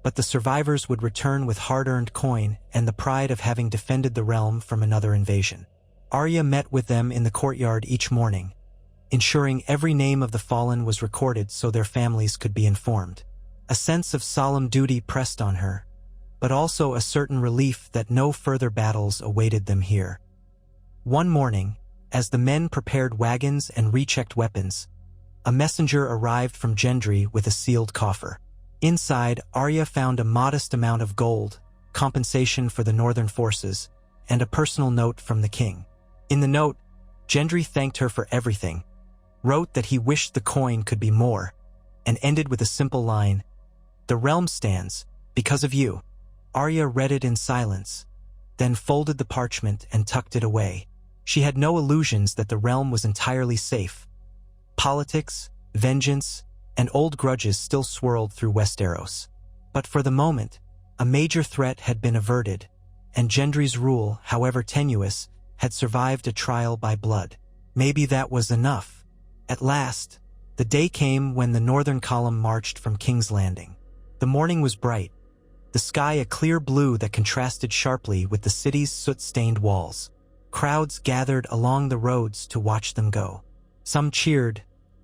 but the survivors would return with hard-earned coin and the pride of having defended the realm from another invasion. Arya met with them in the courtyard each morning, ensuring every name of the fallen was recorded so their families could be informed. A sense of solemn duty pressed on her, but also a certain relief that no further battles awaited them here. One morning, as the men prepared wagons and rechecked weapons, a messenger arrived from Gendry with a sealed coffer. Inside, Arya found a modest amount of gold, compensation for the northern forces, and a personal note from the king. In the note, Gendry thanked her for everything, wrote that he wished the coin could be more, and ended with a simple line, "The realm stands, because of you." Arya read it in silence, then folded the parchment and tucked it away. She had no illusions that the realm was entirely safe. Politics, vengeance, and old grudges still swirled through Westeros. But for the moment, a major threat had been averted, and Gendry's rule, however tenuous, had survived a trial by blood. Maybe that was enough. At last, the day came when the northern column marched from King's Landing. The morning was bright, the sky a clear blue that contrasted sharply with the city's soot-stained walls. Crowds gathered along the roads to watch them go. Some cheered,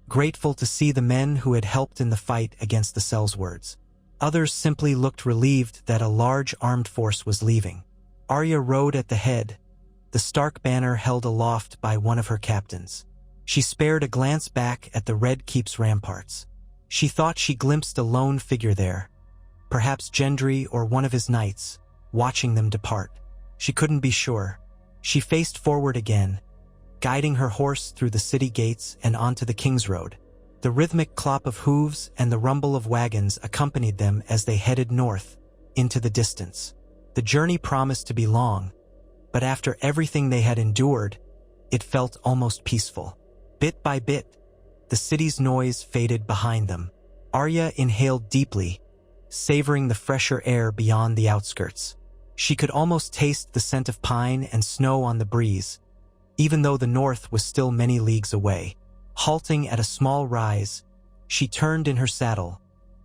grateful to see the men who had helped in the fight against the Sellswords. Others simply looked relieved that a large armed force was leaving. Arya rode at the head, the Stark banner held aloft by one of her captains. She spared a glance back at the Red Keep's ramparts. She thought she glimpsed a lone figure there, perhaps Gendry or one of his knights, watching them depart. She couldn't be sure. She faced forward again, guiding her horse through the city gates and onto the King's Road. The rhythmic clop of hooves and the rumble of wagons accompanied them as they headed north, into the distance. The journey promised to be long, but after everything they had endured, it felt almost peaceful. Bit by bit, the city's noise faded behind them. Arya inhaled deeply, savoring the fresher air beyond the outskirts. She could almost taste the scent of pine and snow on the breeze, even though the north was still many leagues away. Halting at a small rise, she turned in her saddle,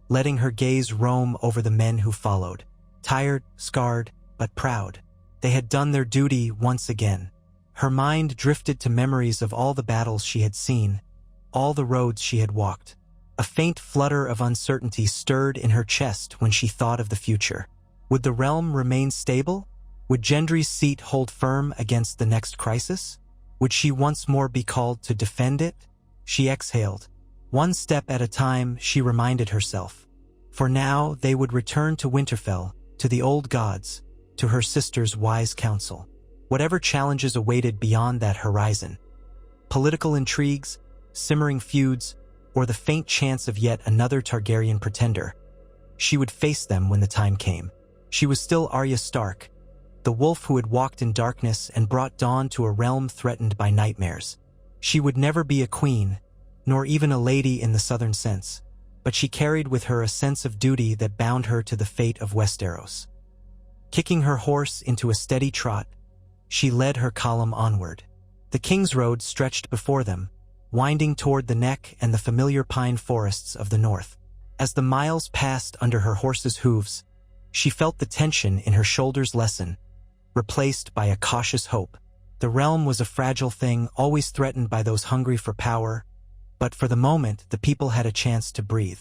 letting her gaze roam over the men who followed. Tired, scarred, but proud. They had done their duty once again. Her mind drifted to memories of all the battles she had seen, all the roads she had walked. A faint flutter of uncertainty stirred in her chest when she thought of the future. Would the realm remain stable? Would Gendry's seat hold firm against the next crisis? Would she once more be called to defend it? She exhaled. One step at a time, she reminded herself. For now, they would return to Winterfell, to the old gods, to her sister's wise counsel. Whatever challenges awaited beyond that horizon, political intrigues, simmering feuds, or the faint chance of yet another Targaryen pretender, she would face them when the time came. She was still Arya Stark, the wolf who had walked in darkness and brought dawn to a realm threatened by nightmares. She would never be a queen, nor even a lady in the southern sense, but she carried with her a sense of duty that bound her to the fate of Westeros. Kicking her horse into a steady trot, she led her column onward. The King's Road stretched before them, winding toward the neck and the familiar pine forests of the north. As the miles passed under her horse's hooves, she felt the tension in her shoulders lessen, replaced by a cautious hope. The realm was a fragile thing, always threatened by those hungry for power, but for the moment the people had a chance to breathe.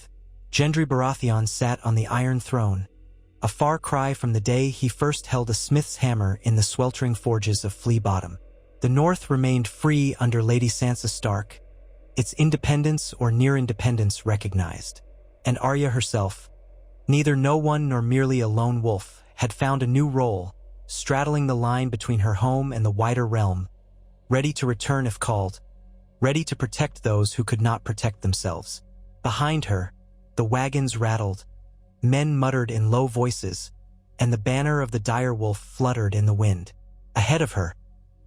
Gendry Baratheon sat on the Iron Throne, a far cry from the day he first held a smith's hammer in the sweltering forges of Flea Bottom. The North remained free under Lady Sansa Stark, its independence or near independence recognized. And Arya herself, neither no one nor merely a lone wolf, had found a new role, straddling the line between her home and the wider realm, ready to return if called, ready to protect those who could not protect themselves. Behind her, the wagons rattled, men muttered in low voices, and the banner of the direwolf fluttered in the wind. Ahead of her,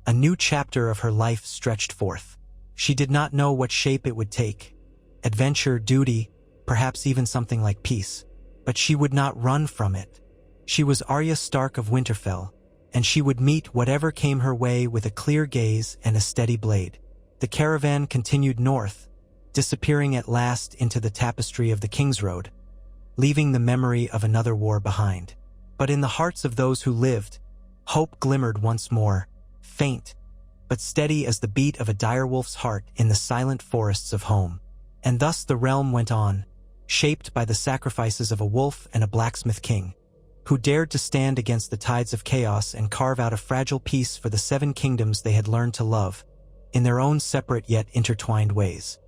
a new chapter of her life stretched forth. She did not know what shape it would take. Adventure, duty, perhaps even something like peace. But she would not run from it. She was Arya Stark of Winterfell, and she would meet whatever came her way with a clear gaze and a steady blade. The caravan continued north, disappearing at last into the tapestry of the King's Road, leaving the memory of another war behind. But in the hearts of those who lived, hope glimmered once more, faint, but steady as the beat of a direwolf's heart in the silent forests of home. And thus the realm went on, shaped by the sacrifices of a wolf and a blacksmith king, who dared to stand against the tides of chaos and carve out a fragile peace for the 7 kingdoms they had learned to love, in their own separate yet intertwined ways.